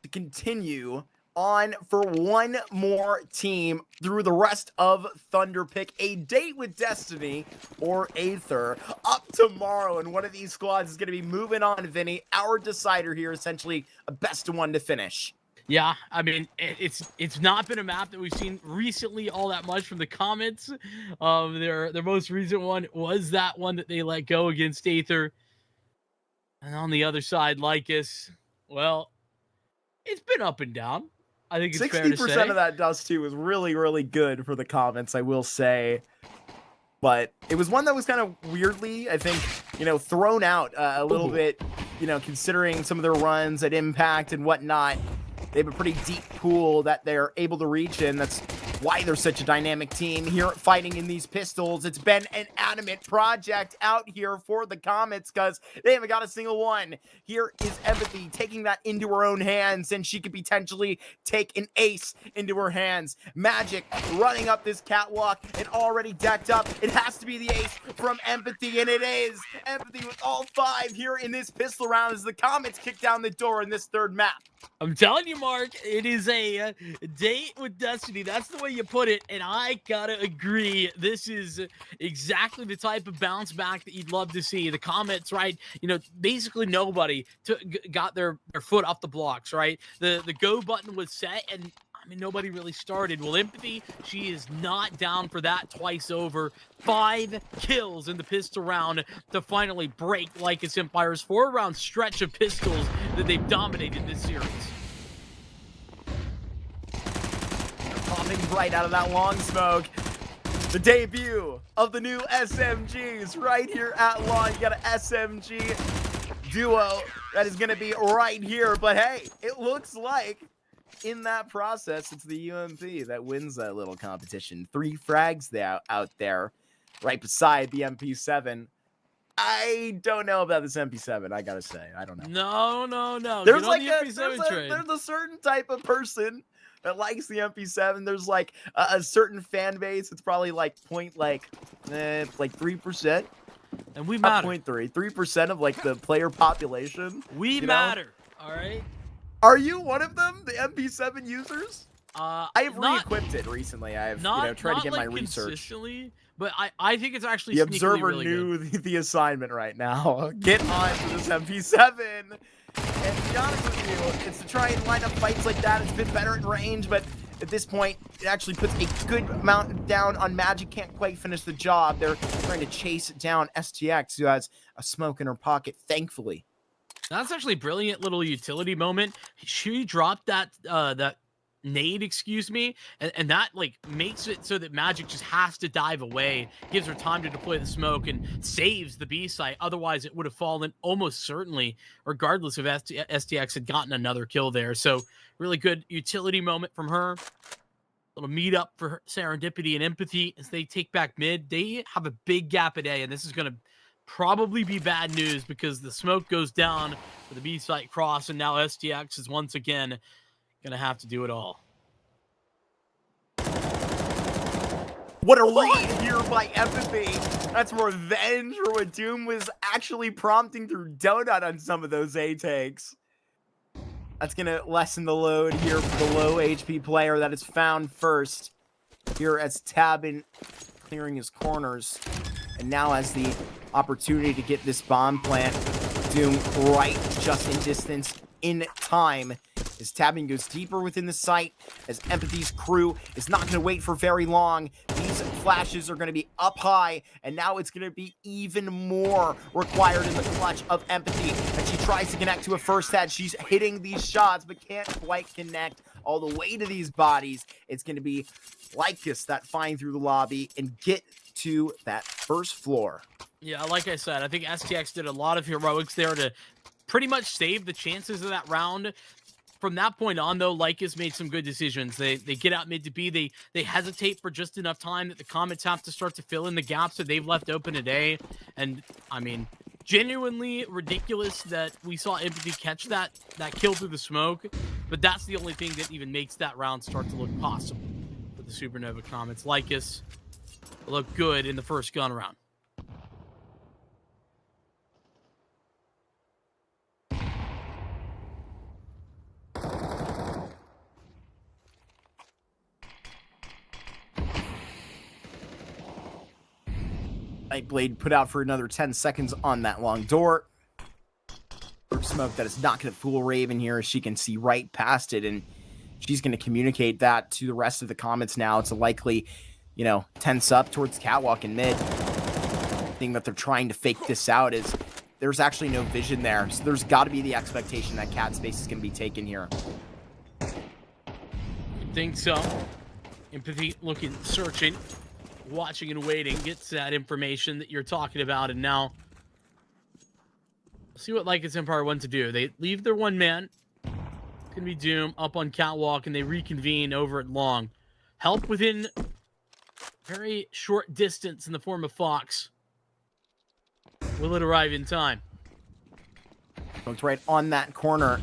to continue on for one more team through the rest of Thunderpick. A date with Destiny or Aether up tomorrow, and one of these squads is going to be moving on. Vinny, our decider here, essentially a best one to finish. Yeah, I mean, it's not been a map that we've seen recently all that much from the Comets. Their most recent one was that one that they let go against Aether. And on the other side, Lycus, well, it's been up and down. I think it's 60% of that Dust 2 was really, really good for the Comets, I will say. But it was one that was kind of weirdly, I think, thrown out a little bit, considering some of their runs at Impact and whatnot. They have a pretty deep pool that they're able to reach in. That's why they're such a dynamic team here fighting in these pistols. It's been an adamant project out here for the Comets because they haven't got a single one. Here is Empathy taking that into her own hands, and she could potentially take an ace into her hands. Magic running up this catwalk and already decked up. It has to be the ace from Empathy, and it is. Empathy with all 5 here in this pistol round as the Comets kick down the door in this third map. I'm telling you, Mark, it is a date with Destiny. That's the way you put it, and I gotta agree. This is exactly the type of bounce back that you'd love to see. The Comets, right? Basically nobody got their foot off the blocks, right? The go button was set, and nobody really started. Well, Empathy, she is not down for that twice over. 5 kills in the pistol round to finally break LycusEmpire's 4-round stretch of pistols that they've dominated this series. Popping right out of that long smoke. The debut of the new SMGs right here at Lawn. You got an SMG duo that is going to be right here. But hey, it looks like in that process, it's the UMP that wins that little competition. 3 frags out there, right beside the MP7. I don't know about this MP7, I gotta say. I don't know. No. There's there's a certain type of person that likes the MP7. There's like a certain fan base. It's probably like 3%. And we matter. 3% of like the player population. We matter. All right. Are you one of them, the MP7 users? I've not, re-equipped it recently. I've tried to get my research. But I think it's actually the observer really knew good. the assignment right now. Get on to this MP7. And to be honest with you, it's to try and line up fights like that. It's been better at range, but at this point, it actually puts a good amount down on Magic. Can't quite finish the job. They're trying to chase down STX, who has a smoke in her pocket, thankfully. That's actually a brilliant little utility moment. She dropped that nade, and that makes it so that Magic just has to dive away, gives her time to deploy the smoke, and saves the B site. Otherwise, it would have fallen almost certainly, regardless if STX had gotten another kill there. So really good utility moment from her. Little meet up for Serendipity and Empathy as they take back mid. They have a big gap at A, and this is going to probably be bad news because the smoke goes down for the B site cross, and now STX is once again gonna have to do it all. What a read here by Empathy. That's revenge for what Doom was actually prompting through Donut on some of those A takes. That's gonna lessen the load here for the low HP player that is found first. Here as Tabin clearing his corners, and now has the opportunity to get this bomb plant. Doom right just in distance in time as Tabin goes deeper within the site, as Empathy's crew is not going to wait for very long. These flashes are going to be up high, and now it's going to be even more required in the clutch of Empathy. And she tries to connect to a first head. She's hitting these shots, but can't quite connect all the way to these bodies. It's going to be Lycus that find through the lobby and get to that first floor. Yeah, like I said, I think STX did a lot of heroics there to pretty much save the chances of that round. From that point on, though, Lycus made some good decisions. They get out mid to B. They hesitate for just enough time that the Comets have to start to fill in the gaps that they've left open today. And, I mean, genuinely ridiculous that we saw Empathy catch that kill through the smoke. But that's the only thing that even makes that round start to look possible for the Supernova Comets. Lycus looked good in the first gun round. Nightblade put out for another 10 seconds on that long door. Smoke that is not going to fool Raven here. She can see right past it, and she's going to communicate that to the rest of the Comets now to likely, tense up towards Catwalk and mid. The thing that they're trying to fake this out is there's actually no vision there, so there's got to be the expectation that cat space is going to be taken here. I think so. Empathy looking, searching, watching and waiting, gets that information that you're talking about, and now see what LycusEmpire want to do. They leave their one man. It's going to be Doom up on Catwalk, and they reconvene over at Long. Help within very short distance in the form of Fox. Will it arrive in time? Looked right on that corner.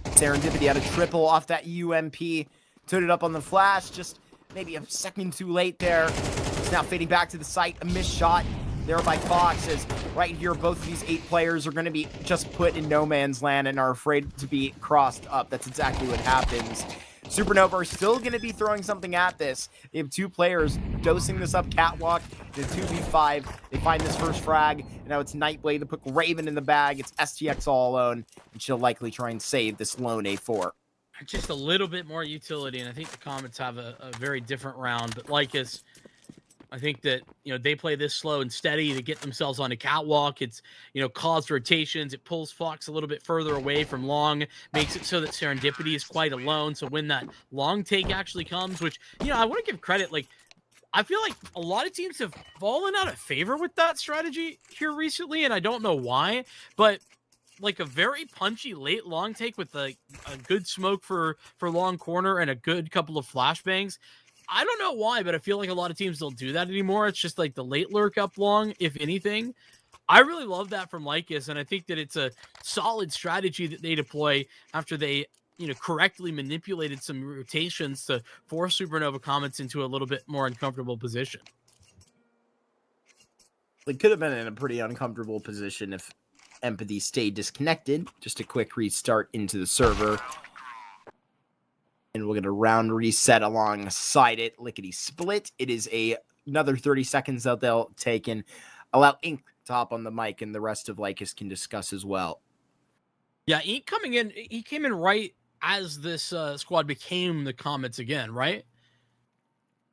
Serendipity had a triple off that UMP. Took it up on the flash. Just maybe a second too late there. It's now fading back to the site. A missed shot there by Fox, as right here both of these 8 players are going to be just put in no man's land and are afraid to be crossed up. That's exactly what happens. Supernova are still going to be throwing something at this. They have 2 players dosing this up Catwalk in a 2v5. They find this first frag, and now it's Nightblade to put Raven in the bag. It's STX all alone, and she'll likely try and save this lone A4. Just a little bit more utility, and I think the Comets have a very different round. But Lycus, I think that, they play this slow and steady to get themselves on a Catwalk. It's, caused rotations. It pulls Fox a little bit further away from Long, makes it so that Serendipity is quite alone. So when that long take actually comes, which, I want to give credit, I feel like a lot of teams have fallen out of favor with that strategy here recently, and I don't know why, but a very punchy late long take with a good smoke for long corner and a good couple of flashbangs. I don't know why, but I feel like a lot of teams don't do that anymore. It's just the late lurk up long, if anything. I really love that from Lycus, and I think that it's a solid strategy that they deploy after they, correctly manipulated some rotations to force Supernova Comets into a little bit more uncomfortable position. They could have been in a pretty uncomfortable position if Empathy stayed disconnected. Just a quick restart into the server. And we'll get a round reset alongside it. Lickety split. It is another 30 seconds that they'll take and allow Ink to hop on the mic, and the rest of Lycus can discuss as well. Yeah, Ink coming in. He came in right as this squad became the Comets again, right?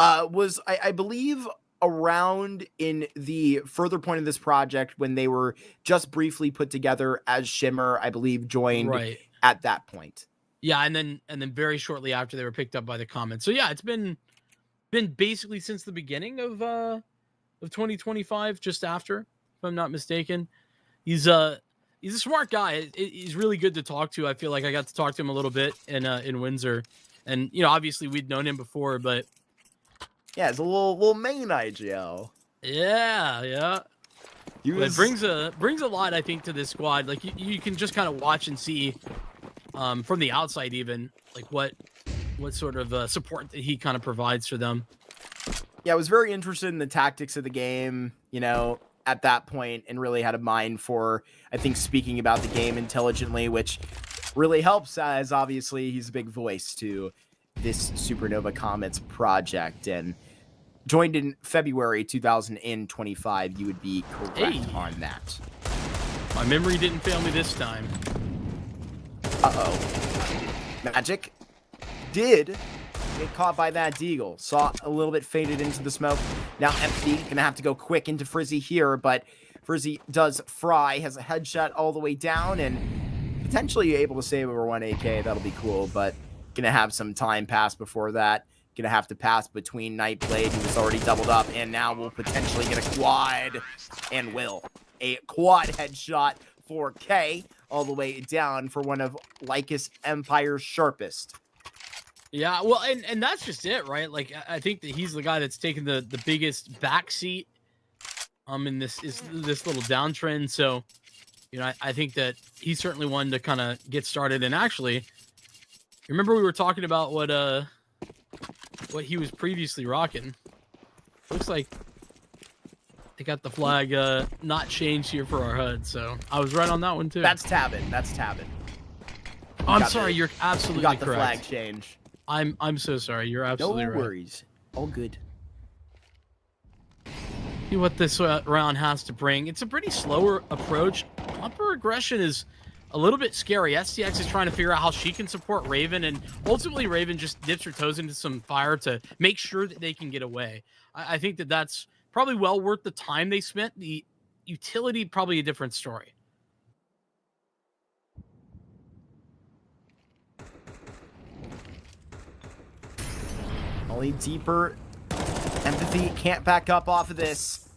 Was I believe around in the further point of this project when they were just briefly put together as Shimmer, I believe, joined at that point. Yeah, and then very shortly after they were picked up by the Comets. So yeah, it's been basically since the beginning of 2025, just after, if I'm not mistaken. He's a smart guy. He's really good to talk to. I feel like I got to talk to him a little bit in Windsor, and obviously we'd known him before, but yeah, it's a little main IGL. Yeah. It brings a lot, I think, to this squad. You can just kind of watch and see. From the outside, even what sort of support that he kind of provides for them. Yeah, I was very interested in the tactics of the game, at that point, and really had a mind for, I think, speaking about the game intelligently, which really helps, as obviously he's a big voice to this Supernova Comets project, and joined in February 2025. You would be correct on that. My memory didn't fail me this time. Magic did get caught by that Deagle. Saw a little bit faded into the smoke. Now Empty gonna have to go quick into Frizzy here, but Frizzy does fry, has a headshot all the way down, and potentially able to save over 1 AK. That'll be cool, but gonna have some time pass before that. Gonna have to pass between Nightblade, who was already doubled up, and now will potentially get a quad, and will. A quad headshot for K, all the way down for one of LycusEmpire's sharpest. Yeah, well, and that's just it, right? I think that he's the guy that's taken the biggest backseat in this little downtrend. So, I think that he's certainly one to kind of get started. And actually, remember we were talking about what he was previously rocking. Looks like they got the flag not changed here for our HUD, so I was right on that one too. That's Tabin. Oh, I'm sorry, you're absolutely correct. You got the flag change. I'm so sorry. You're absolutely right. No worries. All good. See what this round has to bring. It's a pretty slower approach. Upper aggression is a little bit scary. STX is trying to figure out how she can support Raven, and ultimately Raven just dips her toes into some fire to make sure that they can get away. I think that that's probably well worth the time they spent. The utility, probably a different story. Only deeper. Empathy can't back up off of this.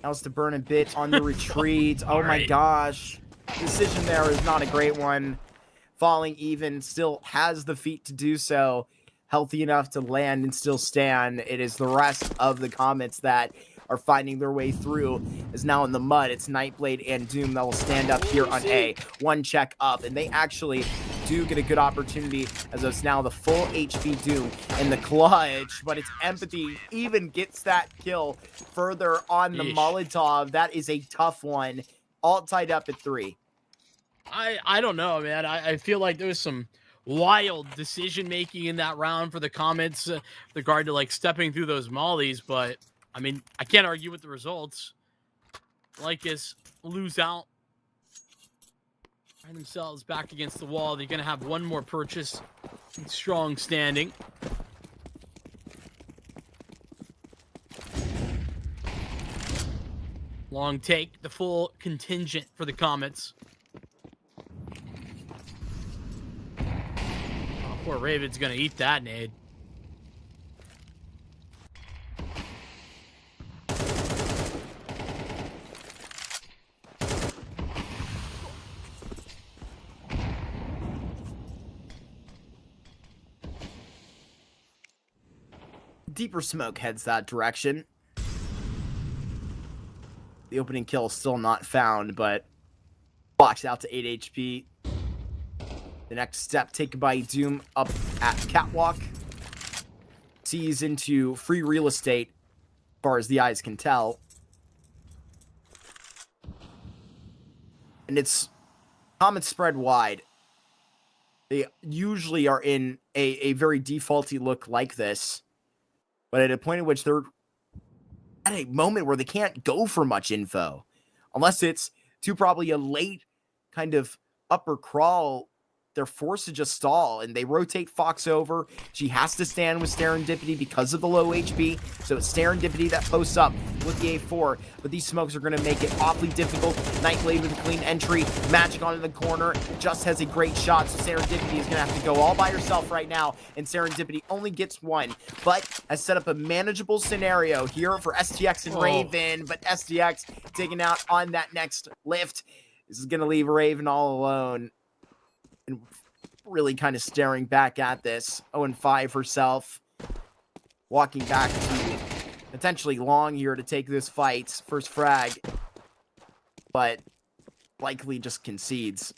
That was to burn a bit on the retreat. Oh my gosh. Decision there is not a great one. Falling even, still has the feet to do so. Healthy enough to land and still stand. It is the rest of the Comets that are finding their way through. Is now in the mud. It's Nightblade and Doom that will stand up here on A. One check up, and they actually do get a good opportunity as it's now the full HP Doom in the clutch, but it's Empathy even gets that kill further on the Molotov. That is a tough one. All tied up at 3. I don't know, man. I feel like there was some wild decision making in that round for the Comets with regard to like stepping through those mollies, but I mean, I can't argue with the results. Lycus lose out. Find themselves back against the wall. They're going to have one more purchase. Strong standing. Long take, the full contingent for the Comets. Oh, poor Raven's going to eat that nade. Deeper smoke heads that direction. The opening kill is still not found, but blocks out to 8 HP. The next step taken by Doom up at Catwalk. Sees into free real estate, as far as the eyes can tell. And it's Comets spread wide. They usually are in a very defaulty look like this. But at a point at which they're at a moment where they can't go for much info. Unless it's to probably a late kind of upper crawl, they're forced to just stall. And they rotate Fox over. She has to stand with Serendipity because of the low HP. So it's Serendipity that posts up with the A4. But these smokes are going to make it awfully difficult. Nightblade with a clean entry. Magic onto the corner. Just has a great shot. So Serendipity is going to have to go all by herself right now. And Serendipity only gets one. But has set up a manageable scenario here for STX and Raven. But STX taking out on that next lift. This is going to leave Raven all alone. And really kind of staring back at this. 0-5 herself. Walking back to potentially long here to take this fight. First frag. But likely just concedes.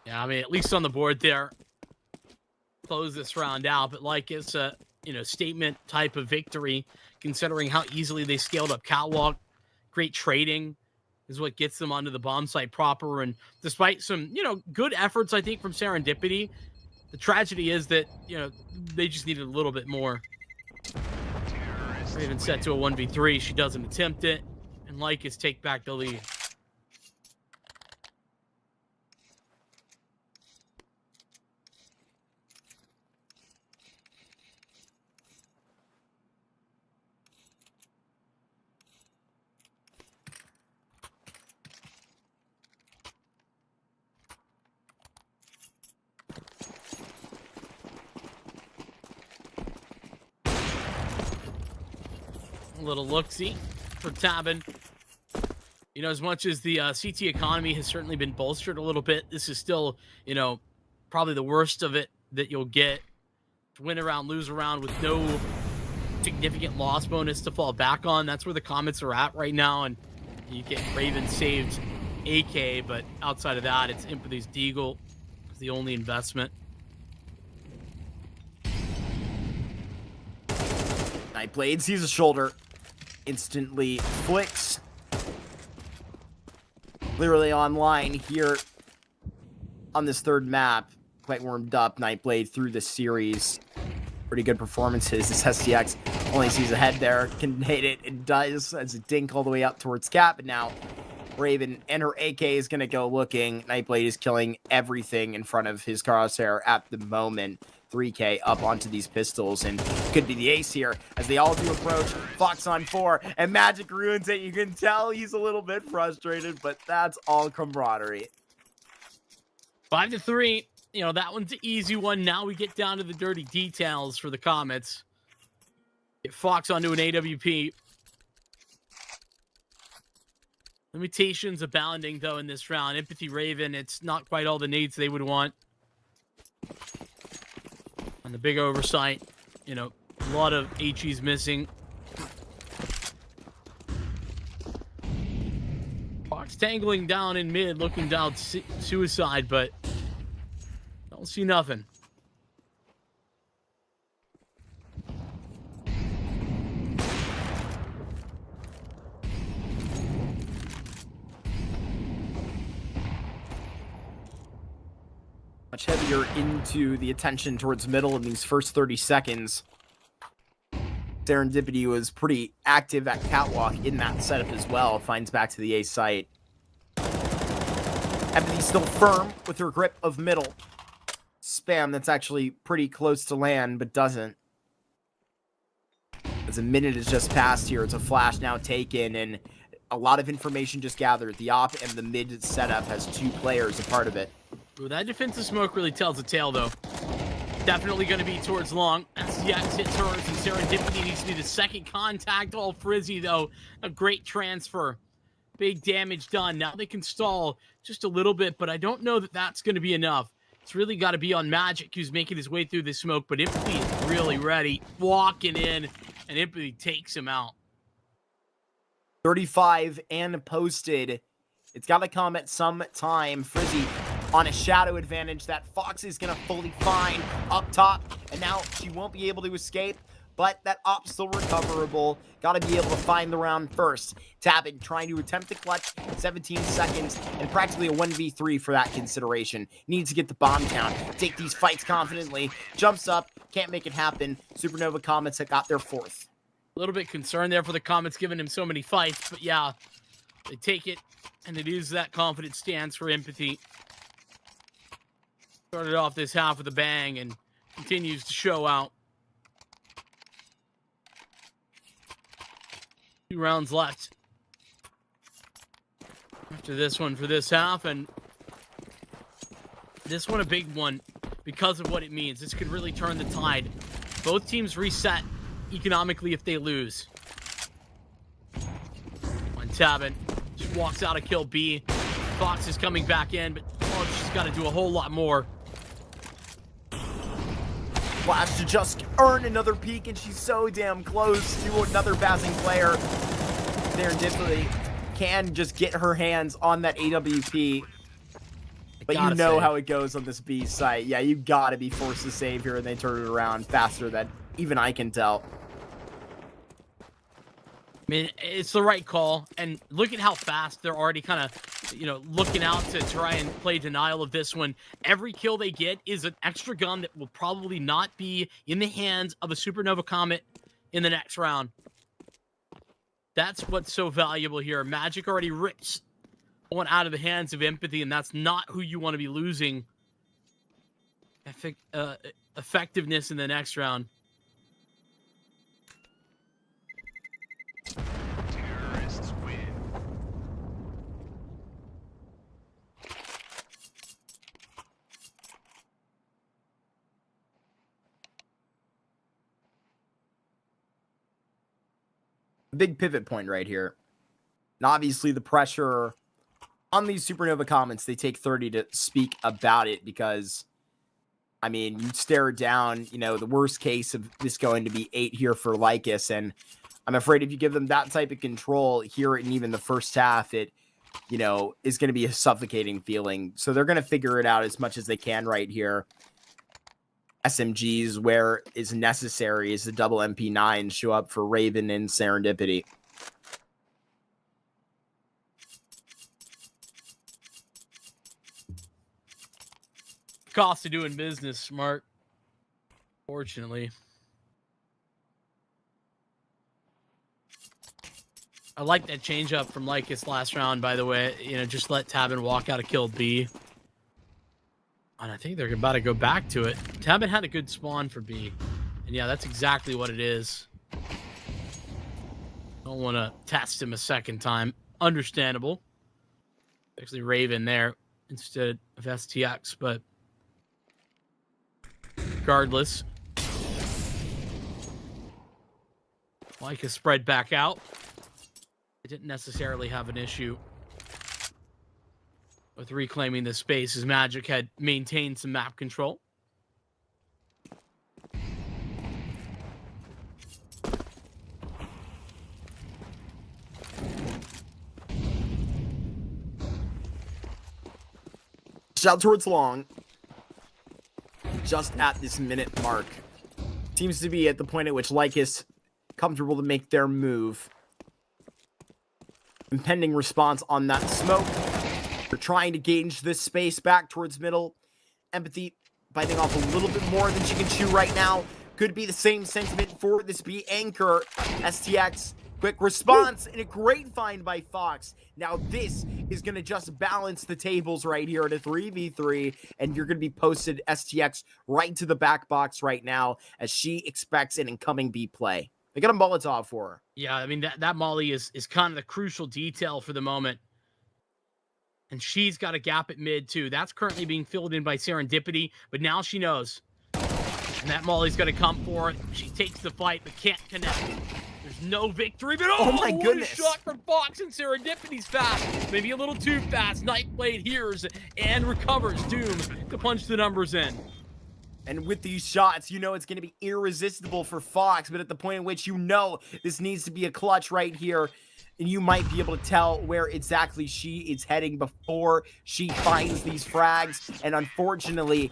Yeah, I mean, at least on the board there. Close this round out. But like it's a, statement type of victory, considering how easily they scaled up Catwalk. Great trading is what gets them onto the bomb site proper. And despite some, good efforts, I think, from Serendipity, the tragedy is that, they just needed a little bit more. Raven set to a 1v3. She doesn't attempt it. And Lycus take back the lead. Little look-see for Tabin. As much as the CT economy has certainly been bolstered a little bit, this is still, probably the worst of it that you'll get. Win around, lose around with no significant loss bonus to fall back on. That's where the Comets are at right now, and you get Raven saved AK, but outside of that, it's Empathy's Deagle is the only investment. Nightblade sees a shoulder. Instantly flicks. Literally online here on this third map. Quite warmed up. Nightblade through the series. Pretty good performances. This STX Only sees a head there, can hit it, and does as a dink all the way up towards Cap, and now Raven and her AK is going to go looking. Nightblade is killing everything in front of his crosshair at the moment. 3K up onto these pistols, and could be the ace here as they all do approach. Fox on 4, and Magic ruins it. You can tell he's a little bit frustrated, but that's all camaraderie. 5-3. You know, that one's an easy one. Now we get down to the dirty details for the Comets. Get Fox onto an AWP. Limitations abounding, though, in this round. Empathy Raven, it's not quite all the nades they would want. And the big oversight, you know, a lot of HEs missing. Fox tangling down in mid, looking down suicide, but don't see nothing. Much heavier into the attention towards middle in these first 30 seconds. Serendipity was pretty active at Catwalk in that setup as well. Finds back to the A site. Empathy still firm with her grip of middle. Spam that's actually pretty close to land, but doesn't. As a minute has just passed here, it's a flash now taken, and a lot of information just gathered. The op and the mid setup has 2 players a part of it. Ooh, that defensive smoke really tells the tale, though. Definitely going to be towards long. As the exit turns, and Serendipity needs to do the second contact. All Frizzy, though. A great transfer. Big damage done. Now they can stall just a little bit, but I don't know that that's going to be enough. It's really got to be on Magic, who's making his way through the smoke, but Empathy is really ready. Walking in, and Empathy takes him out. 35 and posted. It's got to come at some time. Frizzy on a shadow advantage that Fox is going to fully find up top. And now she won't be able to escape, but that op's still recoverable. Got to be able to find the round first. Tabin trying to attempt the clutch. 17 seconds and practically a 1v3 for that consideration. Needs to get the bomb down. Take these fights confidently. Jumps up. Can't make it happen. Supernova Comets have got their 4th. A little bit concerned there for the Comets, giving him so many fights, but yeah, they take it, and it is that confident stance for Empathy. Started off this half with a bang and continues to show out. 2 rounds left after this one for this half, and this one a big one because of what it means. This could really turn the tide. Both teams reset economically if they lose. One Tabin just walks out of kill B. Fox is coming back in, but she's got to do a whole lot more. Flash to just earn another peek, and she's so damn close to another passing player. Serendipity can just get her hands on that AWP. But you know how it goes on this B site. Yeah, you gotta be forced to save here, and they turn it around faster than even I can tell. I mean, it's the right call, and look at how fast they're already kind of, you know, looking out to try and play denial of this one. Every kill they get is an extra gun that will probably not be in the hands of a Supernova Comet in the next round. That's what's so valuable here. Magic already rips one out of the hands of Empathy, and that's not who you want to be losing effectiveness in the next round. Terrorists win. Big pivot point right here. And obviously the pressure on these Supernova Comets, they take 30 to speak about it because, I mean, you stare down, you know, the worst case of this going to be 8 here for Lycus, and I'm afraid if you give them that type of control here in even the first half, it, you know, is going to be a suffocating feeling. So they're going to figure it out as much as they can right here. SMGs where is necessary as the double MP9 show up for Raven and Serendipity. Cost of doing business, Smart. Fortunately. I like that change up from Lycus last round, by the way. Just let Tabin walk out of kill B. And I think they're about to go back to it. Tabin had a good spawn for B. And yeah, that's exactly what it is. Don't want to test him a second time. Understandable. Actually, Raven there instead of STX, but regardless. Lycus spread back out. They didn't necessarily have an issue with reclaiming the space as Magic had maintained some map control. Shout towards long. Just at this minute mark. Seems to be at the point at which Lycus comfortable to make their move. Impending response on that smoke. They're trying to gauge this space back towards middle. Empathy biting off a little bit more than she can chew right now. Could be the same sentiment for this B anchor. STX, quick response and a great find by Fox. Now this is going to just balance the tables right here at a 3v3. And you're going to be posted STX right to the back box right now as she expects an incoming B play. They got a Molotov for her. Yeah, I mean, that Molly is kind of the crucial detail for the moment. And she's got a gap at mid, too. That's currently being filled in by Serendipity, but now she knows. And that Molly's going to come for it. She takes the fight, but can't connect. There's no victory, but oh my goodness. What a shot from Fox, and Serendipity's fast. Maybe a little too fast. Nightblade hears and recovers. Doom to punch the numbers in. And with these shots, you know it's going to be irresistible for Fox, but at the point in which you know this needs to be a clutch right here, and you might be able to tell where exactly she is heading before she finds these frags. And unfortunately,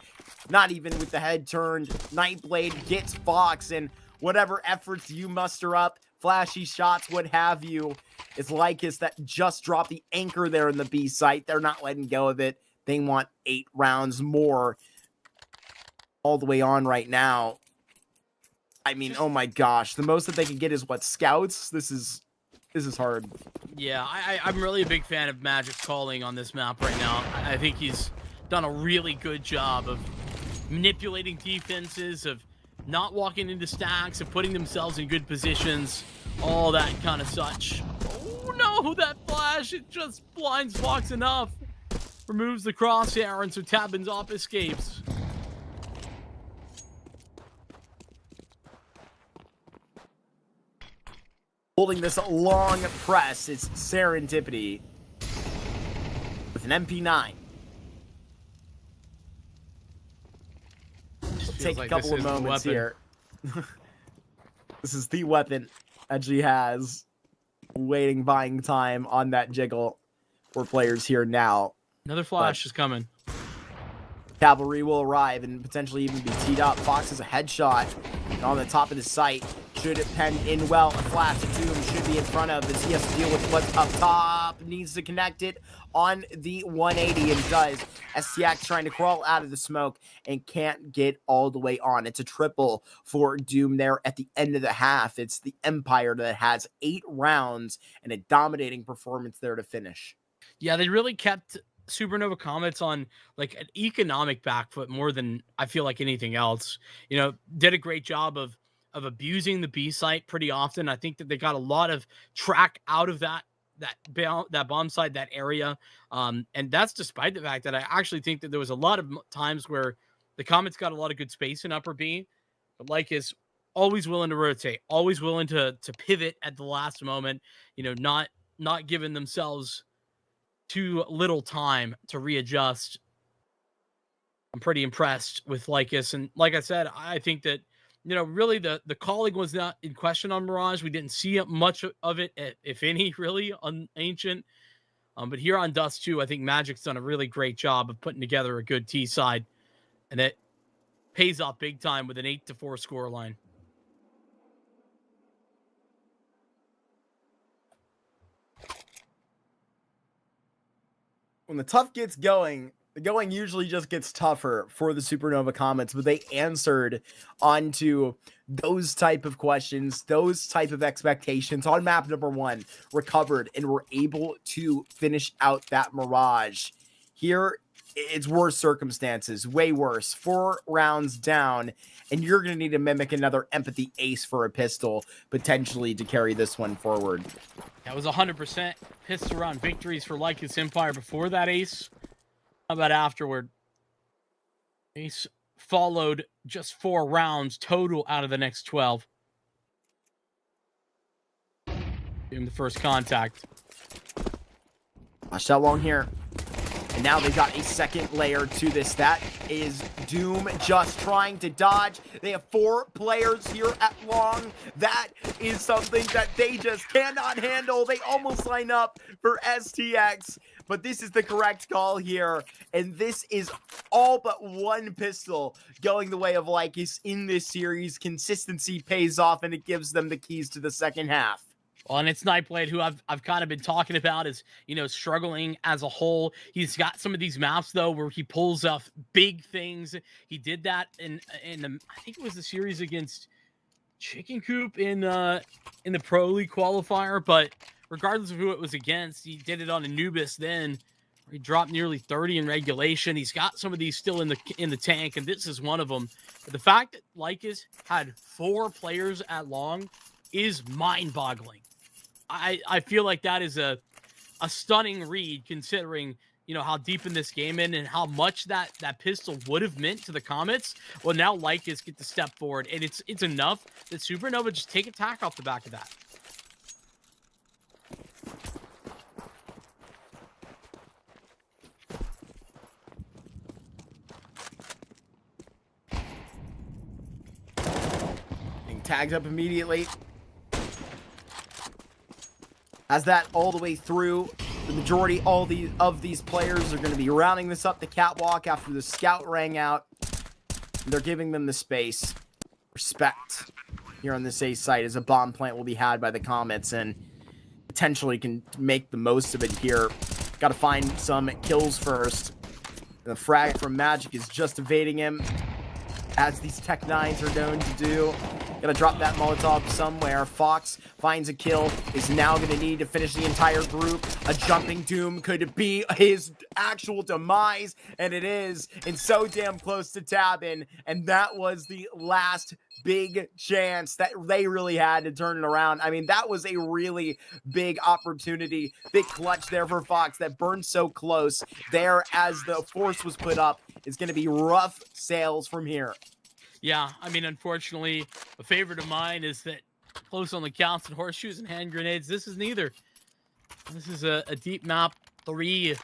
not even with the head turned, Nightblade gets Fox, and whatever efforts you muster up, flashy shots, what have you, it's Lycus that just dropped the anchor there in the B site. They're not letting go of it. They want 8 rounds more. All the way on right now. I mean, oh my gosh, the most that they can get is what, scouts? This is hard. Yeah, I'm really a big fan of Magic's calling on this map right now. I think he's done a really good job of manipulating defenses, of not walking into stacks, of putting themselves in good positions, all that kind of such. Oh no, that flash, it just blinds Fox enough. Removes the crosshair, and so Tabin's off escapes. Holding this long press, it's Serendipity with an MP9. Take a couple of moments here. This is the weapon that she has. Waiting, buying time on that jiggle for players here now. Another flash is coming. Cavalry will arrive and potentially even be teed up. Fox has a headshot on the top of the site. Should it pen in well? A flash to Doom should be in front of as he has to deal with what's up top. Needs to connect it on the 180 and does. STX trying to crawl out of the smoke and can't get all the way on. It's a triple for Doom there at the end of the half. It's the Empire that has 8 rounds and a dominating performance there to finish. Yeah, they really kept Supernova Comets on like an economic back foot more than I feel like anything else. Did a great job of abusing the B site pretty often. I think that they got a lot of track out of that bomb site, that area. And that's despite the fact that I actually think that there was a lot of times where the Comets got a lot of good space in upper B, but Lycus always willing to rotate, always willing to pivot at the last moment, not giving themselves too little time to readjust. I'm pretty impressed with Lycus. And like I said, I think that, really the calling was not in question on Mirage. We didn't see much of it, if any, really, on Ancient. But here on Dust 2, I think Magic's done a really great job of putting together a good T side. And it pays off big time with an 8-4 scoreline. When the tough gets going, The going usually just gets tougher for the Supernova Comets, but they answered onto those type of questions, those type of expectations on map number 1, recovered, and were able to finish out that Mirage. Here, it's worse circumstances, way worse. 4 rounds down, and you're going to need to mimic another empathy ace for a pistol, potentially, to carry this one forward. That was 100% pistol round victories for LycusEmpire before that ace. How about afterward? Ace followed just 4 rounds total out of the next 12. Give him the first contact. Watch that long here. And now they've got a second layer to this. That is Doom just trying to dodge. They have 4 players here at long. That is something that they just cannot handle. They almost line up for STX, but this is the correct call here. And this is all but 1 pistol going the way of Lycus in this series. Consistency pays off, and it gives them the keys to the second half. Well, and it's Nightblade, who I've kind of been talking about, is, you know, struggling as a whole. He's got some of these maps though where he pulls off big things. He did that in the, I think it was the series against Chicken Coop in the Pro League qualifier. But regardless of who it was against, he did it on Anubis then, where he dropped nearly 30 in regulation. He's got some of these still in the tank, and this is one of them. But the fact that Lycus had 4 players at long is mind-boggling. I feel like that is a stunning read, considering, you know, how deep in this game and how much that pistol would have meant to the Comets. Well, now Lycus get to step forward, and it's enough that Supernova just take attack off the back of that. Being tagged up immediately. As that all the way through, the majority of these players are going to be rounding this up the catwalk after the scout rang out. They're giving them the space. Respect here on this A site, as a bomb plant will be had by the Comets, and potentially can make the most of it here. Got to find some kills first. The frag from Magic is just evading him, as these Tech 9s are known to do. Gonna drop that Molotov somewhere. Fox finds a kill, is now gonna need to finish the entire group. A jumping Doom could be his actual demise, and it is, and so damn close to tabbing. And that was the last big chance that they really had to turn it around. I mean, that was a really big opportunity. Big clutch there for Fox that burned so close there as the force was put up. It's gonna be rough sails from here. Yeah, I mean, unfortunately, a favorite of mine is that close on the counts and horseshoes and hand grenades. This is neither. This is a deep map 3.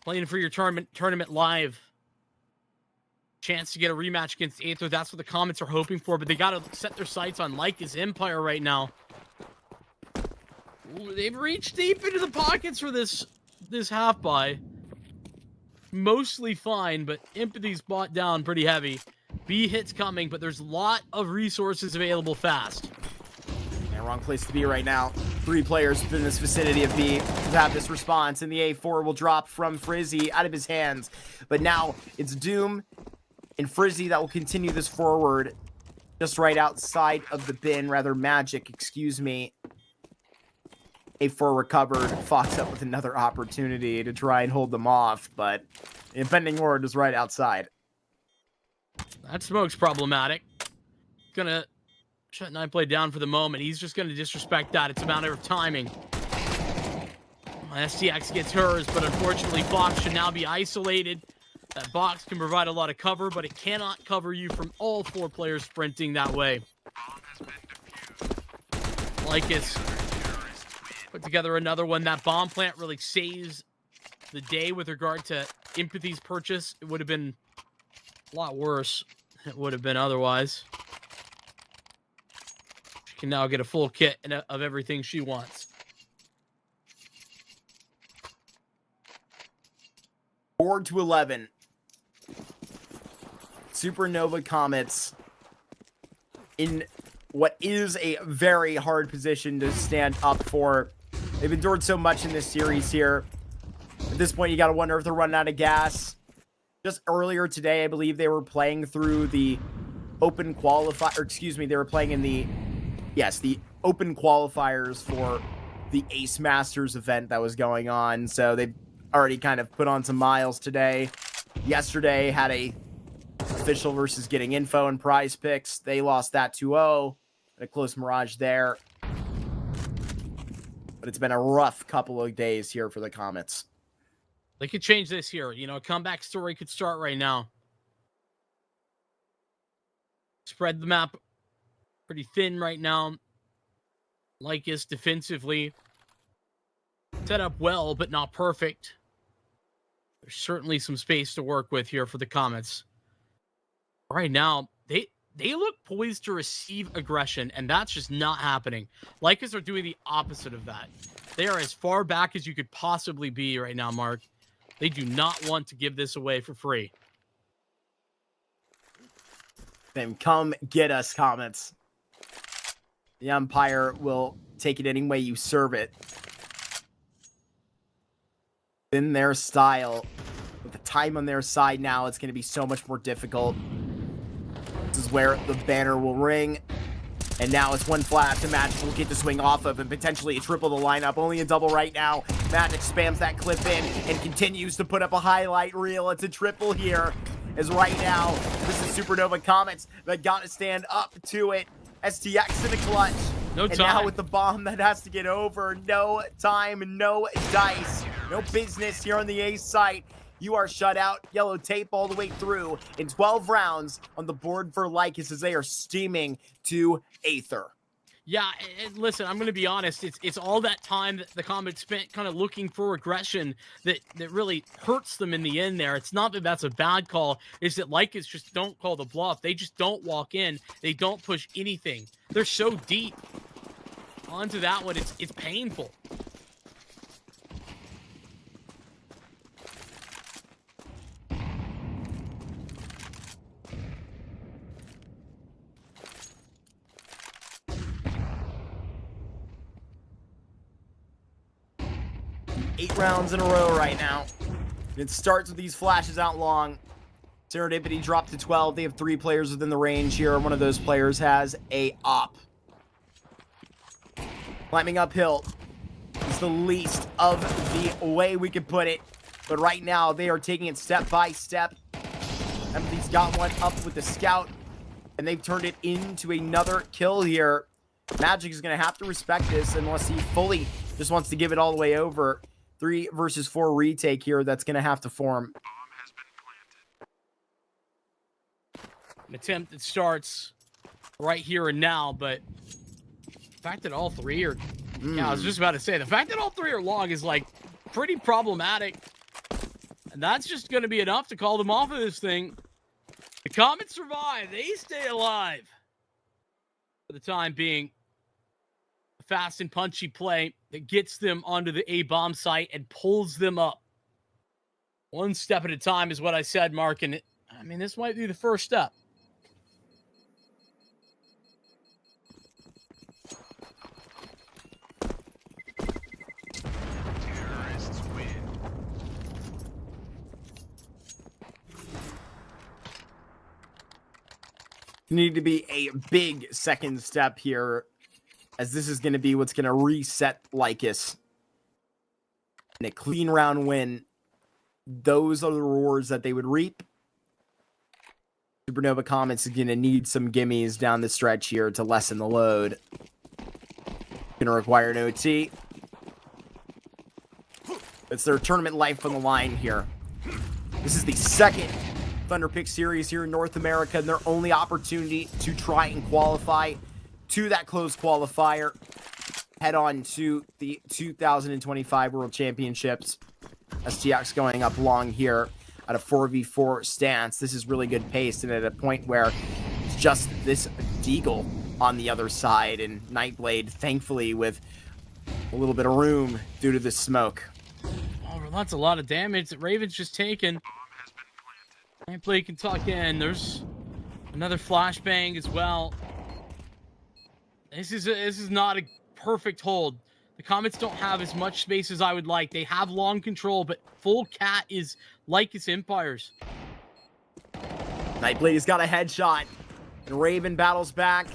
Playing for your tournament live. Chance to get a rematch against Aether. That's what the Comets are hoping for, but they got to set their sights on LycusEmpire right now. Ooh, they've reached deep into the pockets for this half buy. Mostly fine, but Empathy's bought down pretty heavy. B hits coming, but there's a lot of resources available fast. Yeah, wrong place to be right now. 3 players within this vicinity of B have this response, and the A4 will drop from Frizzy out of his hands. But now it's Doom and Frizzy that will continue this forward, just right outside of the bin, rather Magic, excuse me. A4 recovered, Fox up with another opportunity to try and hold them off, but the impending horde is right outside. That smoke's problematic. Gonna shut Nightblade down for the moment. He's just gonna disrespect that. It's a matter of timing. STX gets hers, but unfortunately Fox should now be isolated. That box can provide a lot of cover, but it cannot cover you from all 4 players sprinting that way. Lycus put together another one. That bomb plant really saves the day with regard to Empathy's purchase. It would have been a lot worse. It would have been otherwise. She can now get a full kit of everything she wants. 4-11. Supernova Comets in what is a very hard position to stand up for. They've endured so much in this series here. At this point, you got to wonder if they're running out of gas. Just earlier today, I believe they were playing through the open qualifier, or excuse me, they were playing in the open qualifiers for the Ace Masters event that was going on. So they've already kind of put on some miles today. Yesterday had a official versus getting info and prize picks. They lost that 2-0. A close Mirage there. But it's been a rough couple of days here for the Comets. They could change this here. You know, a comeback story could start right now. Spread the map pretty thin right now. Lycus defensively set up well, but not perfect. There's certainly some space to work with here for the Comets. Right now, they look poised to receive aggression, and that's just not happening. Lycus are doing the opposite of that. They are as far back as you could possibly be right now, Mark. They do not want to give this away for free. Then come get us, Comets. The Empire will take it any way you serve it. In their style, with the time on their side now, it's going to be so much more difficult. This is where the banner will ring. And now it's one flash the Magic will get the swing off of and potentially triple the lineup. Only a double right now. Magic spams that clip in and continues to put up a highlight reel. It's a triple here. As right now, this is Supernova Comets that got to stand up to it. STX in the clutch. No time. And now with the bomb that has to get over. No time, no dice. No business here on the A site. You are shut out. Yellow tape all the way through in 12 rounds on the board for Lycus as they are steaming to Aether. Yeah, and listen, I'm going to be honest. It's all that time that the Comets spent kind of looking for aggression that really hurts them in the end there. It's not that that's a bad call. It's that Lycus just don't call the bluff. They just don't walk in. They don't push anything. They're so deep. Onto that one, it's painful. Eight rounds in a row right now. It starts with these flashes out long. Serendipity dropped to 12. They have 3 players within the range here. One of those players has a op. Climbing uphill is the least of the way we could put it. But right now, they are taking it step by step. Empathy's got one up with the scout. And they've turned it into another kill here. Magic is going to have to respect this unless he fully just wants to give it all the way over. 3 versus 4 retake here that's going to have to form. An attempt that starts right here and now, but the fact that all 3 are... Yeah, I was just about to say, the fact that all 3 are long is, like, pretty problematic. And that's just going to be enough to call them off of this thing. The Comets survive. They stay alive. For the time being, a fast and punchy play that gets them onto the A-bomb site and pulls them up. One step at a time is what I said, Mark. And I mean, this might be the first step. Need to be a big second step here, as this is going to be what's going to reset Lycus. And a clean round win. Those are the rewards that they would reap. Supernova Comets is going to need some gimmies down the stretch here to lessen the load. Going to require an OT. It's their tournament life on the line here. This is the second Thunderpick series here in North America, and their only opportunity to try and qualify to that closed qualifier. Head on to the 2025 World Championships. STX going up long here at a 4v4 stance. This is really good pace, and at a point where it's just this Deagle on the other side, and Nightblade, thankfully, with a little bit of room due to the smoke. Oh, that's a lot of damage that Raven's just taken. Nightblade can tuck in. There's another flashbang as well. This is not a perfect hold. The Comets don't have as much space as I would like. They have long control, but full cat is LycusEmpire's. Nightblade's got a headshot. And Raven battles back.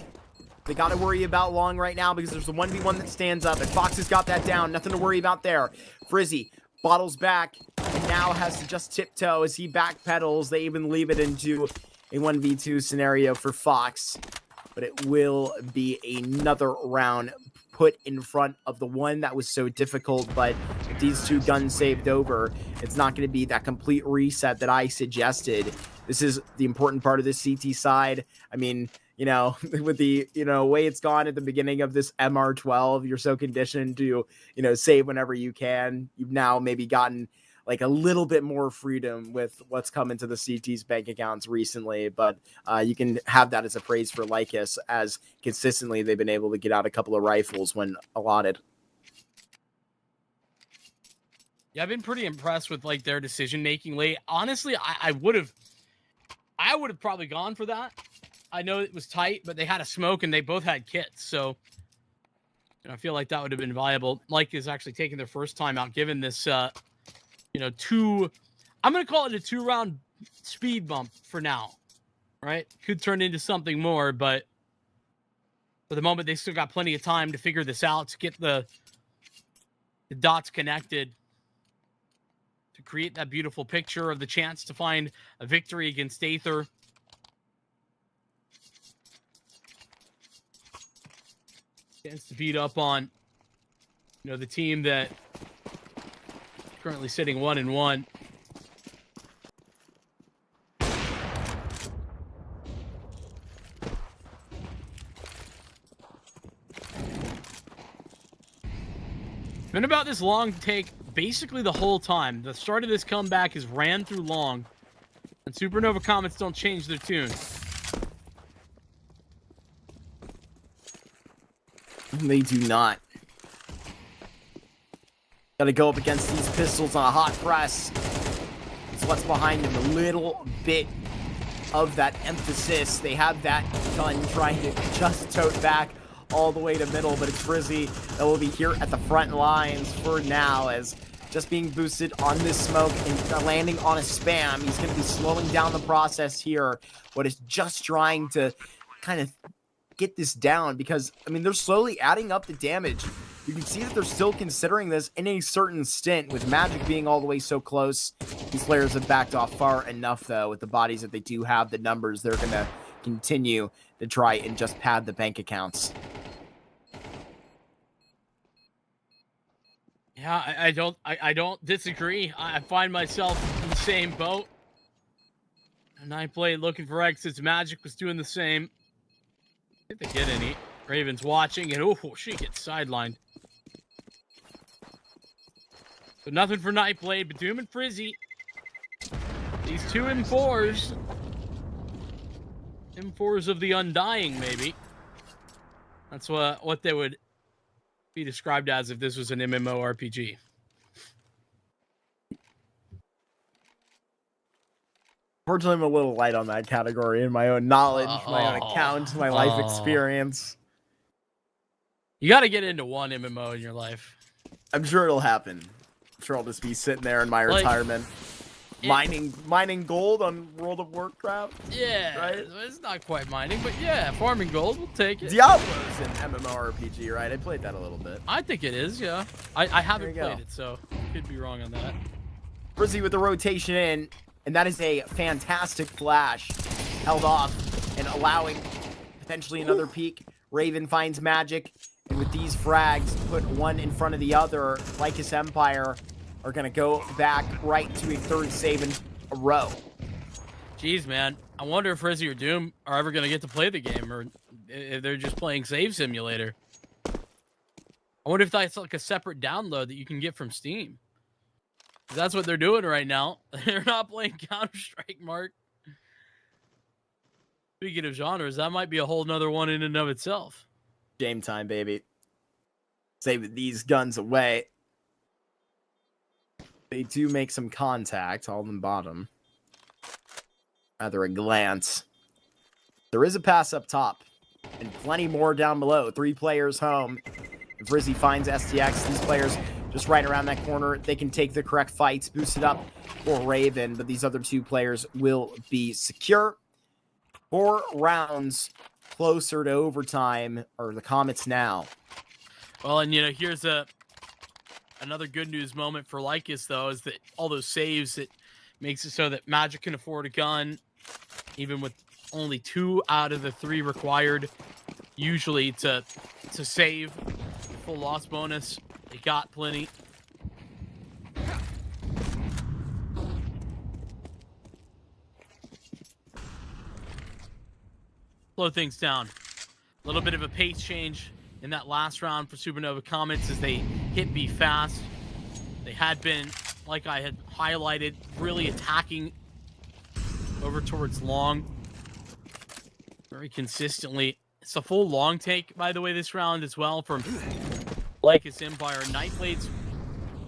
They got to worry about long right now because there's the 1v1 that stands up. And Fox has got that down. Nothing to worry about there. Frizzy bottles back and now has to just tiptoe as he backpedals. They even leave it into a 1v2 scenario for Fox. But it will be another round put in front of the one that was so difficult. But with these two guns saved over, it's not going to be that complete reset that I suggested. This is the important part of this CT side. I mean, you know, with the, you know, way it's gone at the beginning of this MR12, you're so conditioned to, you know, save whenever you can. You've now maybe gotten like a little bit more freedom with what's come into the CT's bank accounts recently, but you can have that as a praise for Lycus, as consistently they've been able to get out a couple of rifles when allotted. Yeah, I've been pretty impressed with like their decision making late. Honestly, I would have probably gone for that. I know it was tight, but they had a smoke and they both had kits, so I feel like that would have been viable. Lycus actually taking their first time out, given this, you know, I'm going to call it a 2-round speed bump for now, right? Could turn into something more, but for the moment, they still got plenty of time to figure this out, to get the dots connected, to create that beautiful picture of the chance to find a victory against Aether. Chance to beat up on, you know, the team that currently sitting 1-1. Been about this long take basically the whole time. The start of this comeback is ran through long, and Supernova Comets don't change their tune. They do not. Got to go up against these pistols on a hot press. It's what's behind them. A little bit of that emphasis. They have that gun trying to just tote back all the way to middle, but it's Frizzy that will be here at the front lines for now, as just being boosted on this smoke and landing on a spam. He's going to be slowing down the process here, but is just trying to kind of get this down, because I mean, they're slowly adding up the damage. You can see that they're still considering this in a certain stint, with Magic being all the way so close. These players have backed off far enough, though, with the bodies that they do have, the numbers. They're going to continue to try and just pad the bank accounts. Yeah, I don't disagree. I find myself in the same boat. And I played looking for exits. Magic was doing the same. I think they get any. Raven's watching, and oh, she gets sidelined. So nothing for Nightblade, but Doom and Frizzy. These two M4s. M4s of the Undying, maybe. That's what they would be described as if this was an MMORPG. Unfortunately, I'm a little light on that category in my own knowledge, my own account, my life experience. You got to get into one MMO in your life. I'm sure it'll happen. I'm sure I'll just be sitting there in my retirement, mining gold on World of Warcraft. Yeah, right? It's not quite mining, but yeah, farming gold, we'll take it. Diablo's an MMORPG, right? I played that a little bit. I think it is, yeah. I haven't played it, so could be wrong on that. Frizzy with the rotation in, and that is a fantastic flash. Held off and allowing potentially another peek. Raven finds Magic. And with these frags, put one in front of the other, LycusEmpire are going to go back right to a third save in a row. Jeez, man. I wonder if Frizzy or Doom are ever going to get to play the game, or if they're just playing Save Simulator. I wonder if that's like a separate download that you can get from Steam. That's what they're doing right now. They're not playing Counter-Strike, Mark. Speaking of genres, that might be a whole nother one in and of itself. Game time, baby. Save these guns away. They do make some contact, all in the bottom. Rather a glance. There is a pass up top, and plenty more down below. 3 players home. If Rizzy finds STX, these players just right around that corner, they can take the correct fights, boost it up for Raven, but these other two players will be secure. 4 rounds closer to overtime, or the Comets now. Well, and here's another good news moment for Lycus, though, is that all those saves, it makes it so that Magic can afford a gun, even with only 2 out of the 3 required, usually to save the full loss bonus. They got plenty. Slow things down. A little bit of a pace change in that last round for Supernova Comets as they hit B fast. They had been, like I had highlighted, really attacking over towards long very consistently. It's a full long take, by the way, this round as well from LycusEmpire. Nightblade's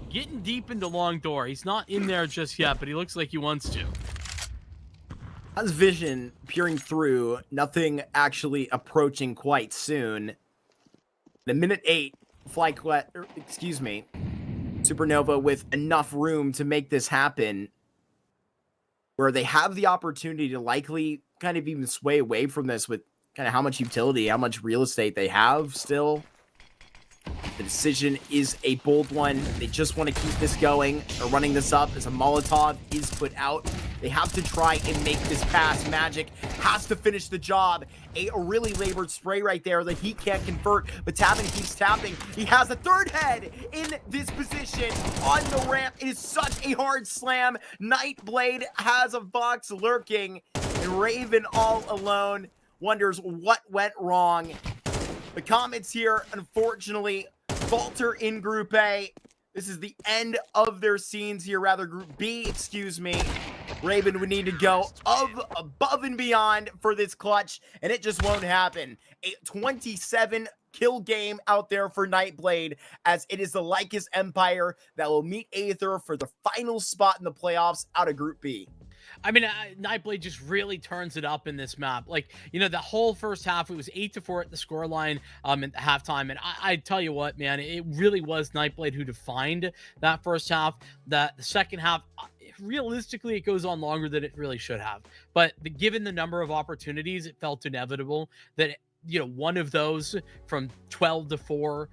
getting deep into long door. He's not in there just yet, but he looks like he wants to. Has vision peering through, nothing actually approaching quite soon. The minute 8, Supernova with enough room to make this happen, where they have the opportunity to likely kind of even sway away from this with kind of how much utility, how much real estate they have still. The decision is a bold one. They just want to keep this going, or running this up as a Molotov is put out. They have to try and make this pass. Magic has to finish the job. A really labored spray right there that he can't convert, but Tavin keeps tapping. He has a third head in this position on the ramp. It is such a hard slam. Nightblade has a box lurking, and Raven all alone wonders what went wrong. The Comets here, unfortunately, falter in Group A. This is the end of their scenes here, rather Group B, excuse me. Raven would need to go above and beyond for this clutch, and it just won't happen. A 27 kill game out there for Nightblade, as it is the LycusEmpire that will meet Aether for the final spot in the playoffs out of Group B. I mean, Nightblade just really turns it up in this map. Like, the whole first half, it was 8-4 at the scoreline at the halftime. And I tell you what, man, it really was Nightblade who defined that first half. The second half, realistically, it goes on longer than it really should have. But given the number of opportunities, it felt inevitable that, one of those from 12-4,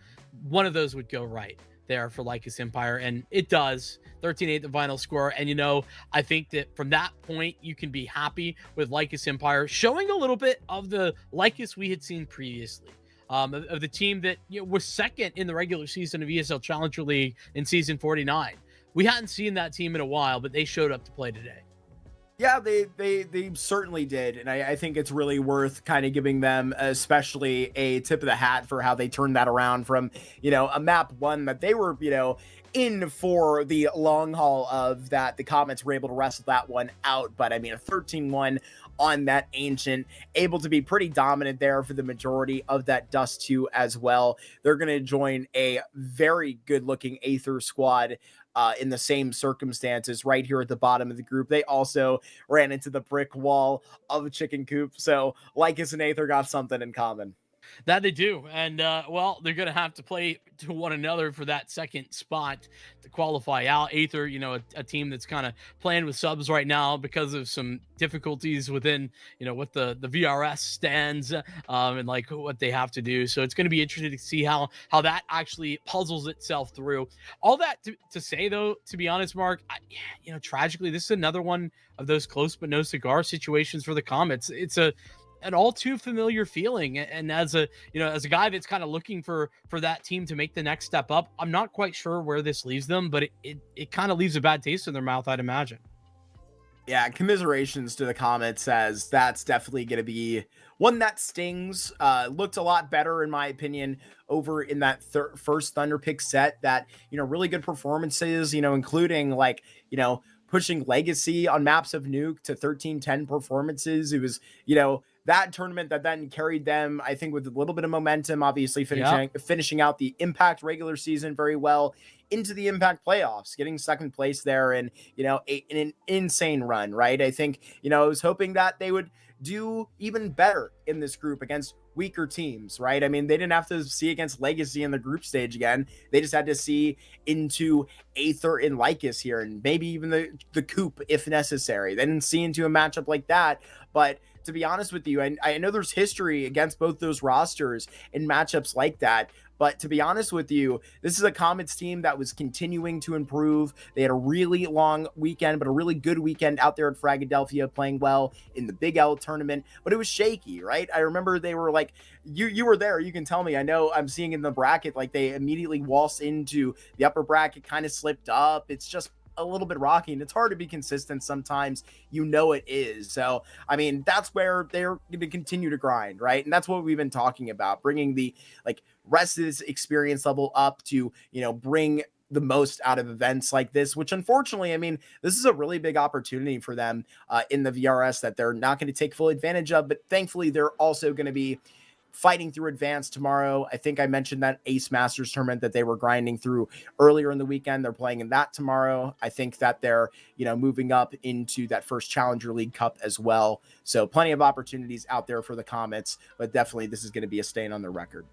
one of those would go right there for LycusEmpire, and it does. 13-8 the final score, and I think that from that point you can be happy with LycusEmpire showing a little bit of the Lycus we had seen previously, of the team that was second in the regular season of ESL Challenger League in season 49. We hadn't seen that team in a while, but they showed up to play today. Yeah, they certainly did, and I think it's really worth kind of giving them especially a tip of the hat for how they turned that around from, a map 1 that they were, in for the long haul of, that the Comets were able to wrestle that one out. But I mean, a 13-1 on that Ancient, able to be pretty dominant there for the majority of that Dust 2 as well. They're going to join a very good looking Aether squad in the same circumstances right here at the bottom of the group. They also ran into the brick wall of Chicken Coop, so Lycus and Aether got something in common. That they do. And, well, they're going to have to play to one another for that second spot to qualify out. Aether, a team that's kind of playing with subs right now because of some difficulties within, what the VRS stands and like what they have to do. So it's going to be interesting to see how that actually puzzles itself through. All that to say, though, to be honest, Mark, tragically, this is another one of those close but no cigar situations for the Comets. It's an all too familiar feeling, and as a guy that's kind of looking for that team to make the next step up, I'm not quite sure where this leaves them, but it kind of leaves a bad taste in their mouth, I'd imagine. Yeah, commiserations to the Comets, as that's definitely going to be one that stings. Looked a lot better, in my opinion, over in that first Thunderpick set. That, really good performances, including pushing Legacy on maps of Nuke to 13-10 performances. It was, that tournament that then carried them, I think, with a little bit of momentum, obviously finishing out the Impact regular season very well, into the Impact playoffs, getting second place there, and, an insane run, right? I think, I was hoping that they would do even better in this group against weaker teams, right? I mean, they didn't have to see against Legacy in the group stage again. They just had to see into Aether and Lycus here, and maybe even the Coop if necessary. They didn't see into a matchup like that, but to be honest with you, I know there's history against both those rosters in matchups like that. But to be honest with you, this is a Comets team that was continuing to improve. They had a really long weekend, but a really good weekend out there at Fragadelphia, playing well in the Big L tournament. But it was shaky, right? I remember they were like, you were there. You can tell me. I know I'm seeing in the bracket, like they immediately waltzed into the upper bracket, kind of slipped up. It's just a little bit rocky, and it's hard to be consistent sometimes. It is. So I mean, that's where they're going to continue to grind, right? And that's what we've been talking about, bringing the rest of this experience level up to bring the most out of events like this, which unfortunately, I mean, this is a really big opportunity for them in the VRS that they're not going to take full advantage of, but thankfully they're also going to be fighting through advance tomorrow. I think I mentioned that Ace Masters tournament that they were grinding through earlier in the weekend. They're playing in that tomorrow. I think that they're, moving up into that first Challenger League Cup as well. So plenty of opportunities out there for the Comets, but definitely this is going to be a stain on their record.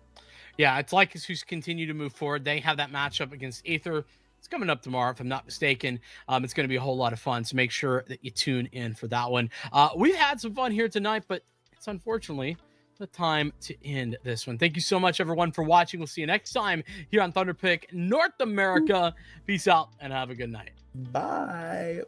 Yeah, it's Lycus who's continued to move forward. They have that matchup against Aether. It's coming up tomorrow, if I'm not mistaken. It's going to be a whole lot of fun, so make sure that you tune in for that one. We've had some fun here tonight, but it's unfortunately the time to end this one. Thank you so much, everyone, for watching. We'll see you next time here on Thunderpick North America. Peace out and have a good night. Bye.